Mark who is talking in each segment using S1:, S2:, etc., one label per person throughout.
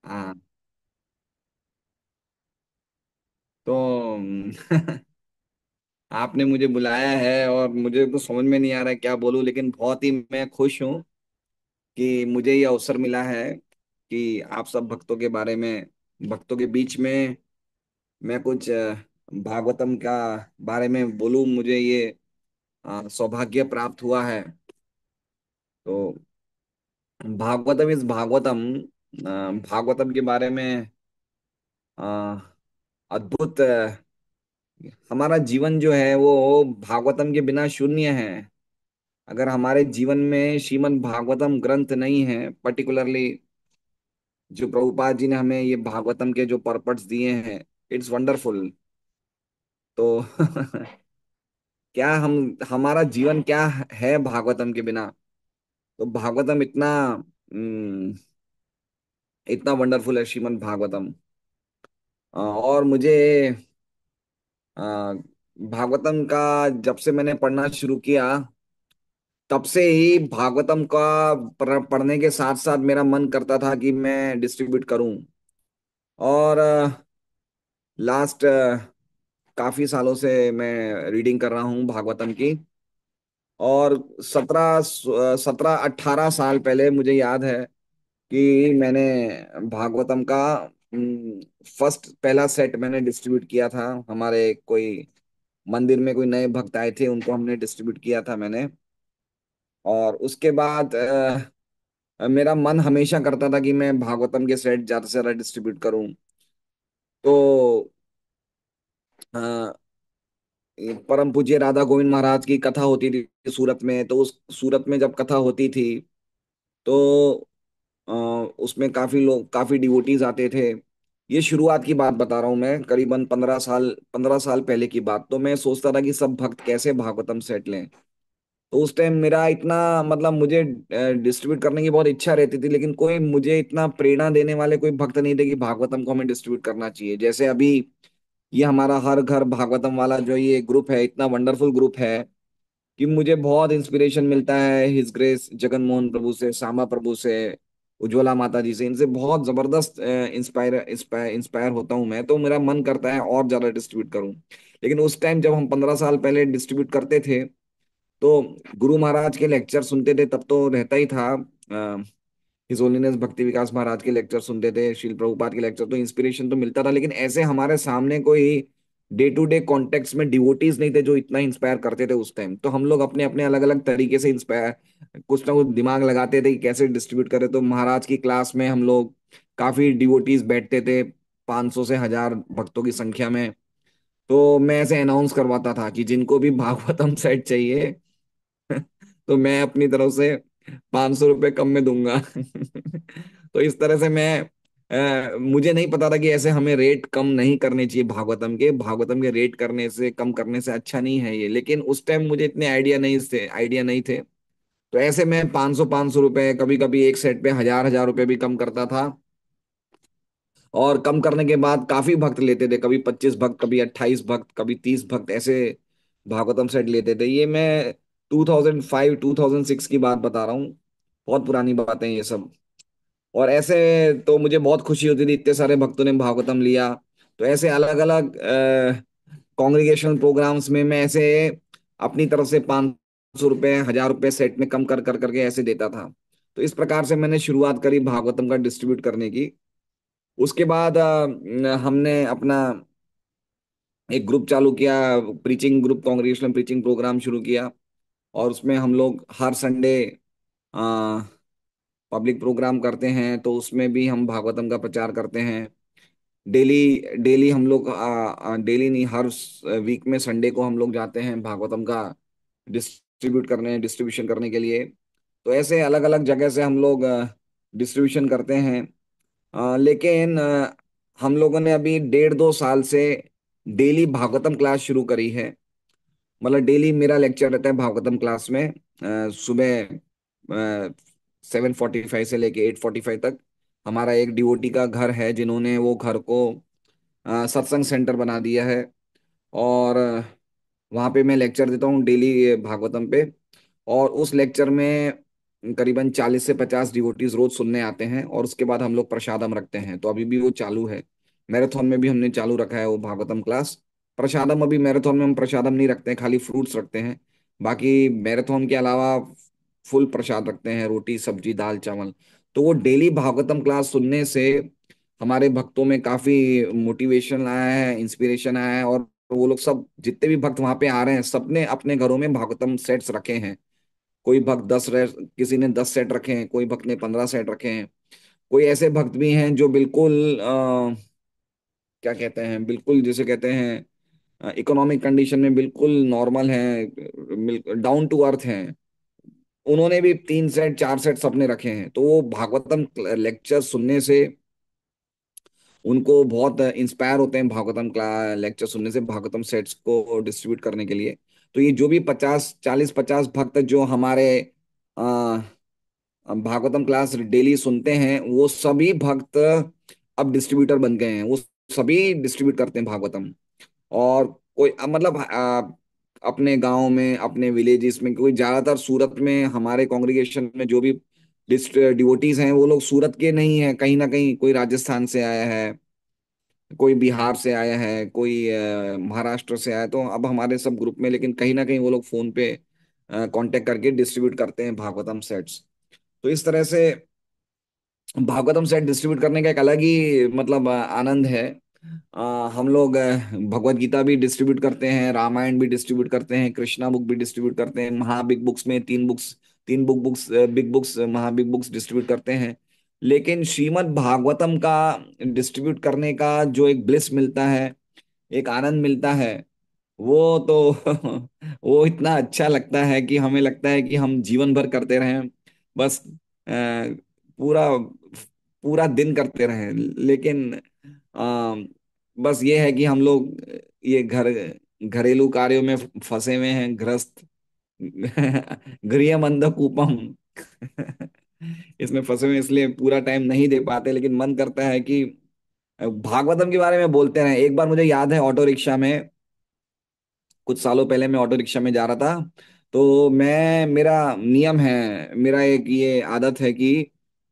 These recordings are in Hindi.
S1: हाँ। तो आपने मुझे बुलाया है और मुझे तो समझ में नहीं आ रहा है क्या बोलूं, लेकिन बहुत ही मैं खुश हूं कि मुझे ये अवसर मिला है कि आप सब भक्तों के बारे में, भक्तों के बीच में मैं कुछ भागवतम का बारे में बोलूं। मुझे ये सौभाग्य प्राप्त हुआ है। तो भागवतम इस भागवतम भागवतम के बारे में अ, अद्भुत हमारा जीवन जो है वो भागवतम के बिना शून्य है। अगर हमारे जीवन में श्रीमद् भागवतम ग्रंथ नहीं है, पर्टिकुलरली जो प्रभुपाद जी ने हमें ये भागवतम के जो पर्पट्स दिए हैं, इट्स वंडरफुल। तो क्या हम, हमारा जीवन क्या है भागवतम के बिना। तो भागवतम इतना इतना वंडरफुल है श्रीमद् भागवतम। और मुझे अ, भागवतम का जब से मैंने पढ़ना शुरू किया, तब से ही भागवतम का पढ़ने के साथ साथ मेरा मन करता था कि मैं डिस्ट्रीब्यूट करूं। और लास्ट काफी सालों से मैं रीडिंग कर रहा हूं भागवतम की। और 17 18 साल पहले मुझे याद है कि मैंने भागवतम का फर्स्ट पहला सेट मैंने डिस्ट्रीब्यूट किया था। हमारे कोई मंदिर में कोई नए भक्त आए थे, उनको हमने डिस्ट्रीब्यूट किया था मैंने। और उसके बाद मेरा मन हमेशा करता था कि मैं भागवतम के सेट ज्यादा से ज्यादा डिस्ट्रीब्यूट करूं। तो अ, ये परम पूज्य राधा गोविंद महाराज की कथा होती थी सूरत में। तो उस सूरत में जब कथा होती थी तो अ, उसमें काफी लोग, काफी डिवोटीज आते थे। ये शुरुआत की बात बता रहा हूँ मैं, करीबन 15 साल पहले की बात। तो मैं सोचता था कि सब भक्त कैसे भागवतम सेट लें। तो उस टाइम मेरा इतना, मतलब मुझे डिस्ट्रीब्यूट करने की बहुत इच्छा रहती थी, लेकिन कोई मुझे इतना प्रेरणा देने वाले कोई भक्त नहीं थे कि भागवतम को हमें डिस्ट्रीब्यूट करना चाहिए। जैसे अभी ये हमारा हर घर भागवतम वाला जो ये ग्रुप है, इतना वंडरफुल ग्रुप है कि मुझे बहुत इंस्पिरेशन मिलता है हिज ग्रेस जगन मोहन प्रभु से, श्यामा प्रभु से, उज्ज्वला माता जी से। इनसे बहुत जबरदस्त इंस्पायर इंस्पायर इंस्पायर होता हूँ मैं। तो मेरा मन करता है और ज्यादा डिस्ट्रीब्यूट करूँ। लेकिन उस टाइम जब हम 15 साल पहले डिस्ट्रीब्यूट करते थे, तो गुरु महाराज के लेक्चर सुनते थे, तब तो रहता ही था। हिज होलीनेस भक्ति विकास महाराज के लेक्चर सुनते थे, श्रील प्रभुपाद के लेक्चर, तो इंस्पिरेशन तो मिलता था। लेकिन ऐसे हमारे सामने कोई डे टू डे कॉन्टेक्स्ट में डिवोटीज नहीं थे जो इतना इंस्पायर करते थे उस टाइम। तो हम लोग अपने अपने अलग अलग तरीके से इंस्पायर, कुछ ना कुछ दिमाग लगाते थे कि कैसे डिस्ट्रीब्यूट करें। तो महाराज की क्लास में हम लोग काफी डिवोटीज बैठते थे, 500 से 1000 भक्तों की संख्या में। तो मैं ऐसे अनाउंस करवाता था कि जिनको भी भागवतम सेट चाहिए तो मैं अपनी तरफ से 500 रुपये कम में दूंगा। तो इस तरह से मैं मुझे नहीं पता था कि ऐसे हमें रेट कम नहीं करने चाहिए भागवतम के रेट करने से, कम करने से अच्छा नहीं है ये। लेकिन उस टाइम मुझे इतने आइडिया नहीं थे। तो ऐसे मैं 500 500 रुपए, कभी कभी एक सेट पे 1000 1000 रुपए भी कम करता था। और कम करने के बाद काफी भक्त लेते थे, कभी 25 भक्त, कभी 28 भक्त, कभी 30 भक्त, ऐसे भागवतम सेट लेते थे। ये मैं 2005 2006 की बात बता रहा हूँ। बहुत पुरानी बातें हैं ये सब। और ऐसे तो मुझे बहुत खुशी होती थी, इतने सारे भक्तों ने भागवतम लिया। तो ऐसे अलग अलग कॉन्ग्रीगेशनल प्रोग्राम्स में मैं ऐसे अपनी तरफ से 500 रुपये, 1000 रुपये सेट में कम कर कर करके ऐसे देता था। तो इस प्रकार से मैंने शुरुआत करी भागवतम का डिस्ट्रीब्यूट करने की। उसके बाद हमने अपना एक ग्रुप चालू किया, preaching group, congregational preaching programme शुरू किया। और उसमें हम लोग हर संडे पब्लिक प्रोग्राम करते हैं। तो उसमें भी हम भागवतम का प्रचार करते हैं। डेली डेली हम लोग डेली नहीं, हर वीक में संडे को हम लोग जाते हैं भागवतम का डिस्ट्रीब्यूशन करने के लिए। तो ऐसे अलग अलग जगह से हम लोग डिस्ट्रीब्यूशन करते हैं। लेकिन हम लोगों ने अभी 1.5 2 साल से डेली भागवतम क्लास शुरू करी है। मतलब डेली मेरा लेक्चर रहता है भागवतम क्लास में, सुबह 7:45 से लेके 8:45 तक। हमारा एक डिवोटी का घर है जिन्होंने वो घर को सत्संग सेंटर बना दिया है। और वहाँ पे मैं लेक्चर देता हूँ डेली भागवतम पे। और उस लेक्चर में करीबन 40 से 50 डिवोटीज रोज सुनने आते हैं, और उसके बाद हम लोग प्रसादम रखते हैं। तो अभी भी वो चालू है। मैराथन में भी हमने चालू रखा है वो भागवतम क्लास। प्रसादम अभी मैराथन में हम प्रसादम नहीं रखते हैं, खाली फ्रूट्स रखते हैं। बाकी मैराथन के अलावा फुल प्रसाद रखते हैं, रोटी सब्जी दाल चावल। तो वो डेली भागवतम क्लास सुनने से हमारे भक्तों में काफी मोटिवेशन आया है, इंस्पिरेशन आया है। और वो लोग सब जितने भी भक्त वहां पे आ रहे हैं, सबने अपने घरों में भागवतम सेट्स रखे हैं। कोई भक्त किसी ने 10 सेट रखे हैं, कोई भक्त ने 15 सेट रखे हैं। कोई ऐसे भक्त भी हैं जो बिल्कुल क्या कहते हैं, बिल्कुल जिसे कहते हैं इकोनॉमिक कंडीशन में बिल्कुल नॉर्मल हैं, डाउन टू अर्थ हैं। उन्होंने भी 3 सेट 4 सेट सबने रखे हैं। तो वो भागवतम लेक्चर सुनने से उनको बहुत इंस्पायर होते हैं, भागवतम लेक्चर सुनने से, भागवतम सेट्स को डिस्ट्रीब्यूट करने के लिए। तो ये जो भी 50 40 50 भक्त जो हमारे भागवतम क्लास डेली सुनते हैं, वो सभी भक्त अब डिस्ट्रीब्यूटर बन गए हैं। वो सभी डिस्ट्रीब्यूट करते हैं भागवतम। और कोई मतलब अपने गांव में, अपने विलेजेस में, कोई ज्यादातर सूरत में हमारे कांग्रेगेशन में जो भी डिवोटीज हैं, वो लोग सूरत के नहीं है, कहीं ना कहीं कोई राजस्थान से आया है, कोई बिहार से आया है, कोई महाराष्ट्र से आया है। तो अब हमारे सब ग्रुप में, लेकिन कहीं ना कहीं वो लोग फोन पे कांटेक्ट करके डिस्ट्रीब्यूट करते हैं भागवतम सेट्स। तो इस तरह से भागवतम सेट डिस्ट्रीब्यूट करने का एक अलग ही मतलब आनंद है। हम लोग भगवत गीता भी डिस्ट्रीब्यूट करते हैं, रामायण भी डिस्ट्रीब्यूट करते हैं, कृष्णा बुक भी डिस्ट्रीब्यूट करते हैं, महा बिग बुक्स में 3 बुक्स, 3 बुक्स बिग बुक्स, महा बिग बुक्स डिस्ट्रीब्यूट करते हैं। लेकिन श्रीमद् भागवतम का डिस्ट्रीब्यूट करने का जो एक ब्लिस मिलता है, एक आनंद मिलता है, वो तो वो इतना अच्छा लगता है कि हमें लगता है कि हम जीवन भर करते रहें। बस पूरा पूरा दिन करते रहें। लेकिन आ, बस ये है कि हम लोग ये घरेलू कार्यों में फंसे हुए हैं, गृहस्थ गृहमंद कूपम इसमें फंसे हुए हैं, इसलिए पूरा टाइम नहीं दे पाते। लेकिन मन करता है कि भागवतम के बारे में बोलते रहें। एक बार मुझे याद है, ऑटो रिक्शा में, कुछ सालों पहले मैं ऑटो रिक्शा में जा रहा था। तो मैं, मेरा नियम है, मेरा एक ये आदत है कि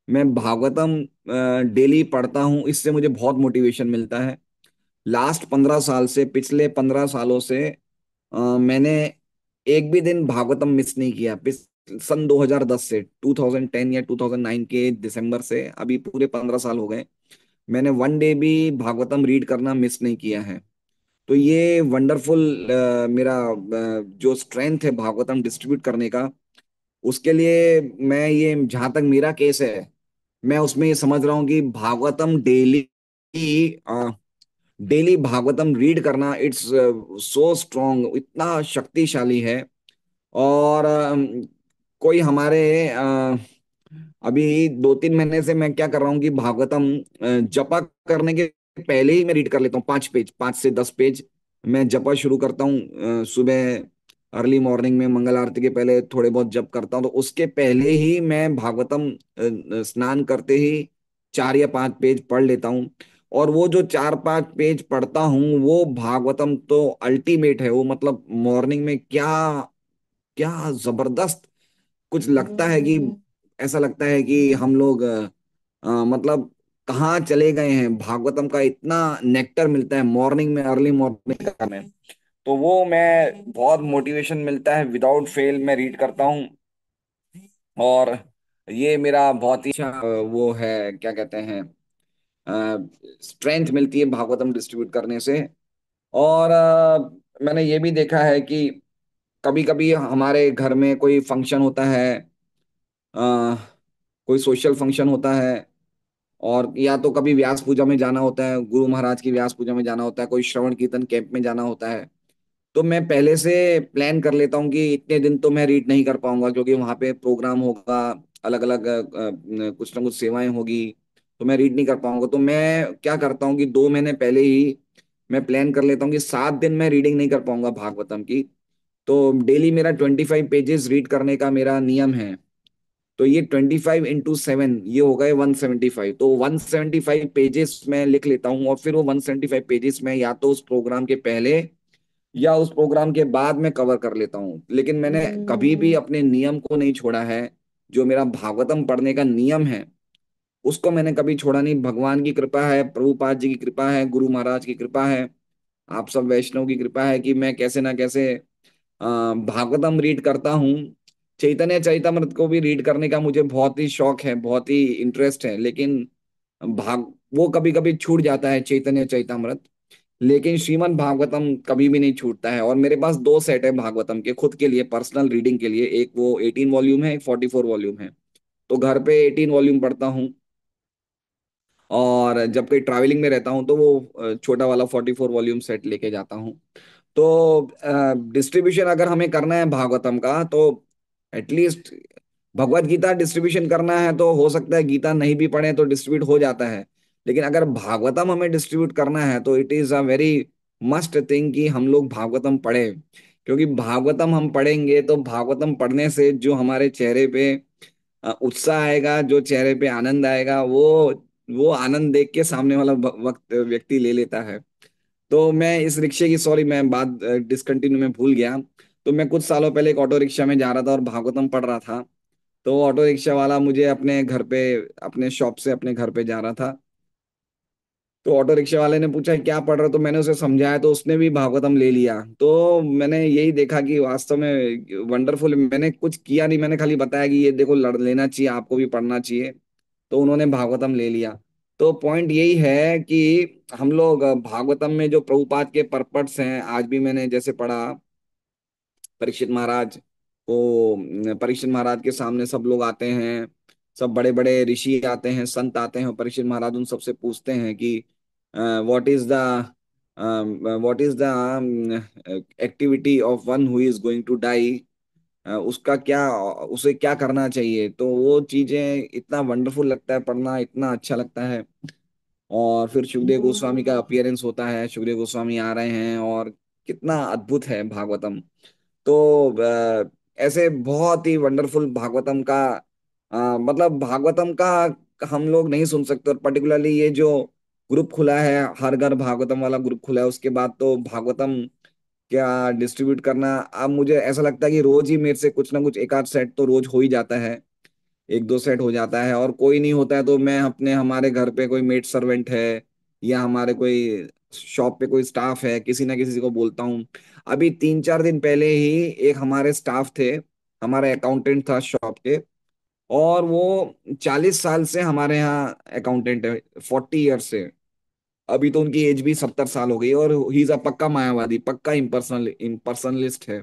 S1: मैं भागवतम डेली पढ़ता हूँ। इससे मुझे बहुत मोटिवेशन मिलता है। लास्ट 15 साल से, पिछले 15 सालों से मैंने एक भी दिन भागवतम मिस नहीं किया। सन 2010 से, 2010 या 2009 के दिसंबर से अभी पूरे 15 साल हो गए, मैंने वन डे भी भागवतम रीड करना मिस नहीं किया है। तो ये वंडरफुल मेरा जो स्ट्रेंथ है भागवतम डिस्ट्रीब्यूट करने का, उसके लिए मैं ये, जहां तक मेरा केस है, मैं उसमें ये समझ रहा हूँ कि Bhagavatam daily, daily Bhagavatam read करना, इट्स सो स्ट्रॉन्ग, इतना शक्तिशाली है। और कोई हमारे अभी 2 3 महीने से मैं क्या कर रहा हूँ कि भागवतम जपा करने के पहले ही मैं रीड कर लेता हूँ 5 पेज, 5 से 10 पेज मैं जपा शुरू करता हूँ। सुबह अर्ली मॉर्निंग में मंगल आरती के पहले थोड़े बहुत जप करता हूँ। तो उसके पहले ही मैं भागवतम स्नान करते ही 4 या 5 पेज पढ़ लेता हूँ। और वो जो 4 5 पेज पढ़ता हूँ, वो भागवतम तो अल्टीमेट है। वो मतलब मॉर्निंग में क्या क्या जबरदस्त कुछ लगता है कि, ऐसा लगता है कि हम लोग मतलब कहाँ चले गए हैं। भागवतम का इतना नेक्टर मिलता है मॉर्निंग में, अर्ली मॉर्निंग में। तो वो मैं बहुत मोटिवेशन मिलता है, विदाउट फेल मैं रीड करता हूँ। और ये मेरा बहुत ही अच्छा वो है, क्या कहते हैं, स्ट्रेंथ मिलती है भागवतम डिस्ट्रीब्यूट करने से। और मैंने ये भी देखा है कि कभी कभी हमारे घर में कोई फंक्शन होता है, कोई सोशल फंक्शन होता है, और या तो कभी व्यास पूजा में जाना होता है, गुरु महाराज की व्यास पूजा में जाना होता है, कोई श्रवण कीर्तन कैंप में जाना होता है। तो मैं पहले से प्लान कर लेता हूँ कि इतने दिन तो मैं रीड नहीं कर पाऊंगा, क्योंकि वहां पे प्रोग्राम होगा, अलग अलग कुछ ना कुछ सेवाएं होगी, तो मैं रीड नहीं कर पाऊंगा। तो मैं क्या करता हूँ कि 2 महीने पहले ही मैं प्लान कर लेता हूँ कि 7 दिन मैं रीडिंग नहीं कर पाऊंगा भागवतम की। तो डेली मेरा 25 पेजेस रीड करने का मेरा नियम है। तो ये 25 × 7 ये हो गए 175। तो 175 पेजेस में लिख लेता हूँ, और फिर वो 175 पेजेस में या तो उस प्रोग्राम के पहले या उस प्रोग्राम के बाद में कवर कर लेता हूँ। लेकिन मैंने कभी भी अपने नियम को नहीं छोड़ा है जो मेरा भागवतम पढ़ने का नियम है उसको मैंने कभी छोड़ा नहीं। भगवान की कृपा है, प्रभुपाद जी की कृपा है, गुरु महाराज की कृपा है, आप सब वैष्णव की कृपा है कि मैं कैसे ना कैसे भागवतम रीड करता हूँ। चैतन्य चैतामृत को भी रीड करने का मुझे बहुत ही शौक है, बहुत ही इंटरेस्ट है, लेकिन भाग वो कभी कभी छूट जाता है चैतन्य चैतामृत। लेकिन श्रीमद् भागवतम कभी भी नहीं छूटता है। और मेरे पास दो सेट है भागवतम के, खुद के लिए पर्सनल रीडिंग के लिए। एक वो 18 वॉल्यूम है, एक 44 वॉल्यूम है। तो घर पे 18 वॉल्यूम पढ़ता हूँ, और जब कहीं ट्रैवलिंग में रहता हूँ तो वो छोटा वाला 44 वॉल्यूम सेट लेके जाता हूँ। तो डिस्ट्रीब्यूशन अगर हमें करना है भागवतम का, तो एटलीस्ट भगवत गीता डिस्ट्रीब्यूशन करना है तो हो सकता है गीता नहीं भी पढ़े तो डिस्ट्रीब्यूट हो जाता है। लेकिन अगर भागवतम हमें डिस्ट्रीब्यूट करना है तो it is a very must thing कि हम लोग भागवतम पढ़े। क्योंकि भागवतम हम पढ़ेंगे तो भागवतम पढ़ने से जो हमारे चेहरे पे उत्साह आएगा, जो चेहरे पे आनंद आएगा, वो आनंद देख के सामने वाला वक्त व्यक्ति ले लेता है। तो मैं इस रिक्शे की, सॉरी मैं बात डिसकंटिन्यू में भूल गया। तो मैं कुछ सालों पहले एक ऑटो रिक्शा में जा रहा था और भागवतम पढ़ रहा था। तो ऑटो रिक्शा वाला मुझे अपने घर पे, अपने शॉप से अपने घर पे जा रहा था। तो ऑटो रिक्शा वाले ने पूछा क्या पढ़ रहे हो, तो मैंने उसे समझाया तो उसने भी भागवतम ले लिया। तो मैंने यही देखा कि वास्तव में वंडरफुल, मैंने कुछ किया नहीं, मैंने खाली बताया कि ये देखो लड़ लेना चाहिए, आपको भी पढ़ना चाहिए। तो उन्होंने भागवतम ले लिया। तो पॉइंट यही है कि हम लोग भागवतम में जो प्रभुपाद के परपट्स हैं, आज भी मैंने जैसे पढ़ा, परीक्षित महाराज को, परीक्षित महाराज के सामने सब लोग आते हैं, सब बड़े बड़े ऋषि आते हैं, संत आते हैं, और परीक्षित महाराज उन सबसे पूछते हैं कि what is the activity of one who is going to die, उसका क्या, उसे क्या करना चाहिए। तो वो चीजें इतना वंडरफुल लगता है पढ़ना, इतना अच्छा लगता है। और फिर सुखदेव गोस्वामी का अपीयरेंस होता है, सुखदेव गोस्वामी आ रहे हैं, और कितना अद्भुत है भागवतम। तो ऐसे बहुत ही वंडरफुल भागवतम का, मतलब भागवतम का हम लोग नहीं सुन सकते। और पर्टिकुलरली ये जो ग्रुप खुला है, हर घर भागवतम वाला ग्रुप खुला है, उसके बाद तो भागवतम क्या डिस्ट्रीब्यूट करना, अब मुझे ऐसा लगता है कि रोज ही मेरे से कुछ ना कुछ एक आध सेट तो रोज हो ही जाता है, एक दो सेट हो जाता है। और कोई नहीं होता है तो मैं अपने, हमारे घर पे कोई मेड सर्वेंट है या हमारे कोई शॉप पे कोई स्टाफ है, किसी ना किसी को बोलता हूँ। अभी 3 4 दिन पहले ही एक हमारे स्टाफ थे, हमारे अकाउंटेंट था शॉप के, और वो 40 साल से हमारे यहाँ अकाउंटेंट है, 40 ईयर से। अभी तो उनकी एज भी 70 साल हो गई, और ही इज अ पक्का मायावादी, पक्का इम्पर्सनलिस्ट है।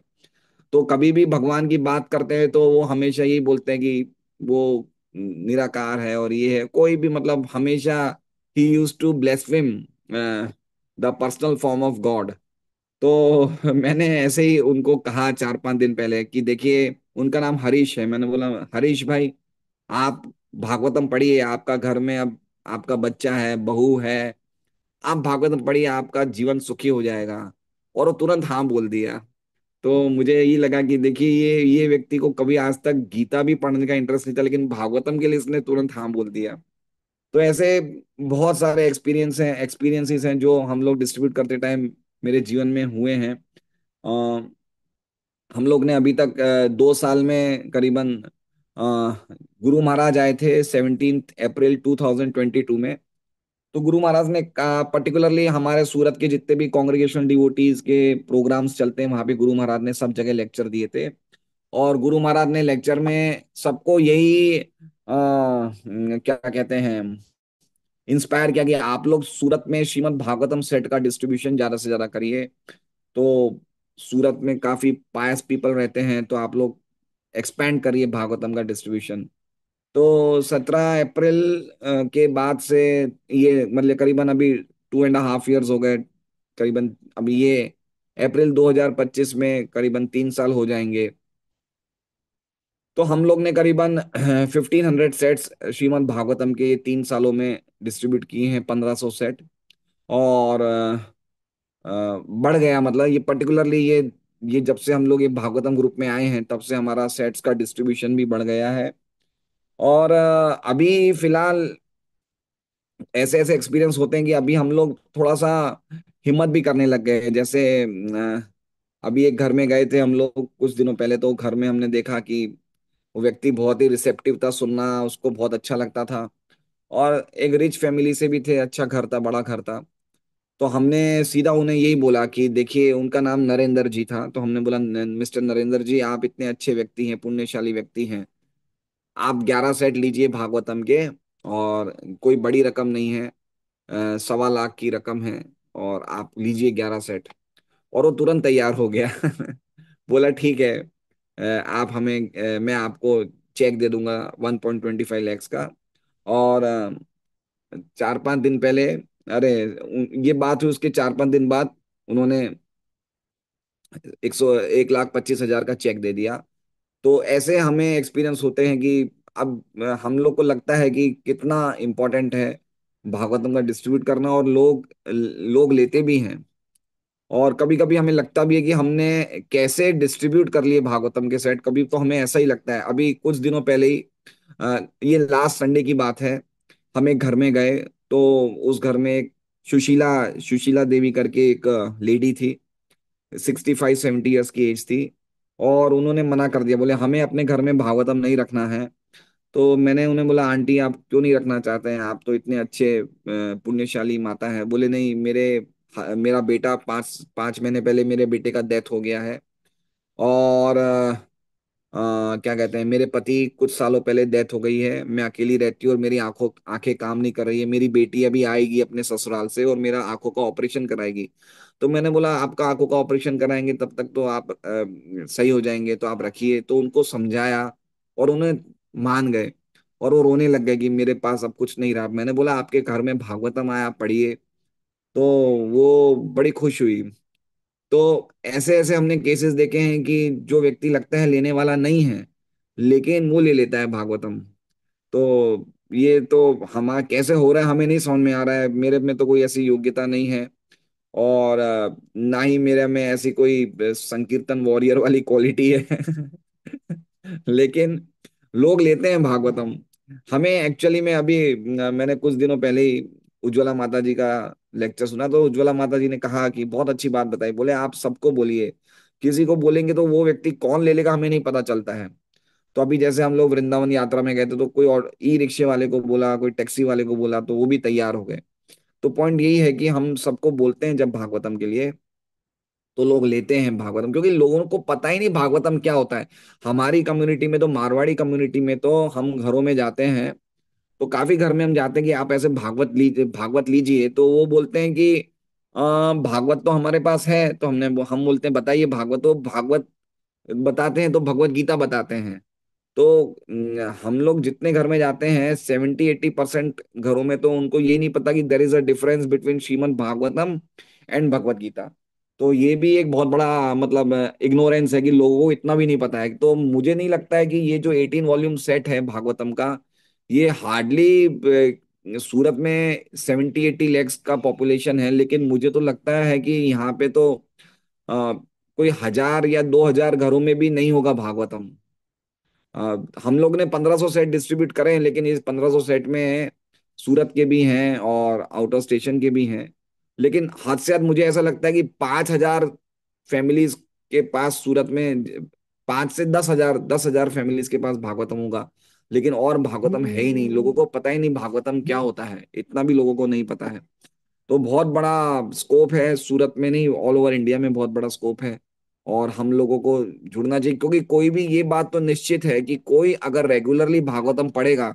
S1: तो कभी भी भगवान की बात करते हैं तो वो हमेशा यही बोलते हैं कि वो निराकार है, और ये है, कोई भी मतलब हमेशा ही use to blaspheme the personal form of God. तो मैंने ऐसे ही उनको कहा 4 5 दिन पहले कि देखिए, उनका नाम हरीश है, मैंने बोला हरीश भाई, आप भागवतम पढ़िए, आपका घर में अब आपका बच्चा है, बहू है, आप भागवतम पढ़िए, आपका जीवन सुखी हो जाएगा। और वो तुरंत हाँ बोल दिया। तो मुझे यही लगा कि देखिए, ये व्यक्ति को कभी आज तक गीता भी पढ़ने का इंटरेस्ट नहीं था, लेकिन भागवतम के लिए इसने तुरंत हाँ बोल दिया। तो ऐसे बहुत सारे एक्सपीरियंसेस हैं जो हम लोग डिस्ट्रीब्यूट करते टाइम मेरे जीवन में हुए हैं। हम लोग ने अभी तक 2 साल में करीबन, गुरु महाराज आए थे 17 अप्रैल 2022 में। तो गुरु महाराज ने पर्टिकुलरली हमारे सूरत के जितने भी कांग्रेगेशन डिवोटीज के प्रोग्राम्स चलते हैं, वहां पे गुरु महाराज ने सब जगह लेक्चर दिए थे। और गुरु महाराज ने लेक्चर में सबको यही क्या कहते हैं, इंस्पायर किया कि आप लोग सूरत में श्रीमद् भागवतम सेट का डिस्ट्रीब्यूशन ज्यादा से ज्यादा करिए। तो सूरत में काफी पायस पीपल रहते हैं, तो आप लोग एक्सपैंड करिए भागवतम का डिस्ट्रीब्यूशन। तो 17 अप्रैल के बाद से, ये मतलब करीबन अभी 2.5 years हो गए करीबन। अभी ये अप्रैल 2025 में करीबन 3 साल हो जाएंगे। तो हम लोग ने करीबन 1500 सेट्स श्रीमद् भागवतम के ये 3 सालों में डिस्ट्रीब्यूट किए हैं, 1500 सेट। और बढ़ गया, मतलब ये पर्टिकुलरली ये जब से हम लोग ये भागवतम ग्रुप में आए हैं तब से हमारा सेट्स का डिस्ट्रीब्यूशन भी बढ़ गया है। और अभी फिलहाल ऐसे ऐसे एक्सपीरियंस होते हैं कि अभी हम लोग थोड़ा सा हिम्मत भी करने लग गए हैं। जैसे अभी एक घर में गए थे हम लोग कुछ दिनों पहले, तो घर में हमने देखा कि वो व्यक्ति बहुत ही रिसेप्टिव था, सुनना उसको बहुत अच्छा लगता था। और एक रिच फैमिली से भी थे, अच्छा घर था, बड़ा घर था। तो हमने सीधा उन्हें यही बोला कि देखिए, उनका नाम नरेंद्र जी था, तो हमने बोला मिस्टर नरेंद्र जी, आप इतने अच्छे व्यक्ति हैं, पुण्यशाली व्यक्ति हैं, आप 11 सेट लीजिए भागवतम के। और कोई बड़ी रकम नहीं है, 1.25 लाख की रकम है, और आप लीजिए 11 सेट। और वो तुरंत तैयार हो गया। बोला ठीक है, आप हमें मैं आपको चेक दे दूंगा 1.25 लैक्स का। और 4-5 दिन पहले, अरे ये बात हुई, उसके 4-5 दिन बाद उन्होंने 1,25,000 का चेक दे दिया। तो ऐसे हमें एक्सपीरियंस होते हैं कि अब हम लोग को लगता है कि कितना इम्पोर्टेंट है भागवतम का डिस्ट्रीब्यूट करना, और लोग लोग लेते भी हैं। और कभी कभी हमें लगता भी है कि हमने कैसे डिस्ट्रीब्यूट कर लिए भागवतम के सेट, कभी तो हमें ऐसा ही लगता है। अभी कुछ दिनों पहले ही, ये लास्ट संडे की बात है, हम एक घर में गए, तो उस घर में एक सुशीला सुशीला देवी करके एक लेडी थी, 65-70 ईयर्स की एज थी। और उन्होंने मना कर दिया, बोले हमें अपने घर में भागवतम नहीं रखना है। तो मैंने उन्हें बोला, आंटी आप क्यों नहीं रखना चाहते हैं, आप तो इतने अच्छे पुण्यशाली माता हैं। बोले नहीं, मेरा बेटा 5 5 महीने पहले मेरे बेटे का डेथ हो गया है। और क्या कहते हैं, मेरे पति कुछ सालों पहले डेथ हो गई है, मैं अकेली रहती हूँ और मेरी आंखें काम नहीं कर रही है। मेरी बेटी अभी आएगी अपने ससुराल से और मेरा आंखों का ऑपरेशन कराएगी। तो मैंने बोला, आपका आंखों का ऑपरेशन कराएंगे तब तक तो आप सही हो जाएंगे, तो आप रखिए। तो उनको समझाया और उन्हें मान गए। और वो रोने लग गए कि मेरे पास अब कुछ नहीं रहा। मैंने बोला, आपके घर में भागवतम आया, आप पढ़िए। तो वो बड़ी खुश हुई। तो ऐसे ऐसे हमने केसेस देखे हैं कि जो व्यक्ति लगता है लेने वाला नहीं है, लेकिन वो ले लेता है भागवतम। तो ये तो हमारा कैसे हो रहा है हमें नहीं समझ में आ रहा है। मेरे में तो कोई ऐसी योग्यता नहीं है, और ना ही मेरे में ऐसी कोई संकीर्तन वॉरियर वाली क्वालिटी है। लेकिन लोग लेते हैं भागवतम। हमें एक्चुअली में अभी मैंने कुछ दिनों पहले ही उज्ज्वला माता जी का लेक्चर सुना, तो उज्ज्वला माता जी ने कहा कि बहुत अच्छी बात बताई, बोले आप सबको बोलिए, किसी को बोलेंगे तो वो व्यक्ति कौन ले लेगा हमें नहीं पता चलता है। तो अभी जैसे हम लोग वृंदावन यात्रा में गए थे, तो कोई और ई रिक्शे वाले को बोला, कोई टैक्सी वाले को बोला, तो वो भी तैयार हो गए। तो पॉइंट यही है कि हम सबको बोलते हैं जब भागवतम के लिए, तो लोग लेते हैं भागवतम, क्योंकि लोगों को पता ही नहीं भागवतम क्या होता है। हमारी कम्युनिटी में तो, मारवाड़ी कम्युनिटी में तो, हम घरों में जाते हैं, तो काफी घर में हम जाते हैं कि आप ऐसे भागवत लीजिए, तो वो बोलते हैं कि भागवत तो हमारे पास है। तो हम बोलते हैं बताइए भागवत, तो भागवत बताते हैं तो भगवत गीता बताते हैं। तो हम लोग जितने घर में जाते हैं, 70-80% घरों में तो उनको ये नहीं पता कि there is a difference between Shrimad Bhagavatam and Bhagavad Gita. तो ये भी एक बहुत बड़ा मतलब इग्नोरेंस है कि लोगों को इतना भी नहीं पता है। तो मुझे नहीं लगता है कि ये जो 18 वॉल्यूम सेट है भागवतम का, ये हार्डली, सूरत में 70-80 लैक्स का पॉपुलेशन है, लेकिन मुझे तो लगता है कि यहाँ पे तो कोई 1,000 या 2,000 घरों में भी नहीं होगा भागवतम। हम लोग ने 1,500 सेट डिस्ट्रीब्यूट करे हैं, लेकिन इस 1,500 सेट में सूरत के भी हैं और आउट ऑफ स्टेशन के भी हैं। लेकिन हद से हद मुझे ऐसा लगता है कि 5,000 फैमिलीज के पास सूरत में, 5 से 10,000 फैमिलीज के पास भागवतम होगा। लेकिन और भागवतम है ही नहीं, लोगों को पता ही नहीं भागवतम क्या होता है, इतना भी लोगों को नहीं पता है। तो बहुत बड़ा स्कोप है, सूरत में नहीं ऑल ओवर इंडिया में बहुत बड़ा स्कोप है। और हम लोगों को जुड़ना चाहिए, क्योंकि कोई भी, ये बात तो निश्चित है कि कोई अगर रेगुलरली भागवतम पढ़ेगा,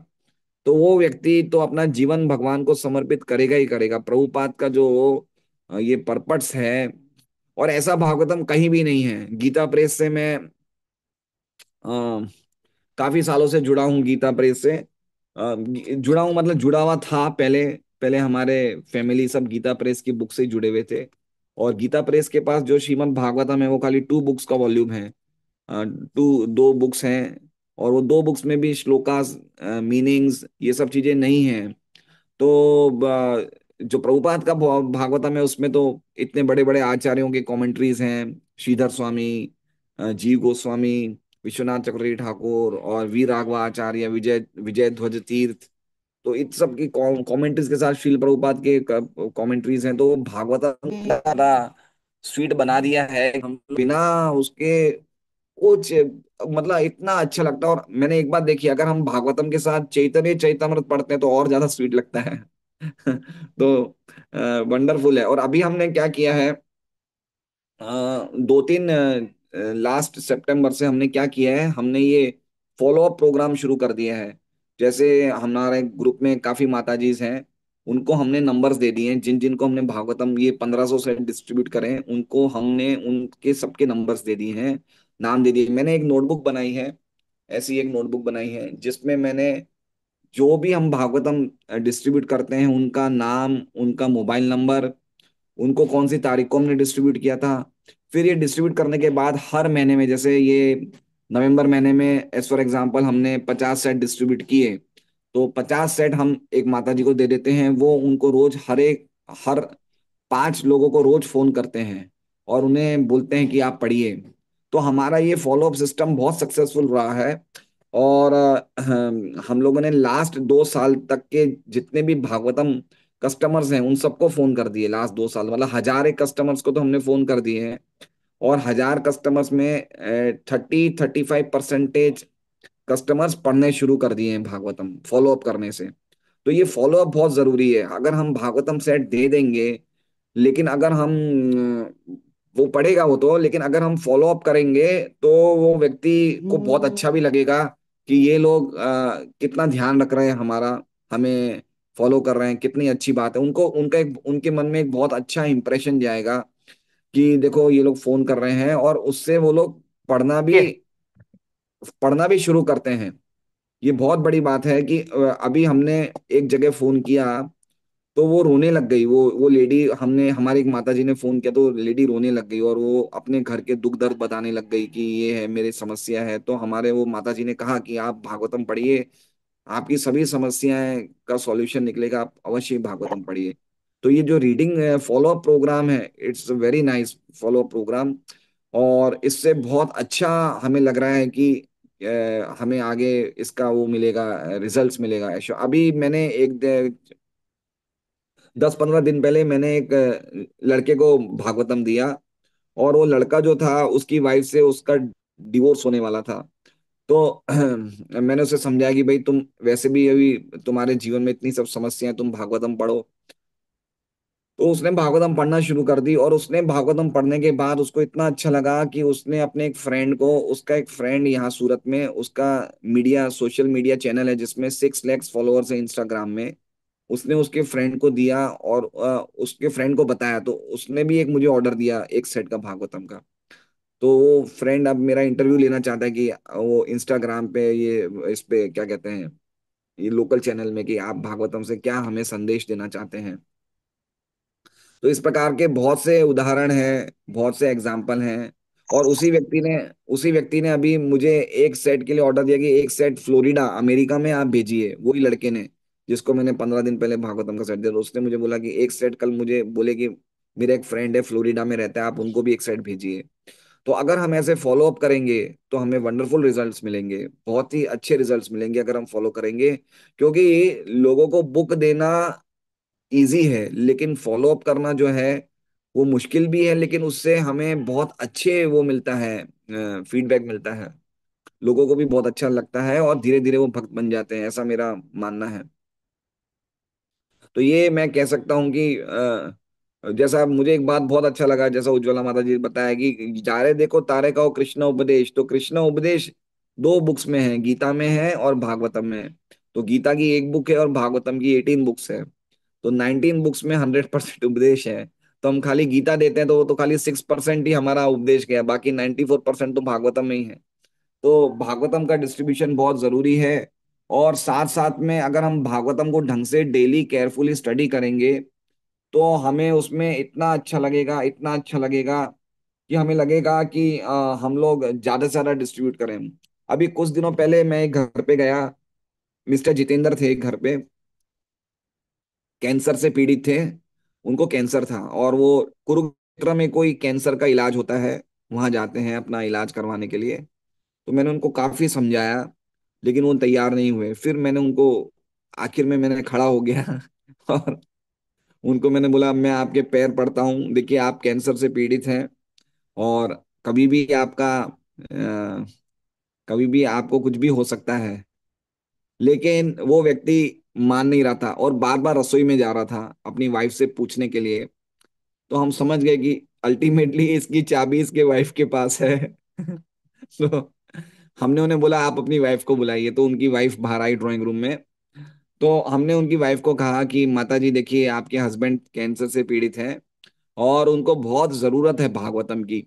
S1: तो वो व्यक्ति तो अपना जीवन भगवान को समर्पित करेगा ही करेगा। प्रभुपाद का जो ये पर्पस है, और ऐसा भागवतम कहीं भी नहीं है। गीता प्रेस से मैं काफी सालों से जुड़ा हूँ, गीता प्रेस से जुड़ा हूँ, मतलब जुड़ा हुआ था पहले। पहले हमारे फैमिली सब गीता प्रेस की बुक से ही जुड़े हुए थे। और गीता प्रेस के पास जो श्रीमद् भागवतम है, वो खाली 2 बुक्स का वॉल्यूम है। 2 बुक्स हैं, और वो 2 बुक्स में भी श्लोकास, मीनिंग्स, ये सब चीजें नहीं हैं। तो जो प्रभुपाद का भागवतम है, उसमें तो इतने बड़े बड़े आचार्यों के कमेंट्रीज हैं, श्रीधर स्वामी, जीव गोस्वामी, विश्वनाथ चक्रवर्ती ठाकुर, और वी राघवाचार्य, विजय विजय ध्वज तीर्थ। तो इन सब की कमेंट्रीज के साथ श्रील प्रभुपाद के कमेंट्रीज हैं। तो भागवतम ज्यादा स्वीट बना दिया है, हम बिना उसके कुछ मतलब इतना अच्छा लगता है। और मैंने एक बात देखी, अगर हम भागवतम के साथ चैतन्य चैतामृत पढ़ते हैं तो और ज्यादा स्वीट लगता है। तो वंडरफुल है। और अभी हमने क्या किया है, दो तीन लास्ट सितंबर से हमने क्या किया है, हमने ये फॉलो अप प्रोग्राम शुरू कर दिया है। जैसे हमारे ग्रुप में काफी माताजीज हैं, उनको हमने नंबर्स दे दिए हैं, जिन जिन को हमने भागवतम ये 1500 से डिस्ट्रीब्यूट करें उनको हमने उनके सबके नंबर्स दे दिए हैं, नाम दे दिए। मैंने एक नोटबुक बनाई है, ऐसी एक नोटबुक बनाई है जिसमें मैंने जो भी हम भागवतम डिस्ट्रीब्यूट करते हैं उनका नाम, उनका मोबाइल नंबर, उनको कौन सी तारीख को हमने डिस्ट्रीब्यूट किया था। फिर ये डिस्ट्रीब्यूट करने के बाद हर महीने में, जैसे ये नवंबर महीने में एज फॉर एग्जांपल हमने 50 सेट डिस्ट्रीब्यूट किए, तो 50 सेट हम एक माता जी को दे देते हैं। वो उनको रोज हर 5 लोगों को रोज फोन करते हैं और उन्हें बोलते हैं कि आप पढ़िए। तो हमारा ये फॉलो अप सिस्टम बहुत सक्सेसफुल रहा है। और हम लोगों ने लास्ट 2 साल तक के जितने भी भागवतम कस्टमर्स हैं उन सबको फोन कर दिए। लास्ट 2 साल मतलब 1000 एक कस्टमर्स को तो हमने फोन कर दिए हैं। और 1000 कस्टमर्स में 35% कस्टमर्स पढ़ने शुरू कर दिए हैं भागवतम फॉलो अप करने से। तो ये फॉलो अप बहुत जरूरी है। अगर हम भागवतम सेट दे देंगे, लेकिन अगर हम वो पढ़ेगा वो तो, लेकिन अगर हम फॉलो अप करेंगे तो वो व्यक्ति को बहुत अच्छा भी लगेगा कि ये लोग कितना ध्यान रख रहे हैं हमारा, हमें फॉलो कर रहे हैं, कितनी अच्छी बात है। उनको उनका एक उनके मन में एक बहुत अच्छा इंप्रेशन जाएगा कि देखो ये लोग फोन कर रहे हैं, और उससे वो लोग पढ़ना भी
S2: ये
S1: पढ़ना भी शुरू करते हैं। ये बहुत बड़ी बात है कि अभी हमने एक जगह फोन किया तो वो रोने लग गई। वो लेडी, हमने हमारी एक माता जी ने फोन किया तो लेडी रोने लग गई और वो अपने घर के दुख दर्द बताने लग गई कि ये है मेरी समस्या है। तो हमारे वो माता जी ने कहा कि आप भागवतम पढ़िए, आपकी सभी समस्याएं का सॉल्यूशन निकलेगा, आप अवश्य भागवतम पढ़िए। तो ये जो रीडिंग फॉलो अप प्रोग्राम है, it's very nice follow up programme. और इससे बहुत अच्छा हमें लग रहा है कि हमें आगे इसका वो मिलेगा, रिजल्ट्स मिलेगा। ऐसा अभी मैंने एक 10-15 दिन पहले मैंने एक लड़के को भागवतम दिया, और वो लड़का जो था उसकी वाइफ से उसका डिवोर्स होने वाला था। तो मैंने उसे समझाया कि भाई तुम वैसे भी अभी तुम्हारे जीवन में इतनी सब समस्याएं, तुम भागवतम पढ़ो। तो उसने भागवतम पढ़ना शुरू कर दी, और उसने भागवतम पढ़ने के बाद उसको इतना अच्छा लगा कि उसने अपने एक फ्रेंड को, उसका एक फ्रेंड यहाँ सूरत में, उसका सोशल मीडिया चैनल है जिसमें 6 लाख फॉलोअर्स है इंस्टाग्राम में, उसने उसके फ्रेंड को दिया और उसके फ्रेंड को बताया, तो उसने भी एक मुझे ऑर्डर दिया एक सेट का भागवतम का। तो वो फ्रेंड अब मेरा इंटरव्यू लेना चाहता है कि वो इंस्टाग्राम पे, ये इस पे क्या कहते हैं, ये लोकल चैनल में, कि आप भागवतम से क्या हमें संदेश देना चाहते हैं। तो इस प्रकार के बहुत से उदाहरण हैं, बहुत से एग्जाम्पल हैं। और उसी व्यक्ति ने अभी मुझे एक सेट के लिए ऑर्डर दिया कि एक सेट फ्लोरिडा अमेरिका में आप भेजिए। वही लड़के ने जिसको मैंने 15 दिन पहले भागवतम का सेट दिया, तो उसने मुझे बोला कि एक सेट कल मुझे बोले कि मेरा एक फ्रेंड है फ्लोरिडा में रहता है, आप उनको भी एक सेट भेजिए। तो अगर हम ऐसे फॉलो अप करेंगे तो हमें वंडरफुल रिजल्ट्स मिलेंगे, बहुत ही अच्छे रिजल्ट्स मिलेंगे अगर हम फॉलो करेंगे। क्योंकि लोगों को बुक देना इजी है, लेकिन फॉलो अप करना जो है वो मुश्किल भी है, लेकिन उससे हमें बहुत अच्छे वो मिलता है, फीडबैक मिलता है। लोगों को भी बहुत अच्छा लगता है और धीरे धीरे वो भक्त बन जाते हैं, ऐसा मेरा मानना है। तो ये मैं कह सकता हूँ कि जैसा मुझे एक बात बहुत अच्छा लगा, जैसा उज्ज्वला माता जी ने बताया कि जारे देखो तारे का, कृष्ण उपदेश, तो कृष्ण उपदेश 2 बुक्स में है, गीता में है और भागवतम में है। तो गीता की एक बुक है और भागवतम की 18 बुक्स है। तो 19 बुक्स में 100% उपदेश है। तो हम खाली गीता देते हैं तो वो तो खाली 6% ही हमारा उपदेश गया, बाकी 94% तो भागवतम में ही है। तो भागवतम का डिस्ट्रीब्यूशन बहुत जरूरी है। और साथ साथ में अगर हम भागवतम को ढंग से डेली केयरफुली स्टडी करेंगे तो हमें उसमें इतना अच्छा लगेगा, इतना अच्छा लगेगा कि हमें लगेगा कि हम लोग ज्यादा से ज्यादा डिस्ट्रीब्यूट करें। अभी कुछ दिनों पहले मैं एक घर पे गया, मिस्टर जितेंद्र थे एक घर पे, कैंसर से पीड़ित थे। उनको कैंसर था और वो कुरुक्षेत्र में कोई कैंसर का इलाज होता है, वहां जाते हैं अपना इलाज करवाने के लिए। तो मैंने उनको काफी समझाया, लेकिन वो तैयार नहीं हुए। फिर मैंने उनको, आखिर में मैंने खड़ा हो गया और उनको मैंने बोला मैं आपके पैर पड़ता हूँ, देखिए आप कैंसर से पीड़ित हैं और कभी भी आपका अ, कभी भी आपको कुछ भी हो सकता है। लेकिन वो व्यक्ति मान नहीं रहा था और बार बार रसोई में जा रहा था अपनी वाइफ से पूछने के लिए। तो हम समझ गए कि अल्टीमेटली इसकी चाबी इसके वाइफ के पास है। तो हमने उन्हें बोला आप अपनी वाइफ को बुलाइए। तो उनकी वाइफ बाहर आई ड्राइंग रूम में। तो हमने उनकी वाइफ को कहा कि माता जी देखिए आपके हस्बैंड कैंसर से पीड़ित हैं और उनको बहुत जरूरत है भागवतम की।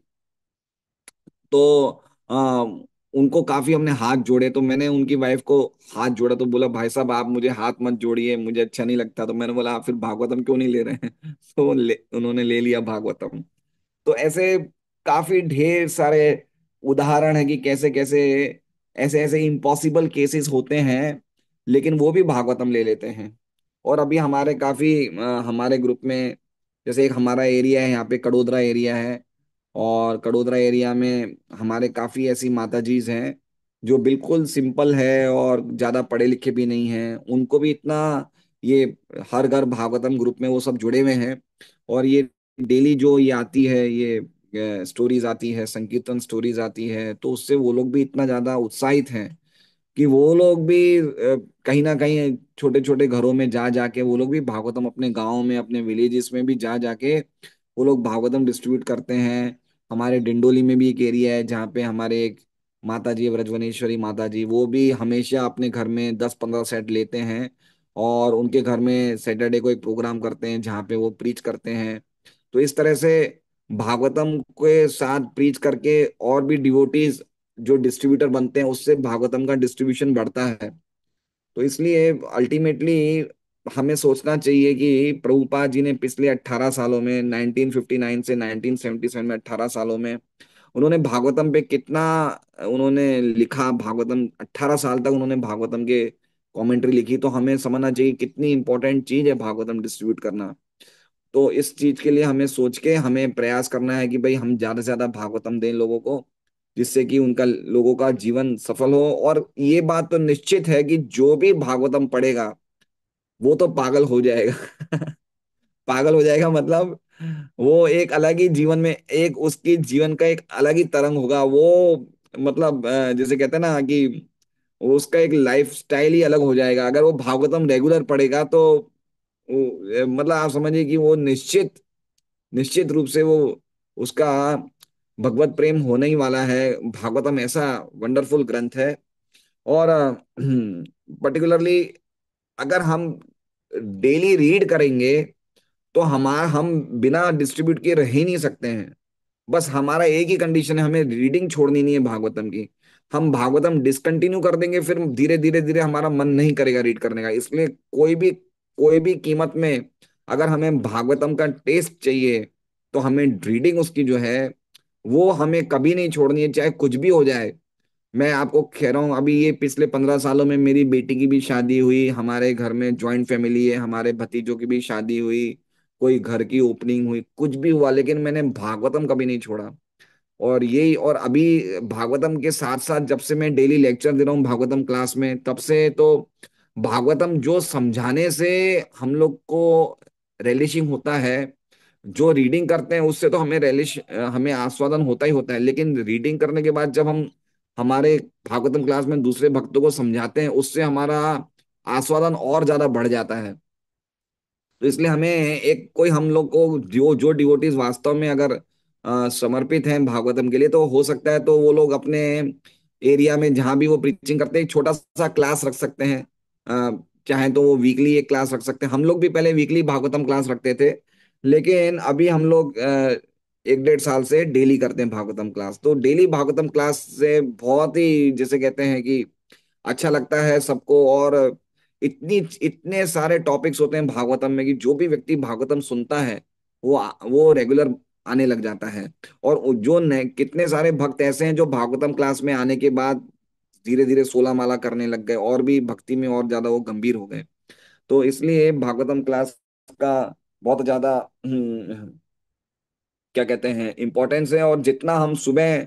S1: तो उनको काफी हमने हाथ जोड़े। तो मैंने उनकी वाइफ को हाथ जोड़ा तो बोला भाई साहब आप मुझे हाथ मत जोड़िए, मुझे अच्छा नहीं लगता। तो मैंने बोला आप फिर भागवतम क्यों नहीं ले रहे हैं? तो उन्होंने ले लिया भागवतम। तो ऐसे काफी ढेर सारे उदाहरण है कि कैसे कैसे ऐसे ऐसे इम्पॉसिबल केसेस होते हैं, लेकिन वो भी भागवतम ले लेते हैं। और अभी हमारे काफी हमारे ग्रुप में जैसे एक हमारा एरिया है यहाँ पे कड़ोदरा एरिया है। और कड़ोदरा एरिया में हमारे काफी ऐसी माताजीज हैं जो बिल्कुल सिंपल है और ज्यादा पढ़े लिखे भी नहीं हैं। उनको भी इतना ये हर घर भागवतम ग्रुप में वो सब जुड़े हुए हैं। और ये डेली जो ये आती है ये स्टोरीज आती है, संकीर्तन स्टोरीज आती है, तो उससे वो लोग भी इतना ज्यादा उत्साहित हैं कि वो लोग भी कहीं ना कहीं छोटे छोटे घरों में जा जाके वो लोग भी भागवतम अपने गाँव में अपने विलेजेस में भी जा जाके वो लोग भागवतम डिस्ट्रीब्यूट करते हैं। हमारे डिंडोली में भी एक एरिया है जहाँ पे हमारे एक माता जी व्रजवनेश्वरी माता जी, वो भी हमेशा अपने घर में 10-15 सेट लेते हैं और उनके घर में सैटरडे को एक प्रोग्राम करते हैं जहाँ पे वो प्रीच करते हैं। तो इस तरह से भागवतम के साथ प्रीच करके और भी डिवोटीज जो डिस्ट्रीब्यूटर बनते हैं उससे भागवतम का डिस्ट्रीब्यूशन बढ़ता है। तो इसलिए अल्टीमेटली हमें सोचना चाहिए कि प्रभुपाद जी ने पिछले 18 सालों में 1959 से 1977 में 18 सालों में उन्होंने भागवतम पे कितना उन्होंने लिखा। भागवतम 18 साल तक उन्होंने भागवतम के कमेंट्री लिखी। तो हमें समझना चाहिए कितनी इंपॉर्टेंट चीज है भागवतम डिस्ट्रीब्यूट करना। तो इस चीज के लिए हमें सोच के हमें प्रयास करना है कि भाई हम ज्यादा से ज्यादा भागवतम दें लोगों को, जिससे कि उनका लोगों का जीवन सफल हो। और ये बात तो निश्चित है कि जो भी भागवतम पढ़ेगा वो तो पागल हो जाएगा। पागल हो जाएगा मतलब वो एक अलग ही जीवन में एक उसकी जीवन का एक अलग ही तरंग होगा वो। मतलब जैसे कहते हैं ना कि उसका एक लाइफ स्टाइल ही अलग हो जाएगा अगर वो भागवतम रेगुलर पढ़ेगा। तो मतलब आप समझिए कि वो निश्चित निश्चित रूप से वो उसका भगवत प्रेम होने ही वाला है। भागवतम ऐसा वंडरफुल ग्रंथ है। और पर्टिकुलरली अगर हम डेली रीड करेंगे तो हम बिना डिस्ट्रीब्यूट किए रह ही नहीं सकते हैं। बस हमारा एक ही कंडीशन है, हमें रीडिंग छोड़नी नहीं है भागवतम की। हम भागवतम डिसकंटिन्यू कर देंगे फिर धीरे धीरे धीरे हमारा मन नहीं करेगा रीड करने का। इसलिए कोई भी कीमत में अगर हमें भागवतम का टेस्ट चाहिए तो हमें रीडिंग उसकी जो है वो हमें कभी नहीं छोड़नी है, चाहे कुछ भी हो जाए। मैं आपको कह रहा हूँ अभी ये पिछले 15 सालों में मेरी बेटी की भी शादी हुई, हमारे घर में जॉइंट फैमिली है, हमारे भतीजों की भी शादी हुई, कोई घर की ओपनिंग हुई, कुछ भी हुआ, लेकिन मैंने भागवतम कभी नहीं छोड़ा। और यही और अभी भागवतम के साथ साथ जब से मैं डेली लेक्चर दे रहा हूँ भागवतम क्लास में तब से तो भागवतम जो समझाने से हम लोग को रिलीशिंग होता है, जो रीडिंग करते हैं उससे तो हमें आस्वादन होता ही होता है। लेकिन रीडिंग करने के बाद जब हम हमारे भागवतम क्लास में दूसरे भक्तों को समझाते हैं उससे हमारा आस्वादन और ज्यादा बढ़ जाता है। तो इसलिए हमें एक कोई हम लोग को जो जो डिवोटीज वास्तव में अगर समर्पित हैं भागवतम के लिए तो हो सकता है तो वो लोग अपने एरिया में जहां भी वो प्रीचिंग करते हैं एक छोटा सा क्लास रख सकते हैं। चाहे तो वो वीकली एक क्लास रख सकते हैं। हम लोग भी पहले वीकली भागवतम क्लास रखते थे, लेकिन अभी हम लोग 1-1.5 साल से डेली करते हैं भागवतम क्लास। तो डेली भागवतम क्लास से बहुत ही जैसे कहते हैं कि अच्छा लगता है सबको। और इतनी इतने सारे टॉपिक्स होते हैं भागवतम में कि जो भी व्यक्ति भागवतम सुनता है वो रेगुलर आने लग जाता है। और कितने सारे भक्त ऐसे हैं जो भागवतम क्लास में आने के बाद धीरे धीरे 16 माला करने लग गए और भी भक्ति में और ज्यादा वो गंभीर हो गए। तो इसलिए भागवतम क्लास का बहुत ज्यादा क्या कहते हैं इम्पोर्टेंस है। और जितना हम सुबह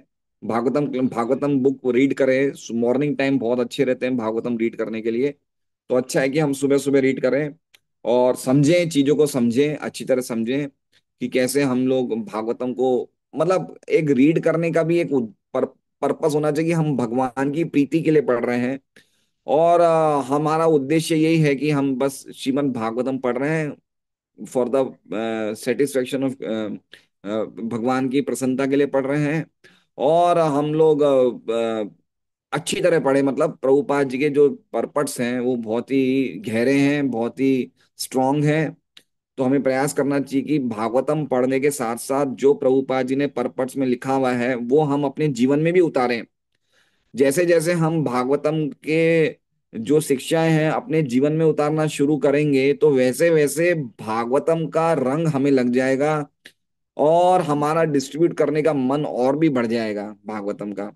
S1: भागवतम भागवतम बुक रीड करें, मॉर्निंग टाइम बहुत अच्छे रहते हैं भागवतम रीड करने के लिए। तो अच्छा है कि हम सुबह सुबह रीड करें और समझें, चीजों को समझें, अच्छी तरह समझें कि कैसे हम लोग भागवतम को मतलब एक रीड करने का भी एक पर्पस होना चाहिए कि हम भगवान की प्रीति के लिए पढ़ रहे हैं। और हमारा उद्देश्य यही है कि हम बस श्रीमद् भागवतम पढ़ रहे हैं फॉर द सेटिस्फेक्शन ऑफ भगवान की प्रसन्नता के लिए पढ़ रहे हैं। और हम लोग अच्छी तरह पढ़े, मतलब प्रभुपाद जी के जो परपट्स हैं वो बहुत ही गहरे हैं, बहुत ही स्ट्रांग हैं। तो हमें प्रयास करना चाहिए कि भागवतम पढ़ने के साथ साथ जो प्रभुपाद जी ने परपट्स में लिखा हुआ है वो हम अपने जीवन में भी उतारें। जैसे जैसे हम भागवतम के जो शिक्षाएं हैं अपने जीवन में उतारना शुरू करेंगे तो वैसे वैसे भागवतम का रंग हमें लग जाएगा, और हमारा डिस्ट्रीब्यूट करने का मन और भी बढ़ जाएगा भागवतम का।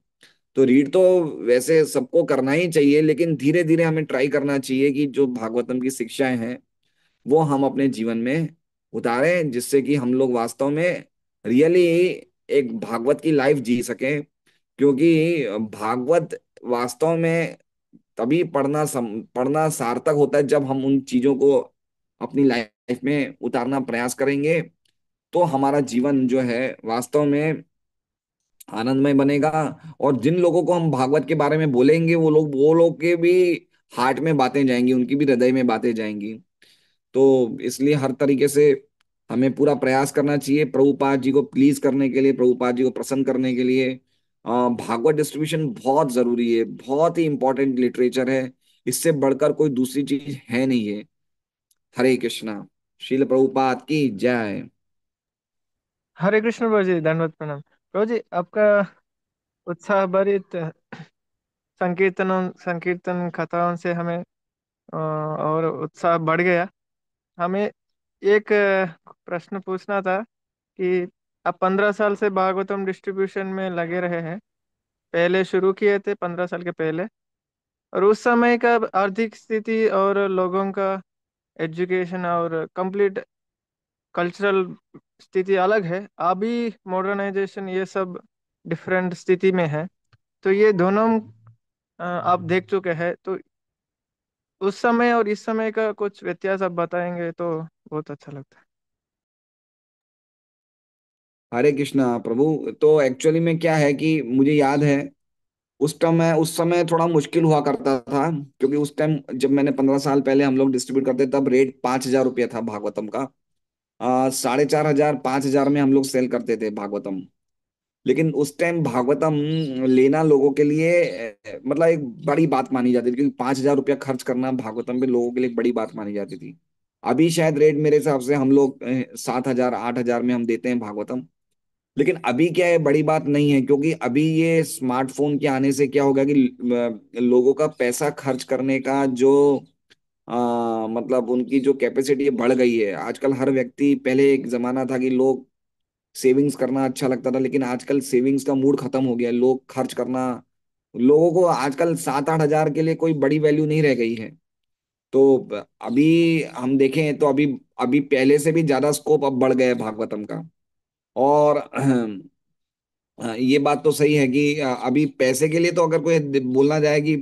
S1: तो रीड तो वैसे सबको करना ही चाहिए, लेकिन धीरे धीरे हमें ट्राई करना चाहिए कि जो भागवतम की शिक्षाएं हैं वो हम अपने जीवन में उतारें, जिससे कि हम लोग वास्तव में रियली एक भागवत की लाइफ जी सकें। क्योंकि भागवत वास्तव में तभी पढ़ना सार्थक होता है जब हम उन चीजों को अपनी लाइफ में उतारना प्रयास करेंगे। तो हमारा जीवन जो है वास्तव में आनंदमय बनेगा। और जिन लोगों को हम भागवत के बारे में बोलेंगे वो लोग के भी हार्ट में बातें जाएंगी, उनकी भी हृदय में बातें जाएंगी। तो इसलिए हर तरीके से हमें पूरा प्रयास करना चाहिए प्रभुपाद जी को प्लीज करने के लिए, प्रभुपाद जी को प्रसन्न करने के लिए। भागवत डिस्ट्रीब्यूशन बहुत जरूरी है, बहुत ही इंपॉर्टेंट लिटरेचर है। इससे बढ़कर कोई दूसरी चीज है नहीं है। हरे कृष्णा। श्रील प्रभुपाद की जय।
S2: हरे कृष्ण प्रभु जी, दंडवत प्रणाम प्रभु जी। आपका उत्साह भरित संकीर्तन कथाओं से हमें और उत्साह बढ़ गया। हमें एक प्रश्न पूछना था कि आप 15 साल से भागवतम डिस्ट्रीब्यूशन में लगे रहे हैं। पहले शुरू किए थे 15 साल के पहले, और उस समय का आर्थिक स्थिति और लोगों का एजुकेशन और कंप्लीट कल्चरल स्थिति अलग है। अभी मॉडर्नाइजेशन ये सब डिफरेंट स्थिति में है। तो ये दोनों आप देख चुके हैं, तो उस समय और इस समय का कुछ व्यत्यास आप बताएंगे तो बहुत अच्छा लगता है।
S1: हरे कृष्णा प्रभु। तो एक्चुअली में क्या है कि मुझे याद है उस समय थोड़ा मुश्किल हुआ करता था, क्योंकि उस टाइम जब मैंने 15 साल पहले हम लोग डिस्ट्रीब्यूट करते तब रेट 5,000 रुपया था भागवतम का। 4,500 5,000 में हम लोग सेल करते थे भागवतम। लेकिन उस टाइम भागवतम लेना लोगों के लिए मतलब एक बड़ी बात मानी जाती थी, क्योंकि 5,000 रुपया खर्च करना भागवतम पे लोगों के लिए एक बड़ी बात मानी जाती थी। अभी शायद रेट मेरे हिसाब से हम लोग 7,000 8,000 में हम देते हैं भागवतम। लेकिन अभी क्या है, बड़ी बात नहीं है, क्योंकि अभी ये स्मार्टफोन के आने से क्या हो गया कि लोगों का पैसा खर्च करने का जो मतलब उनकी जो कैपेसिटी बढ़ गई है आजकल। हर व्यक्ति, पहले एक जमाना था कि लोग सेविंग्स करना अच्छा लगता था, लेकिन आजकल सेविंग्स का मूड खत्म हो गया है। लोग खर्च करना, लोगों को आजकल 7 8 हज़ार के लिए कोई बड़ी वैल्यू नहीं रह गई है। तो अभी हम देखें तो अभी अभी पहले से भी ज्यादा स्कोप अब बढ़ गया है भागवतम का। और ये बात तो सही है कि अभी पैसे के लिए तो अगर कोई बोलना जाए कि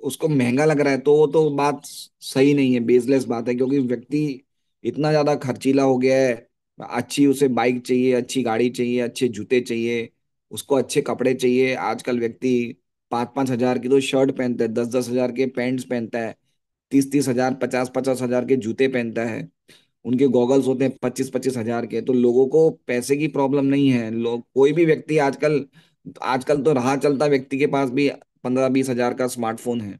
S1: उसको महंगा लग रहा है तो वो तो बात सही नहीं है, बेसलेस बात है। क्योंकि व्यक्ति इतना ज्यादा खर्चीला हो गया है। अच्छी उसे बाइक चाहिए, अच्छी गाड़ी चाहिए, अच्छे जूते चाहिए, उसको अच्छे कपड़े चाहिए। आजकल व्यक्ति 5 5 हज़ार की तो शर्ट पहनता है, 10 10 हज़ार के पैंट्स पहनता है, 30 30 हज़ार 50 50 हज़ार के जूते पहनता है। उनके गॉगल्स होते हैं 25 25 हज़ार के। तो लोगों को पैसे की प्रॉब्लम नहीं है। लोग, कोई भी व्यक्ति आजकल आजकल तो राह चलता व्यक्ति के पास भी 15 20 हज़ार का स्मार्टफोन है।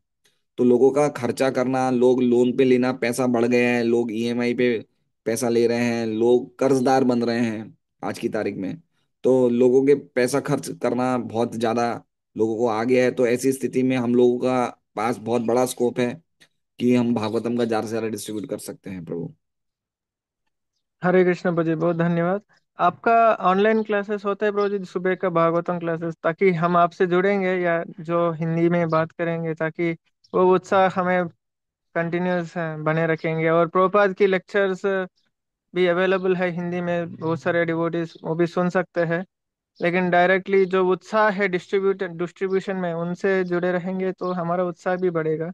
S1: तो लोगों का खर्चा करना, लोग लोन पे लेना, पैसा बढ़ गया है, लोग ईएमआई पे पैसा ले रहे हैं, लोग कर्जदार बन रहे हैं आज की तारीख में। तो लोगों के पैसा खर्च करना बहुत ज्यादा लोगों को आ गया है। तो ऐसी स्थिति में हम लोगों का पास बहुत बड़ा स्कोप है कि हम भागवतम का ज्यादा से ज्यादा डिस्ट्रीब्यूट कर सकते हैं प्रभु।
S2: हरे कृष्ण प्रभु जी, बहुत धन्यवाद। आपका ऑनलाइन क्लासेस होता है प्रभु जी, सुबह का भागवतम क्लासेस, ताकि हम आपसे जुड़ेंगे या जो हिंदी में बात करेंगे, ताकि वो उत्साह हमें कंटिन्यूस बने रखेंगे। और प्रोपाद की लेक्चर्स भी अवेलेबल है हिंदी में, बहुत सारे डिवोटीज वो भी सुन सकते हैं। लेकिन डायरेक्टली जो उत्साह है डिस्ट्रीब्यूशन में, उनसे जुड़े रहेंगे तो हमारा उत्साह भी बढ़ेगा।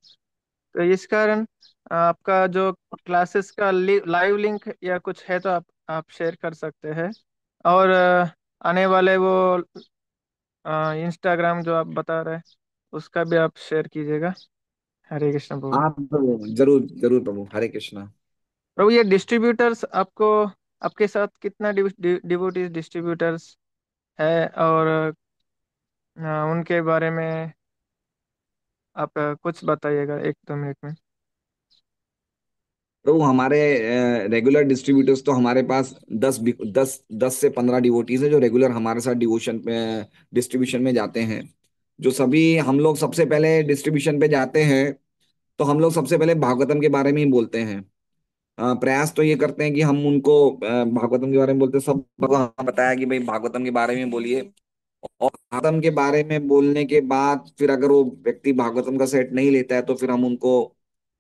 S2: तो इस कारण आपका जो क्लासेस का लाइव लिंक या कुछ है तो आप शेयर कर सकते हैं। और आने वाले वो इंस्टाग्राम जो आप बता रहे हैं उसका भी आप शेयर कीजिएगा। हरे कृष्ण प्रभु।
S1: आप जरूर जरूर प्रभु, हरे कृष्णा।
S2: प्रभु ये डिस्ट्रीब्यूटर्स आपको, आपके साथ कितना डिवोटीज डिस्ट्रीब्यूटर्स है, और उनके बारे में आप कुछ बताइएगा 1-2 मिनट में।
S1: तो हमारे रेगुलर डिस्ट्रीब्यूटर्स तो हमारे पास 10 से 15 डिवोटीज है जो रेगुलर हमारे साथ डिवोशन डिस्ट्रीब्यूशन में जाते हैं। जो सभी हम लोग सबसे पहले डिस्ट्रीब्यूशन पे जाते हैं, तो हम लोग सबसे पहले भागवतम के बारे में ही बोलते हैं। प्रयास तो ये करते हैं कि हम उनको भागवतम के बारे में बोलते हैं, सब भगवान बताया कि भाई भागवतम के बारे में बोलिए। और भागवतम के बारे में बोलने के बाद फिर अगर वो व्यक्ति भागवतम का सेट नहीं लेता है तो फिर हम उनको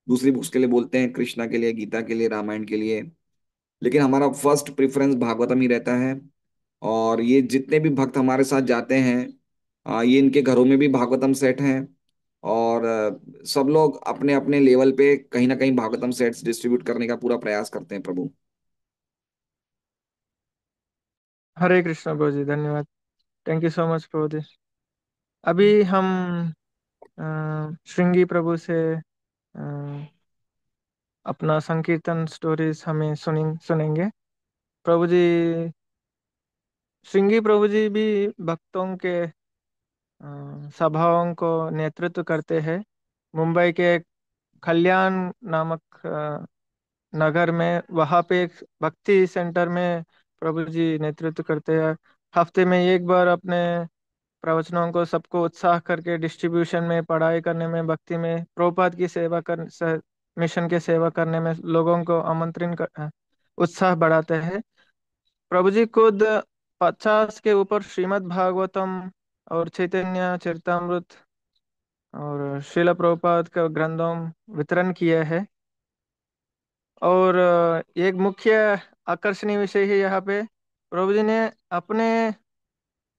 S1: दूसरी बुक्स के लिए बोलते हैं, कृष्णा के लिए, गीता के लिए, रामायण के लिए। लेकिन हमारा फर्स्ट प्रेफरेंस भागवतम ही रहता है। और ये जितने भी भक्त हमारे साथ जाते हैं, ये इनके घरों में भी भागवतम सेट हैं। और सब लोग अपने अपने लेवल पे कहीं ना कहीं भागवतम सेट्स डिस्ट्रीब्यूट करने का पूरा प्रयास करते हैं प्रभु।
S2: हरे कृष्ण प्रभु जी, धन्यवाद। थैंक यू सो मच प्रभु जी। अभी हम श्रृंगी प्रभु से अ, अपना संकीर्तन स्टोरीज हमें सुनेंगे। प्रभु जी, श्रृंगी प्रभु जी भी भक्तों के सभाओं को नेतृत्व करते हैं। मुंबई के कल्याण नामक नगर में, वहाँ पे एक भक्ति सेंटर में प्रभु जी नेतृत्व करते हैं। हफ्ते में एक बार अपने प्रवचनों को सबको उत्साह करके डिस्ट्रीब्यूशन में, पढ़ाई करने में, भक्ति में, प्रभुपाद की सेवा मिशन के सेवा करने में लोगों को उत्साह बढ़ाते हैं। प्रभु जी खुद 50 के ऊपर श्रीमद् भागवतम और चैतन्य चरितमृत और श्रील प्रभुपाद का ग्रंथों वितरण किया है। और एक मुख्य आकर्षणीय विषय है यहाँ पे, प्रभु जी ने अपने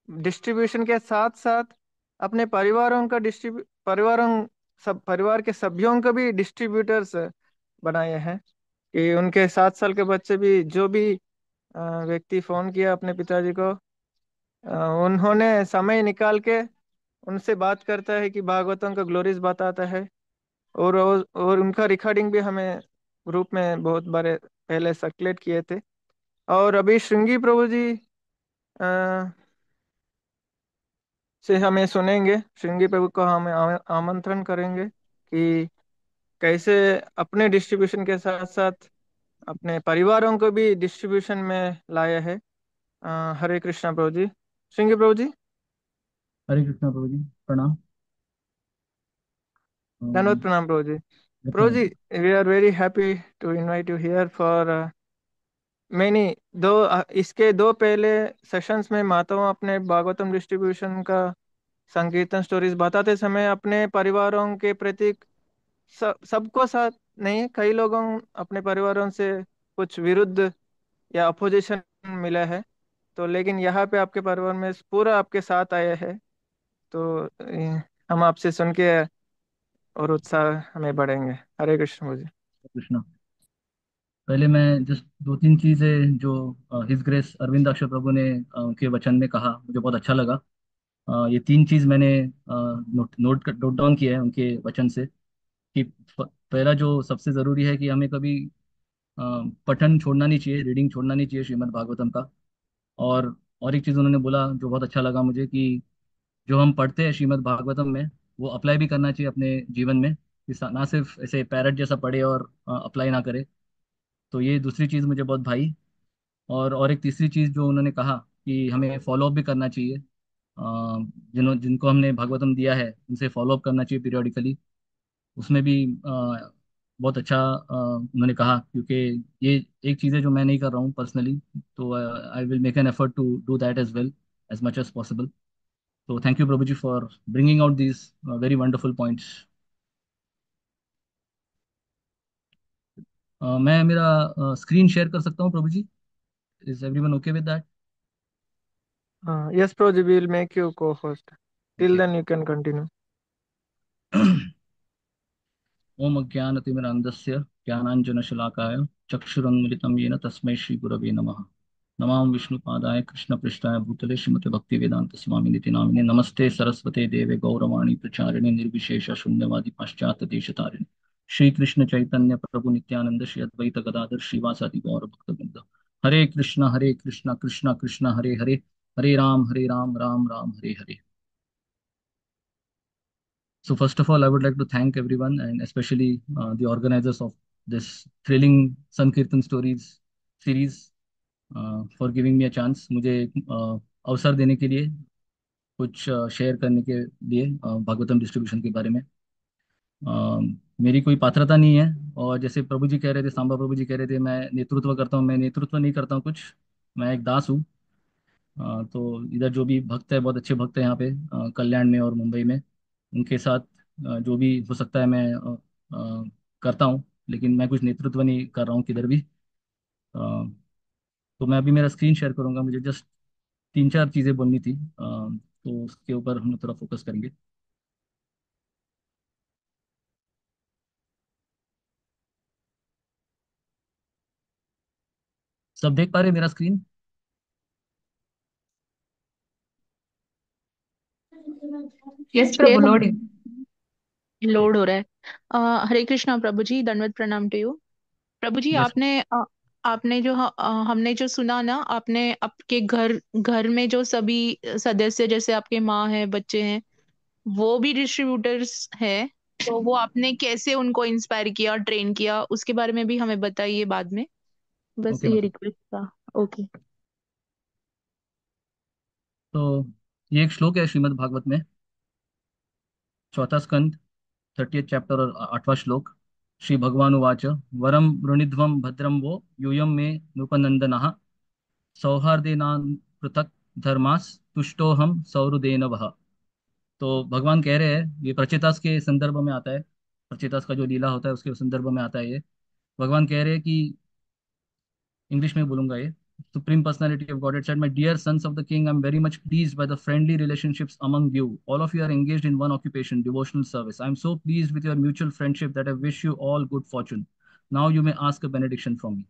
S2: डिस्ट्रीब्यूशन के साथ साथ अपने परिवारों का सब परिवार के सभ्यों का भी डिस्ट्रीब्यूटर्स बनाए हैं। कि उनके 7 साल के बच्चे भी, जो भी व्यक्ति फोन किया अपने पिताजी को, उन्होंने समय निकाल के उनसे बात करता है कि भागवतों का ग्लोरीज बताता है। और उनका रिकॉर्डिंग भी हमें ग्रुप में बहुत बार पहले सर्कुलेट किए थे। और अभी श्रृंगी प्रभु जी से हमें सुनेंगे। श्रृंगी प्रभु को हमें आमंत्रण करेंगे कि कैसे अपने डिस्ट्रीब्यूशन के साथ साथ अपने परिवारों को भी डिस्ट्रीब्यूशन में लाया है। हरे कृष्णा प्रभु जी। श्रृंगी प्रभु जी।
S3: हरे कृष्णा प्रभु जी, प्रणाम।
S2: धन्यवाद,
S3: अम,
S2: प्रणाम प्रभु जी। प्रभु जी,
S3: धन्यवाद।
S2: We are very happy to invite you here for many दो इसके दो पहले सेशंस में माताओं अपने भागवतम डिस्ट्रीब्यूशन का संकीर्तन स्टोरीज बताते समय अपने परिवारों के प्रति सबको साथ नहीं, कई लोगों अपने परिवारों से कुछ विरुद्ध या अपोजिशन मिला है। तो लेकिन यहाँ पे आपके परिवार में पूरा आपके साथ आया है। तो हम आपसे सुन के और उत्साह हमें बढ़ेंगे। हरे कृष्ण मुझे।
S3: कृष्णा, पहले मैं जस्ट दो तीन चीजें जो हिज ग्रेस अरविंदाक्ष प्रभु ने उनके वचन में कहा, मुझे बहुत अच्छा लगा। ये तीन चीज मैंने नोट डाउन किया है उनके वचन से। कि पहला जो सबसे जरूरी है कि हमें कभी अ, पठन छोड़ना नहीं चाहिए, रीडिंग छोड़ना नहीं चाहिए श्रीमद् भागवतम का। और एक चीज उन्होंने बोला जो बहुत अच्छा लगा मुझे, कि जो हम पढ़ते हैं श्रीमद् भागवतम में वो अप्लाई भी करना चाहिए अपने जीवन में। कि ना सिर्फ ऐसे पैरट जैसा पढ़े और अप्लाई ना करे। तो ये दूसरी चीज़ मुझे बहुत भाई। और एक तीसरी चीज़ जो उन्होंने कहा कि हमें फॉलो अप भी करना चाहिए। जिनको हमने भागवतम दिया है उनसे फॉलो अप करना चाहिए पीरियोडिकली। उसमें भी बहुत अच्छा उन्होंने कहा, क्योंकि ये एक चीज़ है जो मैं नहीं कर रहा हूँ पर्सनली। तो I will make an effort to do that as well, as much as possible. तो thank you Prabhu ji for bringing out these very wonderful points. मैं मेरा स्क्रीन शेयर कर सकता हूँ Prabhu ji? Is everyone okay with that?
S2: Yes Prabhu ji, will make you को host. Till
S3: okay.
S2: Then you can continue.
S3: Om अज्ञानतिमिरान्धस्य ज्ञानाञ्जनशलाकाय चक्षुरुन्मिलितं येन तस्मै श्रीगुरवे नमः। नमामि विष्णुपादाय कृष्णपृष्ठाय भूतले श्रीमते भक्ति वेदांत स्वामी नामिने नमस्ते सरस्वते देवे गौरवाणी प्रचारिणे निर्विशेष शून्यवादी पाश्चात्य देशतारिणे श्री कृष्ण चैतन्य प्रभु नित्यानंद श्री अद्वैत गदाधर श्रीवासादि गौर भक्तवृंद। हरे कृष्णा कृष्णा कृष्णा हरे हरे, हरे Ram Ram Ram Hare Hare. So first of all, I would like to thank everyone and especially the organizers of this thrilling Sankirtan Stories series for giving me a chance, मुझे अवसर देने के लिए कुछ शेयर करने के लिए भागवतम डिस्ट्रीब्यूशन के बारे में। अ, मेरी कोई पात्रता नहीं है, और जैसे प्रभु जी कह रहे थे, सांबा प्रभु जी कह रहे थे मैं नेतृत्व करता हूँ, मैं नेतृत्व नहीं करता हूँ कुछ, मैं एक दास हूँ। तो इधर जो भी भक्त है, बहुत अच्छे भक्त है यहाँ पे कल्याण में और मुंबई में, उनके साथ जो भी हो सकता है मैं करता हूँ, लेकिन मैं कुछ नेतृत्व नहीं कर रहा हूँ किधर भी। तो मैं अभी मेरा स्क्रीन शेयर करूंगा, मुझे जस्ट तीन चार चीज़ें बोलनी थी, तो उसके ऊपर हम थोड़ा फोकस करेंगे। सब देख पा रहे हैं मेरा screen?
S4: Yes
S5: share
S4: Prabhu, loading.
S5: Load हो रहा है। हरे कृष्णा प्रभु जी, दंडवत प्रणाम to you. Prabhu ji,
S3: yes.
S5: आपने जो हमने जो सुना ना, आपने आपके घर घर में जो सभी सदस्य, जैसे आपके माँ है, बच्चे हैं, वो भी डिस्ट्रीब्यूटर्स है, तो वो आपने कैसे उनको इंस्पायर किया, ट्रेन किया, उसके बारे में भी हमें बताइए बाद में। बस
S3: ओके
S5: ये
S3: माता।
S5: रिक्वेस्ट था। ओके।
S3: तो ये एक श्लोक है श्रीमद् भागवत में, चौथा स्कंद, 30th चैप्टर और 8वां श्लोक। श्री भगवान उवाच वरम वृणीध्वं भद्रम वो यूयम मे नृपनंदनः सौहार्देना पृथक धर्मास तुष्टो हम सौहृदेन वह। तो भगवान कह रहे हैं, ये प्रचेतास के संदर्भ में आता है, प्रचेतास का जो लीला होता है उसके संदर्भ में आता है ये। भगवान कह रहे हैं कि, इंग्लिश में बोलूंगा ये, supreme personality of God said, my dear sons of the king, I'm very much pleased by the friendly relationships among you. All of you are engaged in one occupation, devotional service. I'm so pleased with your mutual friendship that I wish you all good fortune. Now you may ask a benediction from me.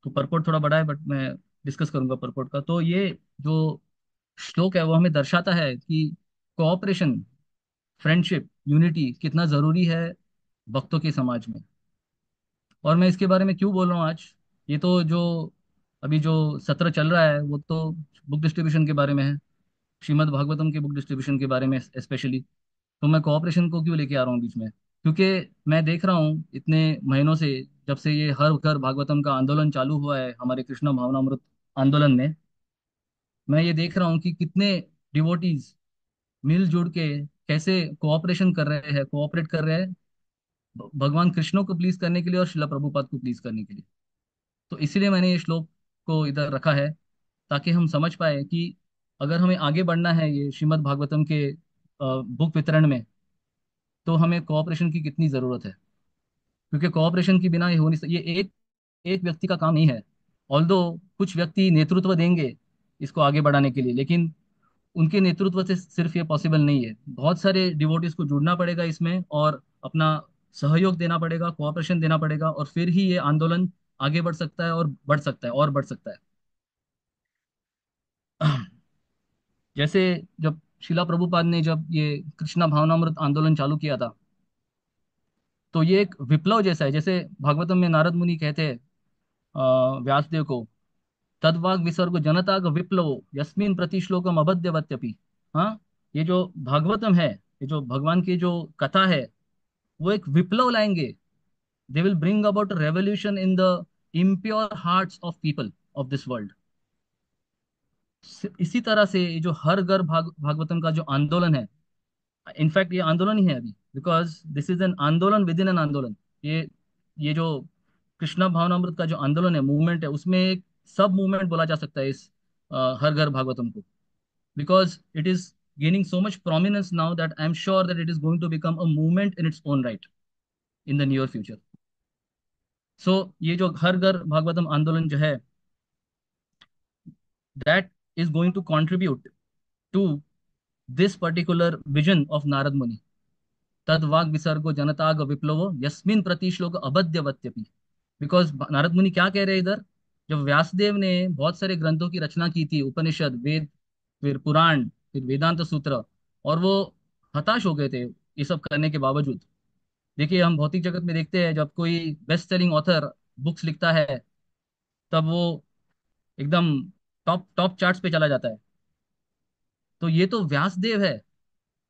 S3: तो परपोर्ट थोड़ा बड़ा है, बट मैं डिस्कस करूंगा परपोर्ट का। तो ये जो श्लोक है वो हमें दर्शाता है कि कोऑपरेशन, फ्रेंडशिप, यूनिटी कितना जरूरी है भक्तों के समाज में। और मैं इसके बारे में क्यों बोल रहा हूँ आज, ये तो जो अभी जो सत्र चल रहा है वो तो बुक डिस्ट्रीब्यूशन के बारे में है, श्रीमद् भागवतम के बुक डिस्ट्रीब्यूशन के बारे में स्पेशली। तो मैं कोऑपरेशन को क्यों लेके आ रहा हूँ बीच में, क्योंकि मैं देख रहा हूँ इतने महीनों से, जब से ये हर घर भागवतम का आंदोलन चालू हुआ है हमारे कृष्ण भावनामृत आंदोलन में, मैं ये देख रहा हूँ कि कितने डिवोटीज मिलजुल के कैसे कोऑपरेशन कर रहे हैं, कोऑपरेट कर रहे हैं भगवान कृष्ण को प्लीज करने के लिए और शिला प्रभुपाद को प्लीज करने के लिए। तो इसीलिए मैंने ये श्लोक को इधर रखा है, ताकि हम समझ पाए कि अगर हमें आगे बढ़ना है ये श्रीमद् भागवतम के बुक वितरण में, तो हमें कोऑपरेशन की कितनी ज़रूरत है। क्योंकि कोऑपरेशन के बिना ये हो नहीं ये एक एक व्यक्ति का काम नहीं है। ऑल्दो कुछ व्यक्ति नेतृत्व देंगे इसको आगे बढ़ाने के लिए, लेकिन उनके नेतृत्व से सिर्फ ये पॉसिबल नहीं है, बहुत सारे डिवोटीज को जुड़ना पड़ेगा इसमें और अपना सहयोग देना पड़ेगा, कोऑपरेशन देना पड़ेगा, और फिर ही ये आंदोलन आगे बढ़ सकता है और बढ़ सकता है और बढ़ सकता है। जैसे जब शिला प्रभुपाद ने जब ये कृष्णा भावनामृत आंदोलन चालू किया था, तो ये एक विप्लव जैसा है। जैसे भागवतम में नारद मुनि कहते हैं व्यासदेव को, तद्वाग विसर्ग जनताग विप्लवो यस्मिन प्रति श्लोकम अबध्यवत्यपि। हाँ, ये जो भागवतम है, ये जो भगवान की जो कथा है, वो एक विप्लव लाएंगे। They will bring about revolution in the impure hearts of people of this world. इसी तरह से ये जो हर घर भागवतम का जो आंदोलन है, इनफैक्ट ये आंदोलन ही है अभी, बिकॉज दिस इज एन आंदोलन विद इन एन आंदोलन। ये जो कृष्णा भावनामृत का जो आंदोलन है, मूवमेंट है, उसमें एक सब मूवमेंट बोला जा सकता है इस हर घर भागवतम को, because it is gaining so much prominence now that I am sure that it is going to become a movement in its own right in the near future. So ये जो हर घर भागवतम आंदोलन जो है, that is going to contribute to this particular vision of Narad Muni, तद वाग विसर्गो जनताग विप्लवो यस्मिन प्रति श्लोक अबध्यवत्यपि। बिकॉज नारद मुनि क्या कह रहे हैं इधर, जब व्यासदेव ने बहुत सारे ग्रंथों की रचना की थी, उपनिषद, वेद, फिर पुराण, फिर वेदांत सूत्र, और वो हताश हो गए थे ये सब करने के बावजूद। देखिए, हम भौतिक जगत में देखते हैं जब कोई बेस्ट सेलिंग ऑथर बुक्स लिखता है, तब वो एकदम टॉप टॉप चार्ट्स पे चला जाता है। तो ये तो व्यासदेव है।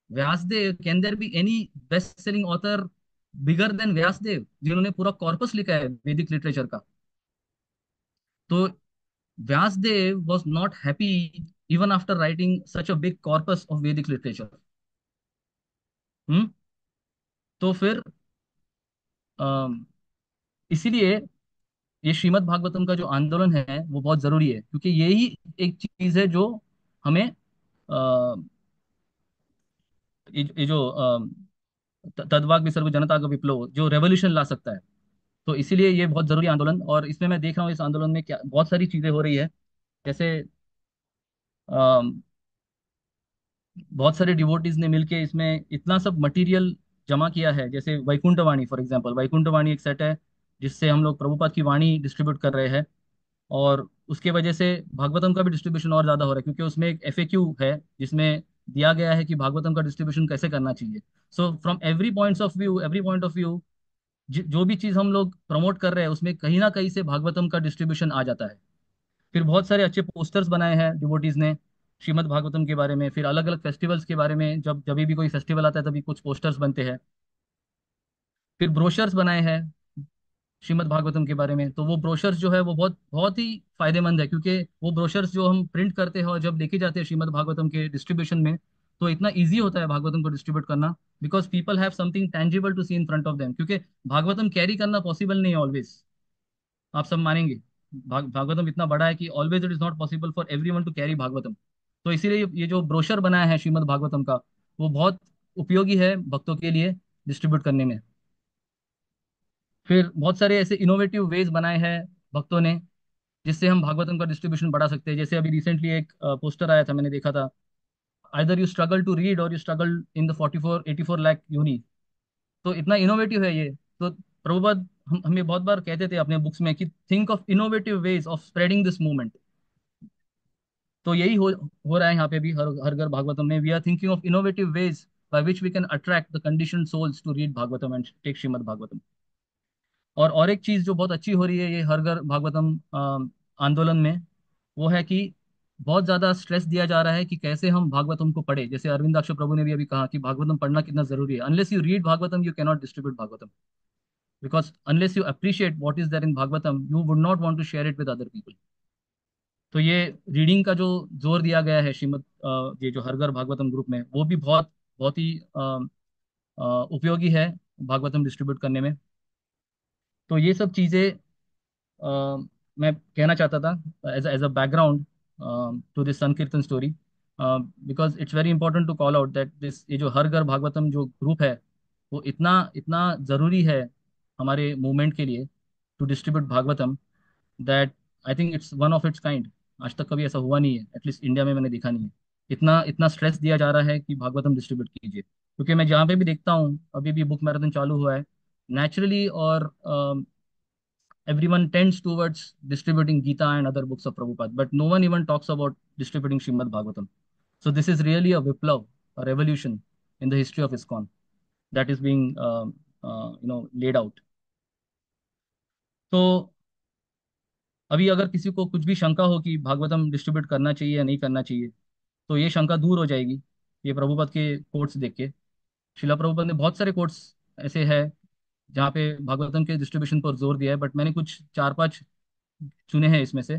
S3: Vyasadev, can there be any best selling author bigger than Vyasadev, जिन्होंने पूरा कॉर्पस लिखा है वैदिक लिटरेचर का? तो Vyasdev was not happy even after writing such a big corpus of Vedic literature. हम्म। तो फिर अम, इसीलिए ये श्रीमद् भागवतम का जो आंदोलन है वो बहुत जरूरी है, क्योंकि यही एक चीज है जो हमें ये जो तद्वाग विसर्ग जनता का विप्लव जो रेवोल्यूशन ला सकता है। तो इसीलिए ये बहुत जरूरी आंदोलन, और इसमें मैं देख रहा हूँ इस आंदोलन में क्या बहुत सारी चीजें हो रही है। जैसे बहुत सारे डिवोटीज ने मिलके इसमें इतना सब मटेरियल जमा किया है। जैसे वैकुंठ वाणी फॉर एग्जांपल, वैकुंठ वाणी एक सेट है जिससे हम लोग प्रभुपाद की वाणी डिस्ट्रीब्यूट कर रहे हैं, और उसके वजह से भागवतम का भी डिस्ट्रीब्यूशन और ज्यादा हो रहा है, क्योंकि उसमें एक एफएक्यू है जिसमें दिया गया है कि भागवतम का डिस्ट्रीब्यूशन कैसे करना चाहिए। So from every points of view, every point of view, जो भी चीज हम लोग प्रमोट कर रहे हैं उसमें कहीं ना कहीं से भागवतम का डिस्ट्रीब्यूशन आ जाता है। फिर बहुत सारे अच्छे पोस्टर्स बनाए हैं डिवोटीज ने श्रीमद् भागवतम के बारे में। फिर अलग अलग फेस्टिवल्स के बारे में, जब जब भी कोई फेस्टिवल आता है तभी कुछ पोस्टर्स बनते हैं। फिर ब्रोशर्स बनाए हैं श्रीमद् भागवतम के बारे में। तो वो ब्रोशर्स जो है वो बहुत बहुत ही फायदेमंद है, क्योंकि वो ब्रोशर्स जो हम प्रिंट करते हैं और जब लेके जाते हैं श्रीमद् भागवतम के डिस्ट्रीब्यूशन में, तो इतना ईजी होता है भागवतम को डिस्ट्रीब्यूट करना, because people have something tangible to see in front of them. क्योंकि भागवतम कैरी करना पॉसिबल नहीं है ऑलवेज, आप सब मानेंगे। भागवतम इतना बड़ा है कि always it is not possible for everyone to carry Bhagavatam. तो इसीलिए ये जो ब्रोशर बनाया है श्रीमद् भागवतम का, वो बहुत उपयोगी है भक्तों के लिए डिस्ट्रीब्यूट करने में। फिर बहुत सारे ऐसे इनोवेटिव वेज बनाए हैं भक्तों ने जिससे हम भागवतम का डिस्ट्रीब्यूशन बढ़ा सकते हैं। जैसे अभी रिसेंटली एक पोस्टर आया था, मैंने देखा था, either you struggle to read और you struggle in the 44 84 lakh यूनि। तो इतना इनोवेटिव है ये। तो प्रभुपाद हमें बहुत बार कहते थे अपने बुक्स में कि think of innovative ways of spreading this movement. तो यही हो रहा है यहाँ पे भी, हर हर घर भागवतम में we are thinking of innovative ways by which we can attract the condition souls to read Bhagavatam and take Shrimad Bhagavatam. और एक चीज जो बहुत अच्छी हो रही है ये हर घर भागवतम आंदोलन में, वो है कि बहुत ज्यादा स्ट्रेस दिया जा रहा है कि कैसे हम भागवतम को पढ़े। जैसे अरविंदाक्ष प्रभु ने भी अभी कहा कि भागवतम पढ़ना कितना जरूरी है। Unless you read Bhagavatam you cannot distribute Bhagavatam, because unless you appreciate what is there in Bhagavatam, you would not want to share it with other people. तो ये रीडिंग का जो जोर दिया गया है ये जो हर घर भागवतम ग्रुप में, वो भी बहुत बहुत ही उपयोगी है भागवतम डिस्ट्रीब्यूट करने में। तो ये सब चीज़ें मैं कहना चाहता था as a background to this sankirtan story, because it's very important to call out that this ये जो हर घर भागवतम जो ग्रुप है वो इतना इतना ज़रूरी है हमारे मूवमेंट के लिए to distribute Bhagavatam, that I think it's one of its kind. आज तक कभी ऐसा हुआ नहीं है, एटलीस्ट इंडिया में मैंने देखा नहीं है। इतना इतना स्ट्रेस दिया जा रहा है कि भागवतम डिस्ट्रीब्यूट कीजिए, क्योंकि मैं जहाँ पे भी देखता हूँ, अभी भी बुक मैराथन चालू हुआ है नेचुरली, और everyone tends towards distributing Gita and other books of Prabhupada, but no one even talks about distributing Srimad Bhagavatam. So this is really a viplav, a revolution in the history of ISKCON that is being laid out. तो अभी अगर किसी को कुछ भी शंका हो कि भागवतम डिस्ट्रीब्यूट करना चाहिए या नहीं करना चाहिए, तो ये शंका दूर हो जाएगी ये प्रभुपद के कोट्स देख के। शिला प्रभुपद ने बहुत सारे कोट्स ऐसे हैं जहाँ पे भागवतम के डिस्ट्रीब्यूशन पर जोर दिया है, बट मैंने कुछ चार पांच चुने हैं इसमें से।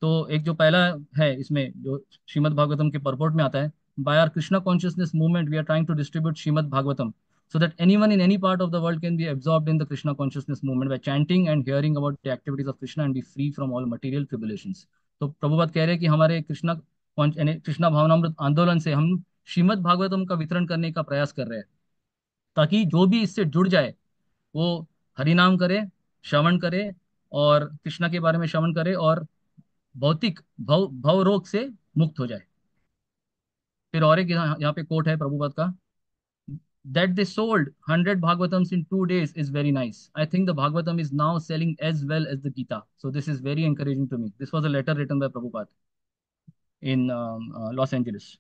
S3: तो एक जो पहला है इसमें जो श्रीमद् भागवतम के परपोर्ट में आता है, by our Krishna consciousness movement we are trying to distribute Shrimad Bhagavatam so that anyone in any part of the world can be absorbed in the Krishna consciousness movement by chanting and hearing about the activities of Krishna and be free from all material tribulations. तो प्रभुपाद कह रहे हैं कि हमारे यानी कृष्णा भावनामृत आंदोलन से हम श्रीमद् भागवतम का वितरण करने का प्रयास कर रहे हैं, ताकि जो भी इससे जुड़ जाए वो हरिनाम करे, श्रवण करे, और कृष्णा के बारे में श्रवण करे, और भौतिक भव रोग से मुक्त हो जाए। फिर और एक यहाँ यहाँ पे कोट है प्रभुपाद का, that they sold 100 Bhagavatams in 2 days is very nice. I think the Bhagavatam is now selling as well as the Gita. So this is very encouraging to me. This was a letter written by Prabhupada in Los Angeles.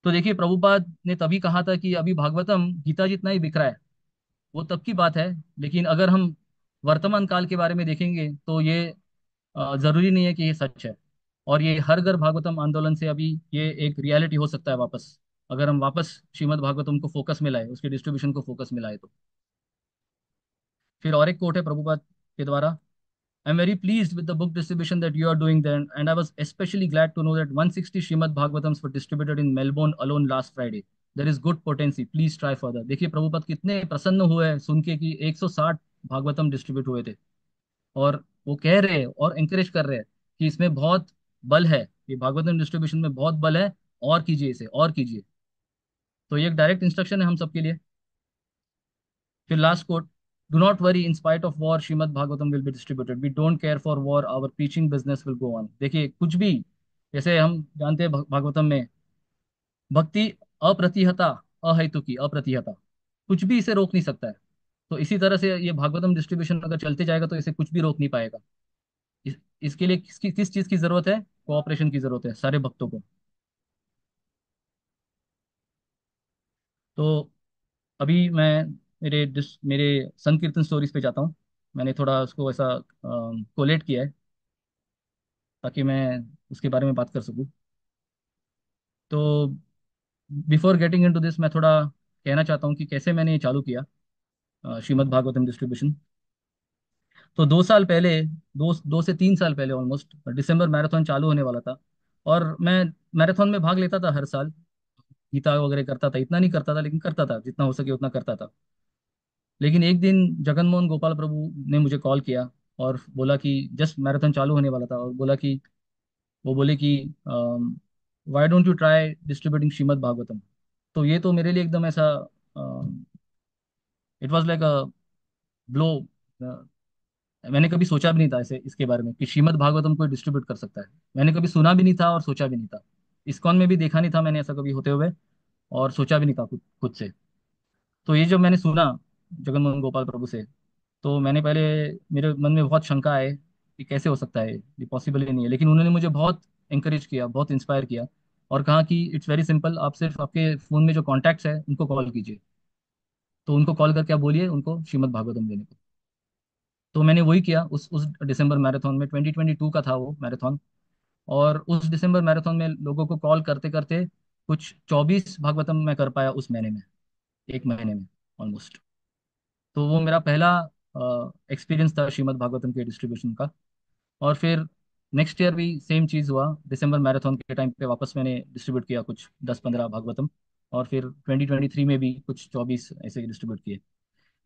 S3: तो देखिए, प्रभुपाद ने तभी कहा था कि अभी भागवतम गीता जितना ही बिक रहा है, वो तब की बात है। लेकिन अगर हम वर्तमान काल के बारे में देखेंगे तो ये जरूरी नहीं है कि ये सच है। और ये हर घर भागवतम आंदोलन से अभी ये एक रियलिटी हो सकता है वापस, अगर हम वापस श्रीमद् भागवतम को फोकस में लाए, उसके डिस्ट्रीब्यूशन को फोकस में लाए तो। फिर और एक कोट है प्रभुपाद के द्वारा, I'm very pleased with the book distribution that you are doing then, and I was especially glad to know that 160 Srimad Bhagavatams were distributed in Melbourne alone last Friday. There is good potency. Please try further. देखिए प्रभुपाद कितने प्रसन्न हुए हैं सुन के कि 160 भागवतम डिस्ट्रीब्यूट हुए थे, और वो कह रहे हैं और encourage कर रहे हैं कि इसमें बहुत बल है, ये भागवतम डिस्ट्रीब्यूशन में बहुत बल है, और कीजिए इसे, और कीजिए। तो ये एक डायरेक्ट इंस्ट्रक्शन है हम सबके लिए। फिर last quote, do not worry, in spite of war Shrimad Bhagavatam will be distributed, we don't care for war, our preaching business will go on. देखिए कुछ भी, जैसे हम जानते हैं भागवतम में भक्ति अप्रतिहता, अहेतुकी अप्रतिहता, कुछ भी इसे रोक नहीं सकता है। तो इसी तरह से ये भागवतम डिस्ट्रीब्यूशन अगर चलते जाएगा तो इसे कुछ भी रोक नहीं पाएगा। इसके लिए किस चीज की जरूरत है? कोऑपरेशन की जरूरत है सारे भक्तों को। तो अभी मैं मेरे संकीर्तन स्टोरीज पे जाता हूँ। मैंने थोड़ा उसको ऐसा कोलेट किया है ताकि मैं उसके बारे में बात कर सकूँ। तो बिफोर गेटिंग इनटू दिस, मैं थोड़ा कहना चाहता हूँ कि कैसे मैंने ये चालू किया श्रीमद् भागवतम डिस्ट्रीब्यूशन। तो 2 साल पहले, 2 से 3 साल पहले ऑलमोस्ट, दिसंबर मैराथन चालू होने वाला था। और मैं मैराथन में भाग लेता था हर साल, गीता वगैरह करता था, इतना नहीं करता था लेकिन करता था, जितना हो सके उतना करता था। लेकिन एक दिन जगन मोहन गोपाल प्रभु ने मुझे कॉल किया और बोला कि जस्ट मैराथन चालू होने वाला था, और बोला कि वो बोले कि why don't you try distributing Shrimad Bhagavatam. तो ये तो मेरे लिए एकदम ऐसा, it was like a blow. मैंने कभी सोचा भी नहीं था ऐसे इसके बारे में कि श्रीमद् भागवतम को डिस्ट्रीब्यूट कर सकता है। मैंने कभी सुना भी नहीं था और सोचा भी नहीं था, इस्कॉन में भी देखा नहीं था मैंने ऐसा कभी होते हुए, और सोचा भी नहीं था खुद खुद से। तो ये जब मैंने सुना जगन मोहन गोपाल प्रभु से, तो मैंने पहले, मेरे मन में बहुत शंका है कि कैसे हो सकता है, ये पॉसिबल ही नहीं है। लेकिन उन्होंने मुझे बहुत इंकरेज किया, बहुत इंस्पायर किया, और कहा कि इट्स वेरी सिंपल, आप सिर्फ आपके फ़ोन में जो कॉन्टैक्ट्स है उनको कॉल कीजिए। तो उनको कॉल करके आप बोलिए उनको श्रीमद् भागवतम देने को। तो मैंने वही किया उस दिसंबर मैराथन में, 2022 का था वो मैराथन। और उस दिसंबर मैराथन में लोगों को कॉल करते करते कुछ 24 भागवतम मैं कर पाया उस महीने में, एक महीने में ऑलमोस्ट। तो वो मेरा पहला एक्सपीरियंस था श्रीमद् भागवतम के डिस्ट्रीब्यूशन का। और फिर नेक्स्ट ईयर भी सेम चीज़ हुआ, दिसंबर मैराथन के टाइम पे वापस मैंने डिस्ट्रीब्यूट किया कुछ 10-15 भागवतम। और फिर 2023 में भी कुछ 24 ऐसे डिस्ट्रीब्यूट किए।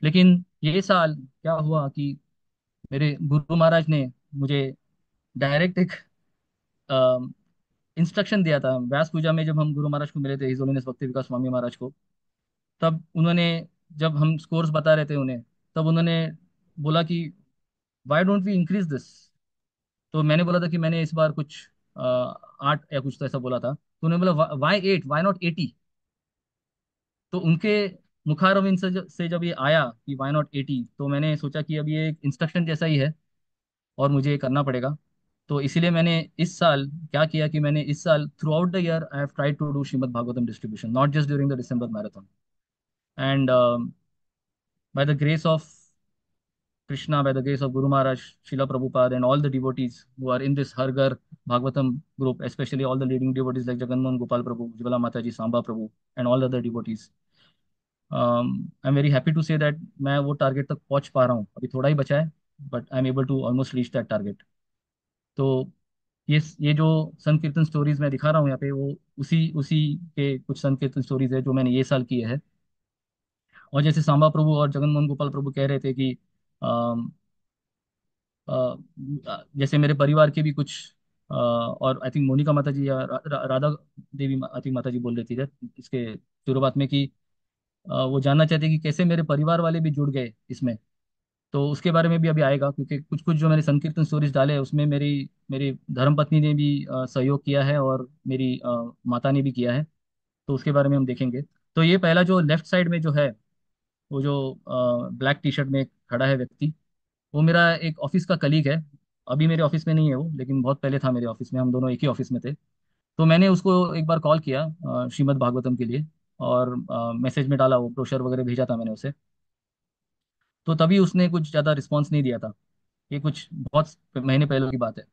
S3: लेकिन ये साल क्या हुआ कि मेरे गुरु महाराज ने मुझे डायरेक्ट एक इंस्ट्रक्शन दिया था व्यास पूजा में। जब हम गुरु महाराज को मिले थे, हिज होलीनेस भक्ति विकास स्वामी महाराज को, तब उन्होंने, जब हम स्कोर्स बता रहे थे उन्हें, तब उन्होंने बोला कि why don't we increase this. तो मैंने बोला था कि मैंने इस बार कुछ 8 या कुछ तो ऐसा बोला था। तो उन्होंने बोला वाई 8, वाई नॉट 80। तो उनके मुखारविंद से जब ये आया कि वाई नॉट 80, तो मैंने सोचा कि अब ये एक इंस्ट्रक्शन जैसा ही है और मुझे ये करना पड़ेगा। तो इसीलिए मैंने इस साल क्या किया कि मैंने इस साल throughout the year I have tried to do Shrimad Bhagavatam distribution, not just during the December marathon. And by the grace of Krishna, by the grace of Guru Maharaj, Srila Prabhupada, and all the devotees who are in this Har Ghar Bhagavatam group, especially all the leading devotees like Jagan Mohan Gopal Prabhu, Ujjwala Mataji, Samba Prabhu, and all other devotees. I'm very happy to say that मैं वो टारगेट तक पहुंच पा रहा हूँ। अभी थोड़ा ही बचा है, but I am able to almost reach that target. तो ये जो संकीर्तन स्टोरीज मैं दिखा रहा हूँ यहाँ पे, वो उसी उसी के कुछ संकीर्तन स्टोरीज है जो मैंने ये साल किए हैं। और जैसे सांबा प्रभु और जगन मोहन गोपाल प्रभु कह रहे थे कि अ, जैसे मेरे परिवार के भी कुछ और आई थिंक मोनिका माता जी या राधा देवी आई थिंक माता जी बोल रही थी इसके शुरुआत में कि वो जानना चाहते कि कैसे मेरे परिवार वाले भी जुड़ गए इसमें। तो उसके बारे में भी अभी आएगा, क्योंकि कुछ कुछ जो मैंने संकीर्तन स्टोरीज डाले हैं उसमें मेरी मेरी धर्मपत्नी ने भी सहयोग किया है और मेरी माता ने भी किया है। तो उसके बारे में हम देखेंगे। तो ये पहला जो लेफ्ट साइड में जो है, वो जो ब्लैक टी शर्ट में खड़ा है व्यक्ति, वो मेरा एक ऑफिस का कलीग है। अभी मेरे ऑफिस में नहीं है वो, लेकिन बहुत पहले था मेरे ऑफिस में, हम दोनों एक ही ऑफिस में थे। तो मैंने उसको एक बार कॉल किया श्रीमद् भागवतम के लिए, और मैसेज में डाला, वो ब्रोशर वगैरह भेजा था मैंने उसे। तो तभी उसने कुछ ज़्यादा रिस्पॉन्स नहीं दिया था। ये कुछ बहुत महीने पहले की बात है।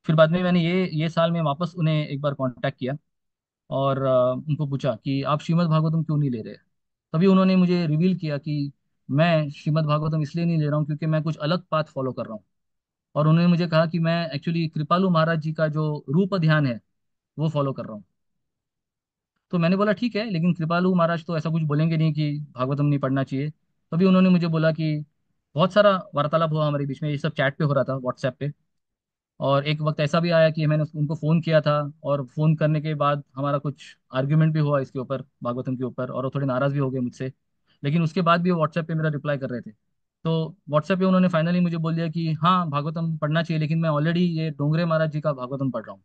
S3: फिर बाद में मैंने ये साल में वापस उन्हें एक बार कांटेक्ट किया, और उनको पूछा कि आप श्रीमद् भागवतम क्यों नहीं ले रहे। तभी उन्होंने मुझे रिवील किया कि मैं श्रीमद् भागवतम इसलिए नहीं ले रहा हूँ क्योंकि मैं कुछ अलग पाथ फॉलो कर रहा हूँ। और उन्होंने मुझे कहा कि मैं एक्चुअली कृपालु महाराज जी का जो रूप ध्यान है वो फॉलो कर रहा हूँ। तो मैंने बोला ठीक है, लेकिन कृपालु महाराज तो ऐसा कुछ बोलेंगे नहीं कि भागवतम नहीं पढ़ना चाहिए। तभी उन्होंने मुझे बोला कि बहुत सारा वार्तालाप हुआ हमारे बीच में, ये सब चैट पे हो रहा था, व्हाट्सएप पे। और एक वक्त ऐसा भी आया कि मैंने उनको फ़ोन किया था, और फ़ोन करने के बाद हमारा कुछ आर्ग्यूमेंट भी हुआ इसके ऊपर, भागवतम के ऊपर, और वो थोड़े नाराज़ भी हो गए मुझसे। लेकिन उसके बाद भी वो व्हाट्सएप पे मेरा रिप्लाई कर रहे थे। तो व्हाट्सएप पे उन्होंने फाइनली मुझे बोल दिया कि हाँ, भागवतम पढ़ना चाहिए, लेकिन मैं ऑलरेडी ये डोंगरे महाराज जी का भागवतम पढ़ रहा हूँ।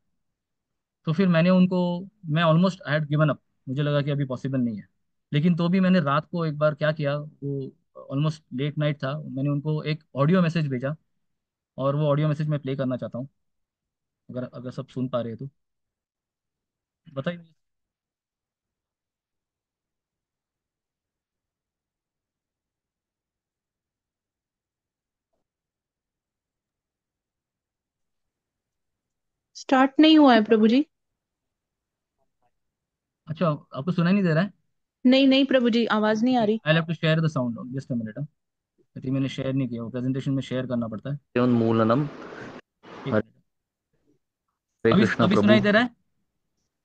S3: तो फिर मैंने उनको, मैं almost I had given up, मुझे लगा कि अभी पॉसिबल नहीं है। लेकिन तो भी मैंने रात को एक बार क्या किया, वो ऑलमोस्ट लेट नाइट था, मैंने उनको एक ऑडियो मैसेज भेजा, और वो ऑडियो मैसेज मैं प्ले करना चाहता हूँ, अगर अगर सब सुन पा रहे हैं तो बताइए।
S5: स्टार्ट नहीं हुआ है प्रभु जी।
S3: अच्छा, आपको सुनाई नहीं दे रहा है?
S5: नहीं नहीं प्रभु जी, आवाज नहीं आ रही।
S3: I have to share the sound, just a minute. क्योंकि मैंने शेयर नहीं किया, वो प्रेजेंटेशन में शेयर करना पड़ता है।
S6: उन्मूलनम।
S3: एक
S6: हरे
S3: मिनट। अभी
S6: कृष्णा
S3: अभी
S6: प्रभु।
S3: सुनाई दे रहा है?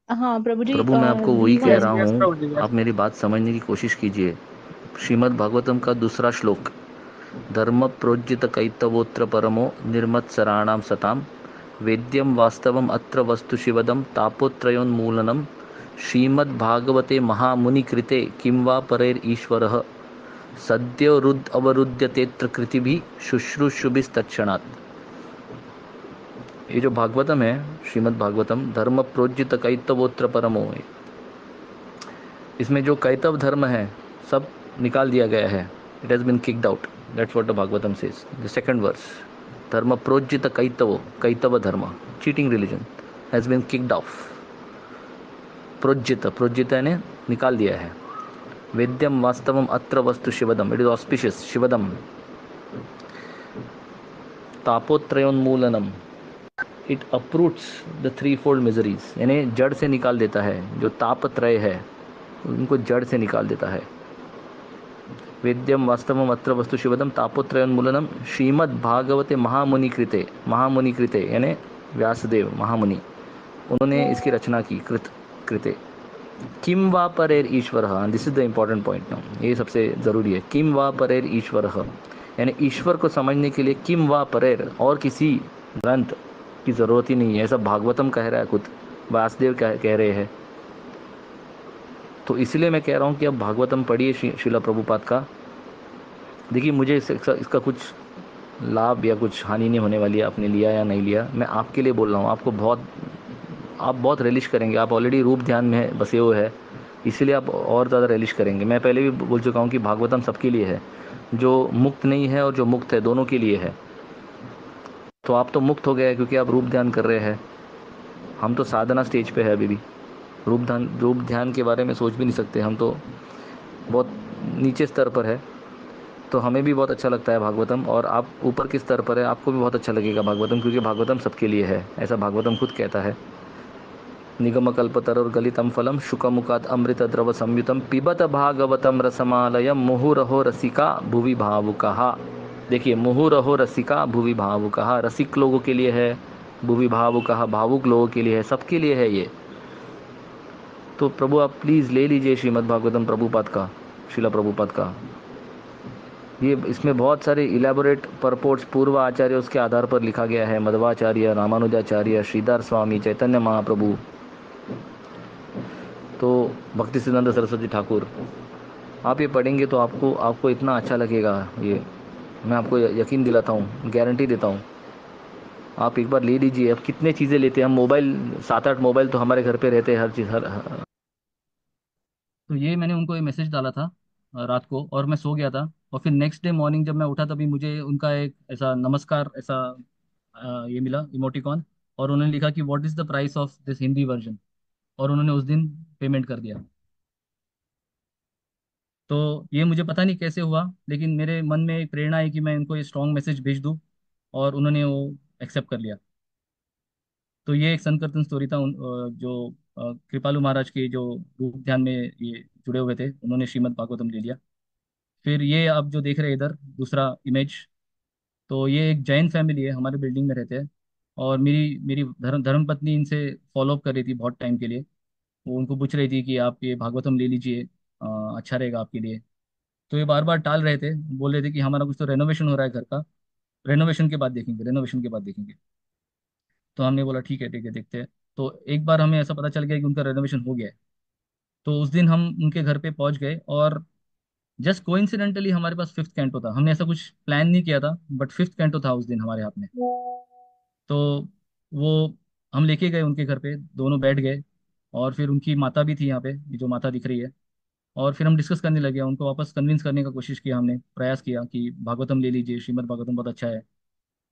S5: हाँ प्रभु जी,
S6: प्रभु मैं आपको वही
S5: धीमा
S6: कह
S2: यस
S5: है।
S6: रहा
S2: यस प्रभु जी
S6: हूँ,
S2: यस।
S6: आप मेरी बात समझने की कोशिश कीजिए। श्रीमद् भागवतम का दूसरा श्लोक, धर्म प्रोज्जित कैतवोत्र परमो निर्मत्सराणाम सताम, वेद्यम वास्तवम अत्र वस्तु शिवदम तापोत्रयोन्मूलनम, श्रीमद् भागवते महामुनि कृते किं वा परेर ईश्वरः, सद्यो रुद्ध अवरुध्यतेत्र कृतिभिः शुश्रूषुभिस्तत्क्षणात्। ये जो भागवतम है, श्रीमद् भागवतम, धर्म प्रोज्जित कैतवोत्र परमो, इसमें जो कैतव धर्म है सब निकाल दिया गया है। It has been kicked out. That's what the Bhagavatam says, the second verse. धर्म प्रोज्जित कैतवो, कैतव धर्म, cheating religion, has been kicked off. प्रोज्जित, प्रोज्जित यानी निकाल दिया है। वेद्यम वास्तवम अत्र वस्तु शिवदम, इट इज ऑस्पिशियस, शिवदम। तापोत्रयोन्मूलनम, it uproots the three fold miseries, यानी जड़ से निकाल देता है। जो तापत्रय है उनको जड़ से निकाल देता है। वेद्यम वास्तवम अत्र वस्तु शिवदम तापोत्रयोन्मूलनम, श्रीमद् भागवते महामुनि कृते, महामुनि कृते यानी व्यासदेव महामुनि, उन्होंने इसकी रचना की, कृत, कृते। किम वा परेर ईश्वर, this is the important point now, ये सबसे ज़रूरी है। किम वा परेर ईश्वर, यानी ईश्वर को समझने के लिए किम वा परेर, और किसी ग्रंथ की ज़रूरत ही नहीं है। ऐसा भागवतम कह रहा है, खुद व्यासदेव कह रहे हैं। तो इसलिए मैं कह रहा हूँ कि अब भागवतम पढ़िए शिला प्रभुपाद का। देखिए मुझे इसका कुछ लाभ या कुछ हानि नहीं होने वाली है, आपने लिया या नहीं लिया। मैं आपके लिए बोल रहा हूँ, आप बहुत रिलिश करेंगे। आप ऑलरेडी रूप ध्यान में बसे हुए हैं, इसीलिए आप और ज़्यादा रिलिश करेंगे। मैं पहले भी बोल चुका हूँ कि भागवतम सबके लिए है, जो मुक्त नहीं है और जो मुक्त है, दोनों के लिए है। तो आप तो मुक्त हो गए क्योंकि आप रूप ध्यान कर रहे हैं। हम तो साधना स्टेज पे है अभी भी। रूप ध्यान के बारे में सोच भी नहीं सकते, हम तो बहुत नीचे स्तर पर है। तो हमें भी बहुत अच्छा लगता है भागवतम, और आप ऊपर किस स्तर पर है आपको भी बहुत अच्छा लगेगा भागवतम, क्योंकि भागवतम सबके लिए है, ऐसा भागवतम खुद कहता है। निगम कल्पतरुर्गलितम फलम शुकमुखात अमृत द्रव संयुतम पिबत भागवतम रसमालयम मुहुरहो रसिका भुवि भावुकहा। देखिए, मुहुरहो रसिका भुवि भावुकहा, रसिक लोगों के लिए है, भुवि भावुकहा भावुक लोगों के लिए है, सबके लिए है ये। तो प्रभु आप प्लीज़ ले लीजिए श्रीमद् भागवतम प्रभुपाद का, शिला प्रभुपाद का। ये इसमें बहुत सारे इलेबोरेट परपोर्ट्स पूर्व आचार्य उसके आधार पर लिखा गया है। मध्वाचार्य, रामानुजाचार्य, श्रीधर स्वामी, चैतन्य महाप्रभु, तो भक्ति सिद्धांत सरस्वती ठाकुर। आप ये पढ़ेंगे तो आपको आपको इतना अच्छा लगेगा, ये मैं आपको यकीन दिलाता हूँ, गारंटी देता हूँ। आप एक बार ले लीजिए। अब कितने चीज़ें लेते हैं हम, मोबाइल 7-8 मोबाइल तो हमारे घर पे रहते हैं, हर चीज़, हर
S3: तो ये मैंने उनको एक मैसेज डाला था रात को, और मैं सो गया था। और फिर नेक्स्ट डे मॉर्निंग जब मैं उठा तभी मुझे उनका एक ऐसा नमस्कार ऐसा ये मिला इमोटिकॉन। और उन्होंने लिखा कि what is the price of this Hindi version, और उन्होंने उस दिन पेमेंट कर दिया। तो ये मुझे पता नहीं कैसे हुआ, लेकिन मेरे मन में एक प्रेरणा है कि मैं इनको ये स्ट्रॉन्ग मैसेज भेज दूँ, और उन्होंने वो एक्सेप्ट कर लिया। तो ये एक संकीर्तन स्टोरी था जो कृपालु महाराज के जो रूप ध्यान में ये जुड़े हुए थे, उन्होंने श्रीमद् भागवतम ले लिया। फिर ये आप जो देख रहे हैं इधर दूसरा इमेज, तो ये एक जैन फैमिली है, हमारे बिल्डिंग में रहते हैं। और मेरी मेरी धर्म पत्नी इनसे फॉलो अप कर रही थी बहुत टाइम के लिए। वो उनको पूछ रही थी कि आप ये भागवतम ले लीजिए, अच्छा रहेगा आपके लिए। तो ये बार बार टाल रहे थे, बोल रहे थे कि हमारा कुछ तो रेनोवेशन हो रहा है घर का, रेनोवेशन के बाद देखेंगे, रेनोवेशन के बाद देखेंगे। तो हमने बोला ठीक है देखते हैं। तो एक बार हमें ऐसा पता चल गया कि उनका रेनोवेशन हो गया है। तो उस दिन हम उनके घर पे पहुंच गए, और जस्ट कोइंसिडेंटली हमारे पास फिफ्थ कैंटो था। हमने ऐसा कुछ प्लान नहीं किया था, बट फिफ्थ कैंटो था उस दिन हमारे हाथ में। तो वो हम लेके गए उनके घर पे, दोनों बैठ गए। और फिर उनकी माता भी थी यहाँ पे, ये जो माता दिख रही है। और फिर हम डिस्कस करने लगे, उनको वापस कन्विंस करने का कोशिश किया, हमने प्रयास किया कि भागवतम ले लीजिए, श्रीमद् भागवतम बहुत अच्छा है।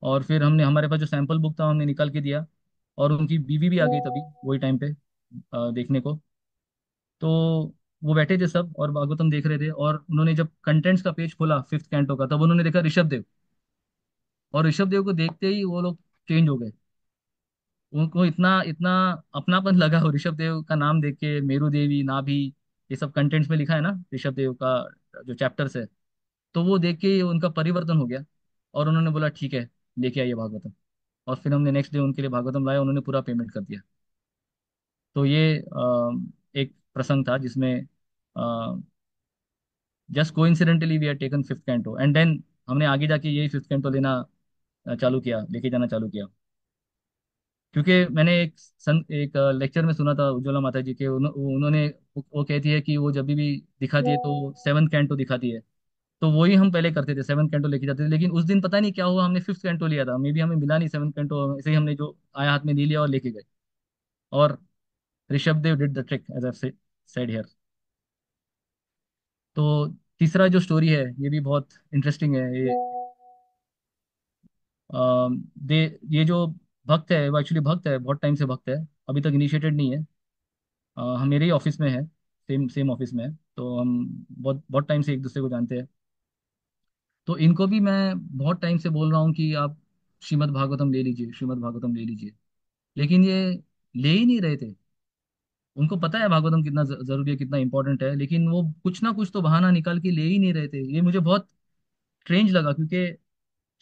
S3: और फिर हमने हमारे पास जो सैंपल बुक था हमने निकाल के दिया। और उनकी बीवी भी आ गई तभी वही टाइम पे देखने को। तो वो बैठे थे सब और भागवतम देख रहे थे, और उन्होंने जब कंटेंट्स का पेज खोला फिफ्थ कैंटो का, तब उन्होंने देखा ऋषभ देव। और ऋषभ देव को देखते ही वो लोग चेंज हो गए। उनको इतना इतना अपनापन लगा हो ऋषभ देव का नाम देख के, मेरू देवी नाभी, ये सब कंटेंट्स में लिखा है ना ऋषभ देव का जो चैप्टर्स है। तो वो देख के उनका परिवर्तन हो गया। और उन्होंने बोला ठीक है, लेके आइए भागवतम। और फिर हमने नेक्स्ट डे उनके लिए भागवतम लाया, उन्होंने पूरा पेमेंट कर दिया। तो ये एक प्रसंग था जिसमें just coincidentally we had taken fifth canto, and then हमने आगे जाके यही फिफ्थ कैंटो लेना चालू किया, लेके जाना चालू किया। क्योंकि मैंने एक लेक्चर में सुना था उज्ज्वला माता जी के, उन्होंने वो कहती है कि वो जब भी दिखाती है तो सेवन्थ कैंटो दिखाती है। तो वही हम पहले करते थे, सेवन्थ कैंटो लेके जाते थे। लेकिन उस दिन पता नहीं क्या हुआ, हमने फिफ्थ कैंटो लिया था, मे बी हमें मिला नहीं सेवन्थ कैंटो, ऐसे ही हमने जो आया हाथ में ले लिया और लेके गए। और Rishabh Dev did the trick as I said here. तो तीसरा जो स्टोरी है ये भी बहुत इंटरेस्टिंग है। ये अ, दे ये जो भक्त है वो एक्चुअली भक्त है, बहुत टाइम से भक्त है, अभी तक इनिशिएटेड नहीं है। हम मेरे ही ऑफिस में है, सेम सेम ऑफिस में है। तो हम बहुत बहुत टाइम से एक दूसरे को जानते हैं। तो इनको भी मैं बहुत टाइम से बोल रहा हूँ कि आप श्रीमद् भागवतम ले लीजिए, श्रीमद् भागवतम ले लीजिए। लेकिन ये ले ही नहीं रहे थे। उनको पता है भागवतम कितना जरूरी है, कितना इंपॉर्टेंट है, लेकिन वो कुछ ना कुछ तो बहाना निकाल के ले ही नहीं रहे थे। ये मुझे बहुत स्ट्रेंज लगा, क्योंकि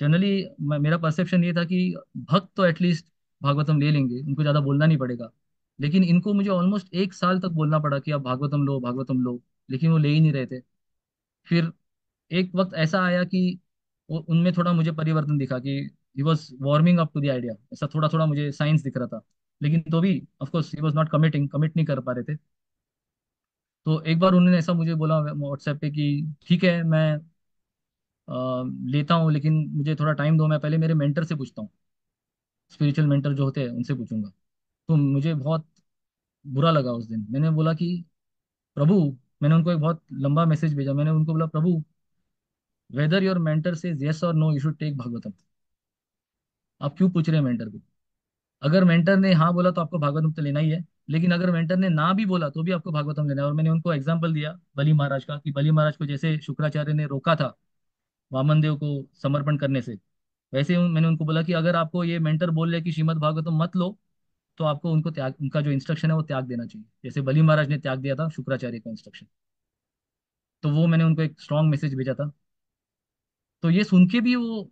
S3: जनरली मेरा परसेप्शन ये था कि भक्त तो एटलीस्ट भागवतम ले लेंगे, उनको ज़्यादा बोलना नहीं पड़ेगा। लेकिन इनको मुझे ऑलमोस्ट एक साल तक बोलना पड़ा कि आप भागवतम लो, भागवतम लो। लेकिन वो ले ही नहीं रहे थे। फिर एक वक्त ऐसा आया कि उनमें थोड़ा मुझे परिवर्तन दिखा कि he was warming up to the idea, ऐसा थोड़ा थोड़ा मुझे साइंस दिख रहा था। लेकिन तो भी of course he was not commit नहीं कर पा रहे थे। तो एक बार उन्होंने ऐसा मुझे बोला व्हाट्सएप पे कि ठीक है मैं लेता हूँ, लेकिन मुझे थोड़ा टाइम दो, मैं पहले मेरे मेंटर से पूछता हूँ, स्पिरिचुअल मेंटर जो होते हैं उनसे पूछूंगा। तो मुझे बहुत बुरा लगा उस दिन। मैंने बोला कि प्रभु, मैंने उनको एक बहुत लंबा मैसेज भेजा। मैंने उनको बोला Prabhu, whether your mentor says yes और no, you should take Bhagavatam. आप क्यों पूछ रहे हैं मेंटर को? अगर मेंटर ने हाँ बोला तो आपको भागवतम तो लेना ही है, लेकिन अगर मेंटर ने ना भी बोला तो भी आपको भागवतम लेना है। और मैंने उनको एग्जाम्पल दिया बलि महाराज का, कि बलि महाराज को जैसे शुक्राचार्य ने रोका था वामन देव को समर्पण करने से, वैसे मैंने उनको बोला कि अगर आपको ये मेंटर बोल रहे कि श्रीमद् भागवतम मत लो, तो आपको उनको त्याग, उनका जो इंस्ट्रक्शन है वो त्याग देना चाहिए, जैसे बलि महाराज ने त्याग दिया था शुक्राचार्य का इंस्ट्रक्शन। तो वो मैंने उनको एक स्ट्रांग मैसेज भेजा था। तो ये सुन के भी वो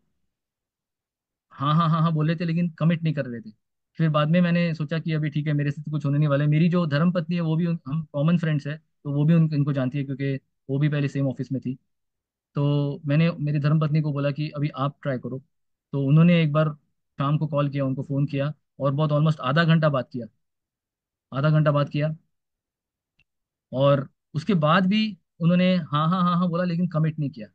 S3: हाँ हाँ हाँ हाँ बोल रहे थे, लेकिन कमिट नहीं कर रहे थे। फिर बाद में मैंने सोचा कि अभी ठीक है, मेरे से तो कुछ होने नहीं वाला है। मेरी जो धर्म पत्नी है वो भी हम कॉमन फ्रेंड्स है, तो वो भी इनको जानती है, क्योंकि वो भी पहले सेम ऑफिस में थी। तो मैंने मेरी धर्म पत्नी को बोला कि अभी आप ट्राई करो। तो उन्होंने एक बार शाम को कॉल किया, उनको फ़ोन किया, और बहुत ऑलमोस्ट आधा घंटा बात किया, आधा घंटा बात किया। और उसके बाद भी उन्होंने हाँ हाँ हाँ हाँ बोला, लेकिन कमिट नहीं किया।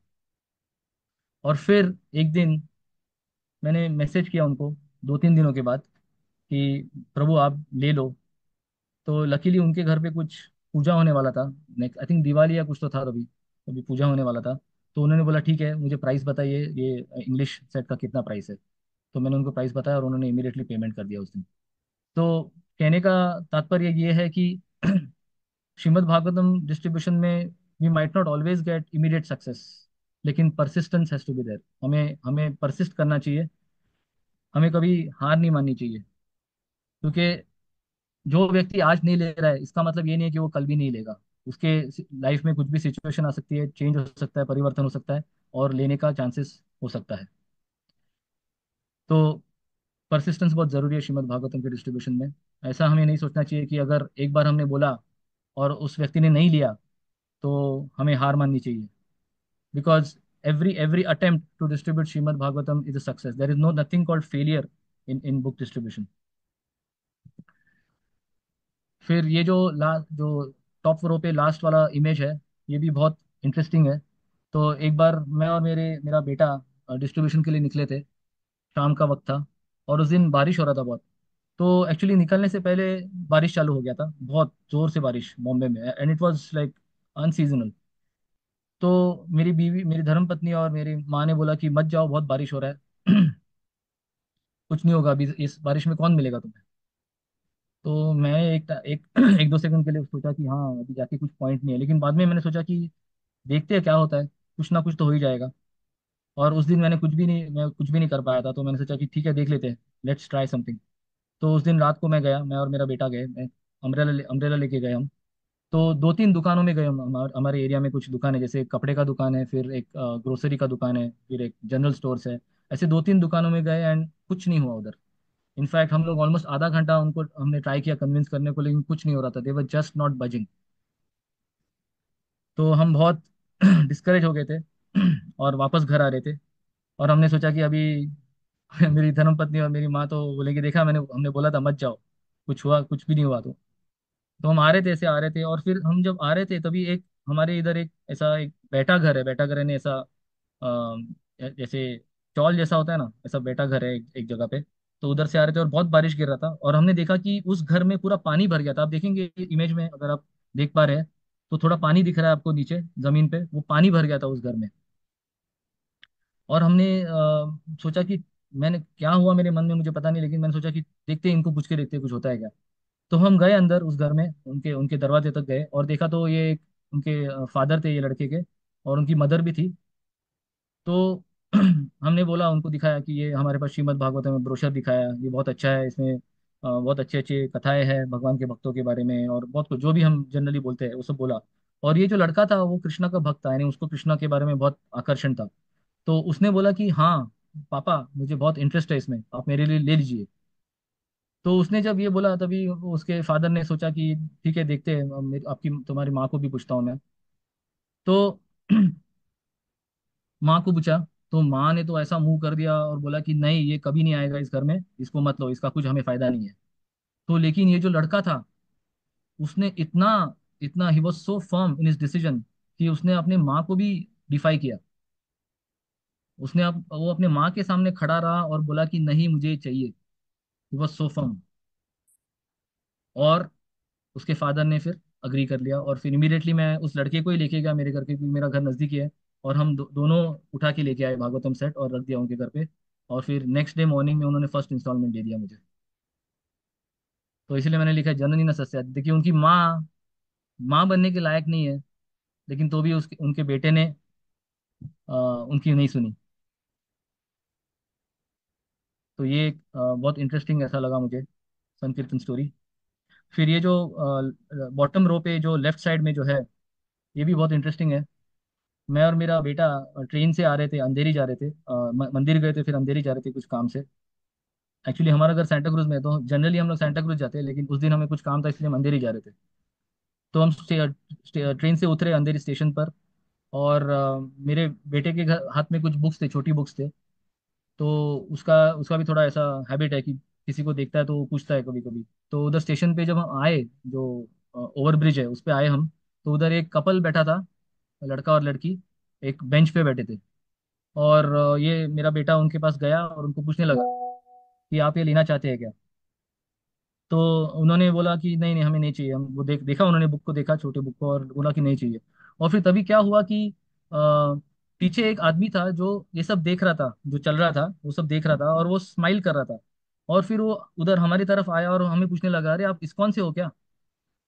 S3: और फिर एक दिन मैंने मैसेज किया उनको 2-3 दिनों के बाद कि प्रभु आप ले लो। तो लकीली उनके घर पे कुछ पूजा होने वाला था, नेक्स्ट आई थिंक दिवाली या कुछ तो था, तभी तभी पूजा होने वाला था। तो उन्होंने बोला ठीक है, मुझे प्राइस बताइए, ये इंग्लिश सेट का कितना प्राइस है। तो मैंने उनको प्राइस बताया और उन्होंने इमीडिएटली पेमेंट कर दिया उस दिन। तो कहने का तात्पर्य ये है कि श्रीमद् भागवतम डिस्ट्रीब्यूशन में we might not always get immediate success, लेकिन persistence has to be there. हमें हमें परसिस्ट करना चाहिए, हमें कभी हार नहीं माननी चाहिए। क्योंकि जो व्यक्ति आज नहीं ले रहा है, इसका मतलब ये नहीं है कि वो कल भी नहीं लेगा। उसके लाइफ में कुछ भी सिचुएशन आ सकती है, चेंज हो सकता है, परिवर्तन हो सकता है, और लेने का चांसेस हो सकता है। तो परसिस्टेंस बहुत जरूरी है श्रीमद् भागवतम के डिस्ट्रीब्यूशन में। ऐसा हमें नहीं सोचना चाहिए कि अगर एक बार हमने बोला और उस व्यक्ति ने नहीं लिया तो हमें हार माननी चाहिए। Because every attempt to distribute Srimad Bhagavatam is a success. There is no nothing called failure in book distribution. फिर ये जो टॉप रो पे लास्ट वाला इमेज है, ये भी बहुत इंटरेस्टिंग है। तो एक बार मैं और मेरा बेटा डिस्ट्रीब्यूशन के लिए निकले थे। शाम का वक्त था और उस दिन बारिश हो रहा था बहुत। तो एक्चुअली निकलने से पहले बारिश चालू हो गया था, बहुत जोर से बारिश बॉम्बे में, and it was like unseasonal. तो मेरी बीवी, मेरी धर्मपत्नी और मेरी माँ ने बोला कि मत जाओ, बहुत बारिश हो रहा है। कुछ नहीं होगा अभी, इस बारिश में कौन मिलेगा तुम्हें। तो मैं एक एक दो सेकंड के लिए सोचा कि हाँ अभी जाके कुछ पॉइंट नहीं है, लेकिन बाद में मैंने सोचा कि देखते हैं क्या होता है, कुछ ना कुछ तो हो ही जाएगा। और उस दिन मैं कुछ भी नहीं कर पाया था, तो मैंने सोचा कि ठीक है देख लेते हैं, लेट्स ट्राई समथिंग। तो उस दिन रात को मैं गया, मैं और मेरा बेटा गए, मैं अम्ब्रेला लेके गए हम। तो दो तीन दुकानों में गए हम। हमारे एरिया में कुछ दुकान है, जैसे एक कपड़े का दुकान है, फिर एक ग्रोसरी का दुकान है, फिर एक जनरल स्टोर्स है। ऐसे दो तीन दुकानों में गए एंड कुछ नहीं हुआ उधर। इनफैक्ट हम लोग ऑलमोस्ट आधा घंटा उनको हमने ट्राई किया कन्विंस करने को, लेकिन कुछ नहीं हो रहा था, दे वर जस्ट नॉट बजिंग। तो हम बहुत डिस्करेज हो गए थे और वापस घर आ रहे थे। और हमने सोचा कि अभी मेरी धर्मपत्नी और मेरी माँ तो बोलेंगे देखा मैंने, हमने बोला था मत जाओ, कुछ हुआ, कुछ भी नहीं हुआ। तो हम आ रहे थे, ऐसे आ रहे थे, और फिर हम जब आ रहे थे तभी एक हमारे इधर एक ऐसा एक बैठा घर है ने ऐसा जैसे चौल जैसा होता है ना, ऐसा बैठा घर है एक जगह पे। तो उधर से आ रहे थे और बहुत बारिश गिर रहा था, और हमने देखा कि उस घर में पूरा पानी भर गया था। आप देखेंगे इमेज में, अगर आप देख पा रहे हैं, तो थोड़ा पानी दिख रहा है आपको नीचे जमीन पे, वो पानी भर गया था उस घर में। और हमने सोचा कि, मैंने क्या हुआ मेरे मन में मुझे पता नहीं, लेकिन मैंने सोचा कि देखते हैं, इनको पूछ के देखते हैं कुछ होता है क्या। तो हम गए अंदर उस घर में, उनके उनके दरवाजे तक गए और देखा तो ये उनके फादर थे ये लड़के के, और उनकी मदर भी थी। तो हमने बोला, उनको दिखाया कि ये हमारे पास श्रीमद् भागवत में ब्रोशर दिखाया, ये बहुत अच्छा है, इसमें बहुत अच्छे अच्छे कथाएं हैं भगवान के भक्तों के बारे में, और बहुत कुछ जो भी हम जनरली बोलते हैं वो सब बोला। और ये जो लड़का था वो कृष्णा का भक्त था, यानी उसको कृष्णा के बारे में बहुत आकर्षण था। तो उसने बोला कि हाँ पापा, मुझे बहुत इंटरेस्ट है इसमें, आप मेरे लिए ले लीजिए। तो उसने जब ये बोला तभी उसके फादर ने सोचा कि ठीक है देखते हैं, आपकी तुम्हारी माँ को भी पूछता हूँ मैं। तो माँ को पूछा, तो माँ ने तो ऐसा मुंह कर दिया और बोला कि नहीं, ये कभी नहीं आएगा इस घर में, इसको मत लो, इसका कुछ हमें फायदा नहीं है। तो लेकिन ये जो लड़का था, उसने इतना इतना he was so firm in his decision कि उसने अपने माँ को भी डिफाई किया। वो अपने माँ के सामने खड़ा रहा और बोला कि नहीं मुझे ये चाहिए। He was so firm. और उसके फादर ने फिर अग्री कर लिया, और फिर इमीडिएटली मैं उस लड़के को ही लेके गया मेरे घर के, क्योंकि मेरा घर नज़दीक ही है। और हम दोनों उठा के लेके आए भागवतम सेट और रख दिया उनके घर पे। और फिर नेक्स्ट डे मॉर्निंग में उन्होंने फर्स्ट इंस्टॉलमेंट दे दिया मुझे। तो इसलिए मैंने लिखा है जननी न सस्या। देखिए उनकी माँ माँ बनने के लायक नहीं है, लेकिन तो भी उसके उनके बेटे ने उनकी नहीं सुनी। तो ये एक बहुत इंटरेस्टिंग ऐसा लगा मुझे संकीर्तन स्टोरी। फिर ये जो बॉटम रो पे जो लेफ्ट साइड में जो है, ये भी बहुत इंटरेस्टिंग है। मैं और मेरा बेटा ट्रेन से आ रहे थे, अंधेरी जा रहे थे, मंदिर गए थे, फिर अंधेरी जा रहे थे कुछ काम से। एक्चुअली हमारा घर सांता क्रूज में है, तो जनरली हम लोग सांता क्रूज जाते हैं, लेकिन उस दिन हमें कुछ काम था इसलिए हम अंधेरी जा रहे थे। तो हम ट्रेन से उतरे अंधेरी स्टेशन पर। और मेरे बेटे के हाथ में कुछ बुक्स थे, छोटी बुक्स थे। तो उसका उसका भी थोड़ा ऐसा हैबिट है कि किसी को देखता है तो वो पूछता है कभी कभी। तो उधर स्टेशन पे जब हम आए, जो ओवर ब्रिज है उस पे आए हम, तो उधर एक कपल बैठा था, लड़का और लड़की, एक बेंच पे बैठे थे। और ये मेरा बेटा उनके पास गया और उनको पूछने लगा कि आप ये लेना चाहते हैं क्या। तो उन्होंने बोला कि नहीं नहीं हमें नहीं चाहिए। हम वो देखा, उन्होंने बुक को देखा, छोटे बुक को, और बोला कि नहीं चाहिए। और फिर तभी क्या हुआ कि पीछे एक आदमी था जो ये सब देख रहा था, जो चल रहा था वो सब देख रहा था, और वो स्माइल कर रहा था। और फिर वो उधर हमारी तरफ आया और हमें पूछने लगा, अरे आप इस्कॉन से हो क्या?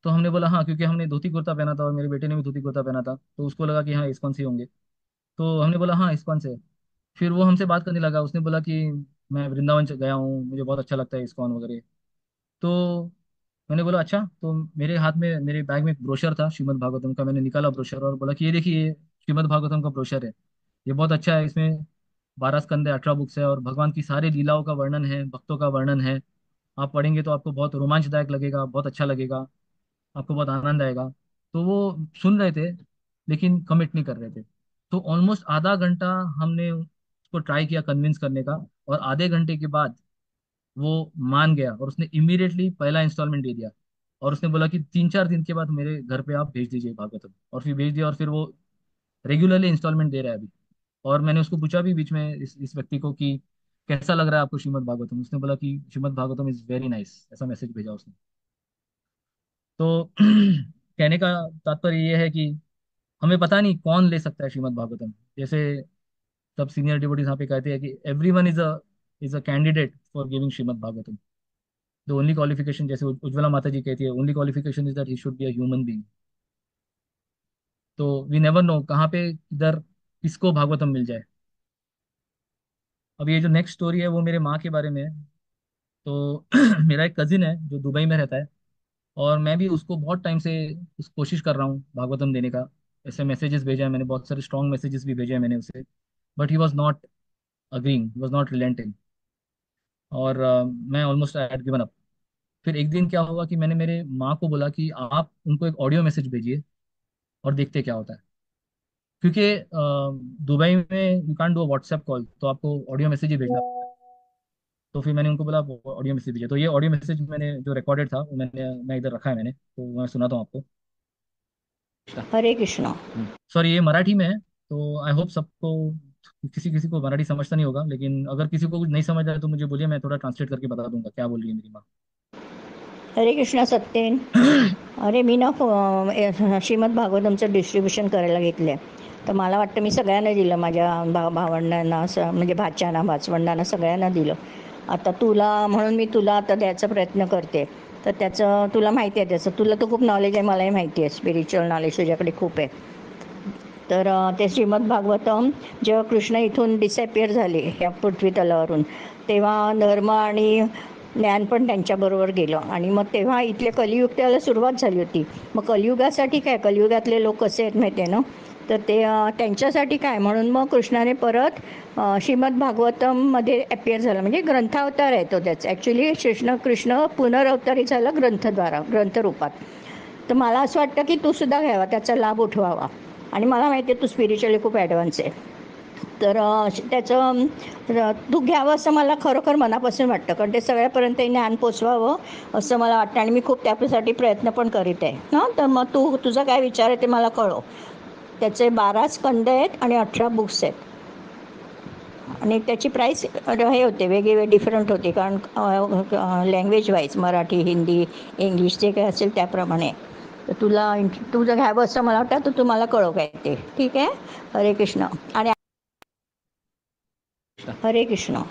S3: तो हमने बोला हाँ, क्योंकि हमने धोती कुर्ता पहना था और मेरे बेटे ने भी धोती कुर्ता पहना था, तो उसको लगा कि हाँ इस्कॉन से ही होंगे। तो हमने बोला हाँ इस्कॉन से। फिर वो हमसे बात करने लगा, उसने बोला कि मैं वृंदावन गया हूँ, मुझे बहुत अच्छा लगता है इस्कॉन वगैरह। तो मैंने बोला अच्छा। तो मेरे हाथ में, मेरे बैग में एक ब्रोशर था श्रीमद् भागवतम का, मैंने निकाला ब्रोशर और बोला कि ये देखिए, ये श्रीमद् भागवतम का ब्रोशर है, ये बहुत अच्छा है, इसमें 12 स्कंद है, 18 बुक्स है, और भगवान की सारी लीलाओं का वर्णन है, भक्तों का वर्णन है। आप पढ़ेंगे तो आपको बहुत रोमांचदायक लगेगा, बहुत अच्छा लगेगा, आपको बहुत आनंद आएगा। तो वो सुन रहे थे लेकिन कमिट नहीं कर रहे थे। तो ऑलमोस्ट आधा घंटा हमने उसको ट्राई किया कन्विंस करने का, और आधे घंटे के बाद वो मान गया और उसने इमीडिएटली पहला इंस्टॉलमेंट दे दिया। और उसने बोला कि 3-4 दिन के बाद मेरे घर पे आप भेज दीजिए भागवतम, और फिर भेज दिया, और फिर वो रेगुलरली इंस्टॉलमेंट दे रहा है अभी। और मैंने उसको पूछा भी बीच में, इस व्यक्ति को, कि कैसा लग रहा है आपको श्रीमद् भागवतम? उसने बोला कि Srimad Bhagavatam is very nice, ऐसा मैसेज भेजा उसने। तो कहने का तात्पर्य ये है कि हमें पता नहीं कौन ले सकता है श्रीमद् भागवतम। जैसे सब सीनियर डिवोटीज यहाँ पे कहते हैं कि everyone is a candidate for giving Shrimad Bhagavatam. The only qualification, जैसे उज्ज्वला माता जी कहती है, only qualification is that he should be a human being. तो वी नेवर नो कहाँ पे इधर किसको भागवतम मिल जाए। अब ये जो नेक्स्ट स्टोरी है वो मेरे माँ के बारे में है। तो मेरा एक कजिन है जो दुबई में रहता है, और मैं भी उसको बहुत टाइम से उस कोशिश कर रहा हूँ भागवतम देने का। ऐसे मैसेजेस भेजा है मैंने, बहुत सारे स्ट्रॉन्ग मैसेजेस भी भेजे हैं मैंने उसे, but he was not agreeing, was not relenting. और मैं almost I had given up. फिर एक दिन क्या हुआ कि मैंने मेरे माँ को बोला कि आप उनको एक ऑडियो मैसेज भेजिए और देखते क्या होता है। क्योंकि दुबई में you can't do WhatsApp call, तो आपको ऑडियो मैसेज ही भेजना पड़ता है। तो फिर मैंने उनको बोला ऑडियो मैसेज भेजिए। तो ये ऑडियो मैसेज मैंने जो रिकॉर्डेड था वो मैं इधर रखा है मैंने, तो मैं सुनाता हूँ आपको।
S7: हरे कृष्णा।
S3: सॉरी ये मराठी में है, तो आई होप सबको, किसी किसी को मराठी समझता नहीं होगा, लेकिन अगर किसी को कुछ नहीं समझ आया तो मुझे बोलिए, मैं थोड़ा ट्रांसलेट करके बता दूंगा क्या बोल रही है मेरी माँ।
S7: हरे कृष्णा सत्येन. अरे मी ना श्रीमद भागवतमचं डिस्ट्रीब्युशन करायला घेतले. तर मला वाटतं मी सगळ्यांना दिलं, माझ्या भावंडांना, म्हणजे भाच्यांना, भाचवंडांना सगळ्यांना दिलं. आता तुला म्हणून मी तुला आता द्यायचा प्रयत्न करते. तर त्याचं तुला माहिती आहे, त्याचं तुला तर खूप नॉलेज आहे, मलाही माहिती आहे, स्पिरिच्युअल नॉलेज तुझ्याकडे खूप आहे. तर ते श्रीमद भागवतम जेव्हा कृष्ण इथून डिसअपिअर झाले या पृथ्वी तलावरून, तेव्हा धर्म आणि ज्ञान पण त्यांच्याबरोबर गेलं. आणि मग तेव्हा इथले कलियुग त्याला सुरुवात झाली होती. मग कलियुगासाठी काय, कलियुगातले लोक कसे आहेत माहिती आहे ना, तर ते त्यांच्यासाठी काय म्हणून मग कृष्णाने परत श्रीमद भागवतममध्ये अपिअर झाला. म्हणजे ग्रंथावतार आहे तो त्याचा. ॲक्च्युली कृष्ण पुनरवतारी झाला ग्रंथद्वारा, ग्रंथरूपात. तर मला असं वाटतं की तू सुद्धा घ्यावा, त्याचा लाभ उठवावा. आणि मला माहिती आहे तू स्पिरिच्युअली खूप ॲडव्हान्स आहे. तर त्याचं तू घ्यावं असं मला खरोखर मनापासून वाटतं, कारण ते सगळ्यापर्यंत ज्ञान पोचवावं असं मला वाटतं, आणि मी खूप त्यासाठी प्रयत्न पण करीत आहे. हां, तर मग तुझा काय विचार आहे ते मला कळव. त्याचे 12 स्कंद आहेत आणि 18 बुक्स आहेत. आणि त्याची प्राईस हे होते, वेगवेगळे डिफरंट होते, कारण language wise Marathi, Hindi, English जे काय असेल त्याप्रमाणे. तर तू जर घ्यावं असं मला वाटतं, तर तू मला कळव काय ते. ठीक आहे. हरे कृष्ण. आणि हरे कृष्ण.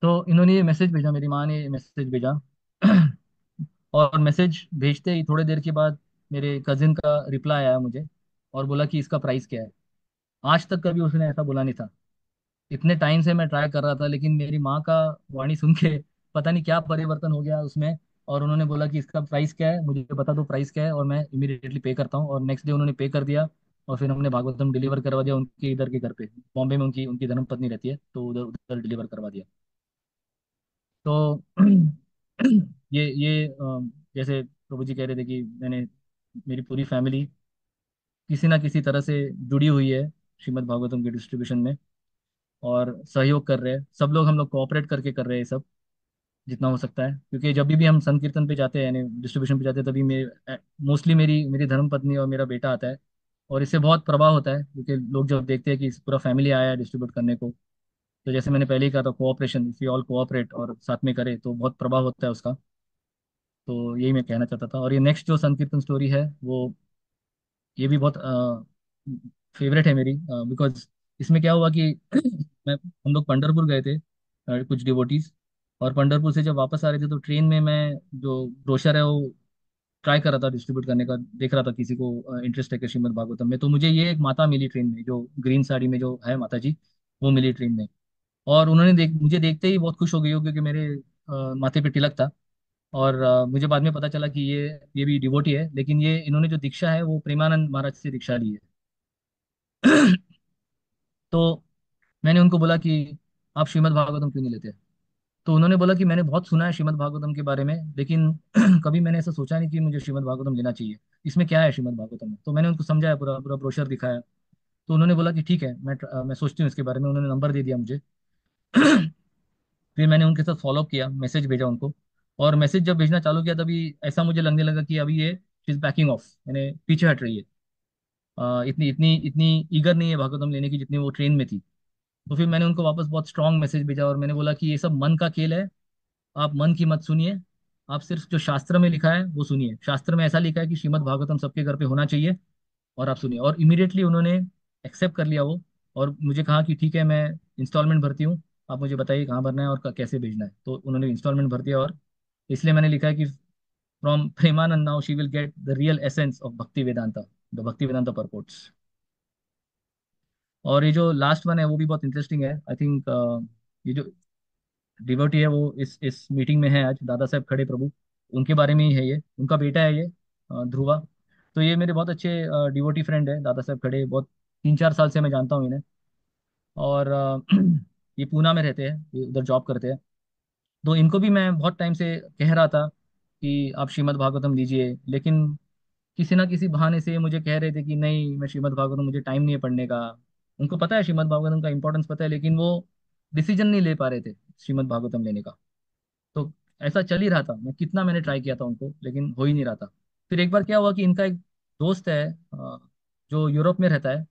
S3: तो इन्होंने ये मैसेज भेजा, मेरी माँ ने ये मैसेज भेजा। और मैसेज भेजते ही थोड़ी देर के बाद मेरे कजिन का रिप्लाई आया मुझे, और बोला कि इसका प्राइस क्या है। आज तक कभी उसने ऐसा बोला नहीं था। इतने टाइम से मैं ट्राई कर रहा था, लेकिन मेरी माँ का वाणी सुन के पता नहीं क्या परिवर्तन हो गया उसमें। और उन्होंने बोला कि इसका प्राइस क्या है, मुझे बता दो प्राइस क्या है, और मैं इमीडिएटली पे करता हूँ। और नेक्स्ट डे उन्होंने पे कर दिया, और फिर हमने भागवतम डिलीवर करवा दिया उनके इधर के घर पे। बॉम्बे में उनकी उनकी धर्मपत्नी रहती है, तो उधर उधर डिलीवर करवा दिया। तो ये जैसे प्रभु जी कह रहे थे कि मैंने, मेरी पूरी फैमिली किसी ना किसी तरह से जुड़ी हुई है श्रीमद् भागवतम के डिस्ट्रीब्यूशन में, और सहयोग कर रहे हैं सब लोग, हम लोग कोऑपरेट करके कर रहे हैं सब जितना हो सकता है। क्योंकि जब भी हम संकीर्तन पे जाते हैं, यानी डिस्ट्रीब्यूशन पे जाते हैं, तभी मेरे मोस्टली मेरी मेरी धर्म पत्नी और मेरा बेटा आता है। और इससे बहुत प्रभाव होता है, क्योंकि लोग जब देखते हैं कि इस पूरा फैमिली आया है डिस्ट्रीब्यूट करने को, तो जैसे मैंने पहले ही कहा था, cooperation, if you all cooperate और साथ में करें तो बहुत प्रभाव होता है उसका। तो यही मैं कहना चाहता था। और ये नेक्स्ट जो संकीर्तन स्टोरी है वो, ये भी बहुत फेवरेट है मेरी, बिकॉज इसमें क्या हुआ कि मैं हम लोग पंढरपुर गए थे, कुछ डिवोटीज। और पंढरपुर से जब वापस आ रहे थे तो ट्रेन में मैं जो ब्रोशर है वो ट्राई कर रहा था डिस्ट्रीब्यूट करने का, देख रहा था किसी को इंटरेस्ट है कि श्रीमद् भागवतम में। तो मुझे ये एक माता मिली ट्रेन में, जो ग्रीन साड़ी में जो है माता जी, वो मिली ट्रेन में। और उन्होंने मुझे देखते ही बहुत खुश हो गई हो, क्योंकि मेरे माथे पे तिलक था। और मुझे बाद में पता चला कि ये भी डिवोटी है, लेकिन ये इन्होंने जो दीक्षा है वो प्रेमानंद महाराज से दीक्षा ली है। तो मैंने उनको बोला कि आप श्रीमद् भागवतम क्यों नहीं लेते। तो उन्होंने बोला कि मैंने बहुत सुना है श्रीमद् भागवतम के बारे में, लेकिन कभी मैंने ऐसा सोचा नहीं कि मुझे श्रीमद् भागवतम लेना चाहिए, इसमें क्या है श्रीमद् भागवतम में। तो मैंने उनको समझाया, पूरा पूरा ब्रोशर दिखाया। तो उन्होंने बोला कि ठीक है, मैं सोचती हूँ इसके बारे में। उन्होंने नंबर दे दिया मुझे। फिर मैंने उनके साथ फॉलोअप किया, मैसेज भेजा उनको। और मैसेज जब भेजना चालू किया तभी ऐसा मुझे लगने लगा कि अभी ये इज बैकिंग ऑफ, यानी पीछे हट रही है। इतनी इतनी इतनी ईगर नहीं है भागवतम लेने की जितनी वो ट्रेन में थी। तो फिर मैंने उनको वापस बहुत स्ट्रांग मैसेज भेजा और मैंने बोला कि ये सब मन का खेल है, आप मन की मत सुनिए। आप सिर्फ जो शास्त्र में लिखा है वो सुनिए। शास्त्र में ऐसा लिखा है कि श्रीमद् भागवतम सबके घर पे होना चाहिए, और आप सुनिए। और इमीडिएटली उन्होंने एक्सेप्ट कर लिया वो, और मुझे कहा कि ठीक है, मैं इंस्टॉलमेंट भरती हूँ, आप मुझे बताइए कहाँ भरना है और कैसे भेजना है। तो उन्होंने इंस्टॉलमेंट भर दिया। और इसलिए मैंने लिखा है कि from Premanand now she will get the real essence of भक्ति वेदांता, द भक्ति वेदांता परपोर्ट्स। और ये जो लास्ट वन है वो भी बहुत इंटरेस्टिंग है। आई थिंक ये जो डिवोटी है वो इस मीटिंग में है आज, दादा साहब खड़े प्रभु, उनके बारे में ही है ये। उनका बेटा है ये, ध्रुवा। तो ये मेरे बहुत अच्छे डिवोटी फ्रेंड है, दादा साहब खड़े। बहुत 3-4 साल से मैं जानता हूँ इन्हें। और ये पूना में रहते हैं, ये उधर जॉब करते हैं। तो इनको भी मैं बहुत टाइम से कह रहा था कि आप श्रीमद् भागवतम लीजिए, लेकिन किसी ना किसी बहाने से मुझे कह रहे थे कि नहीं, मैं श्रीमद् भागवतम, मुझे टाइम नहीं है पढ़ने का। उनको पता है श्रीमद् भागवतम का इंपॉर्टेंस पता है, लेकिन वो डिसीजन नहीं ले पा रहे थे श्रीमद् भागवतम लेने का। तो ऐसा चल ही रहा था, मैंने ट्राई किया था उनको, लेकिन हो ही नहीं रहा था। फिर एक बार क्या हुआ कि इनका एक दोस्त है जो यूरोप में रहता है।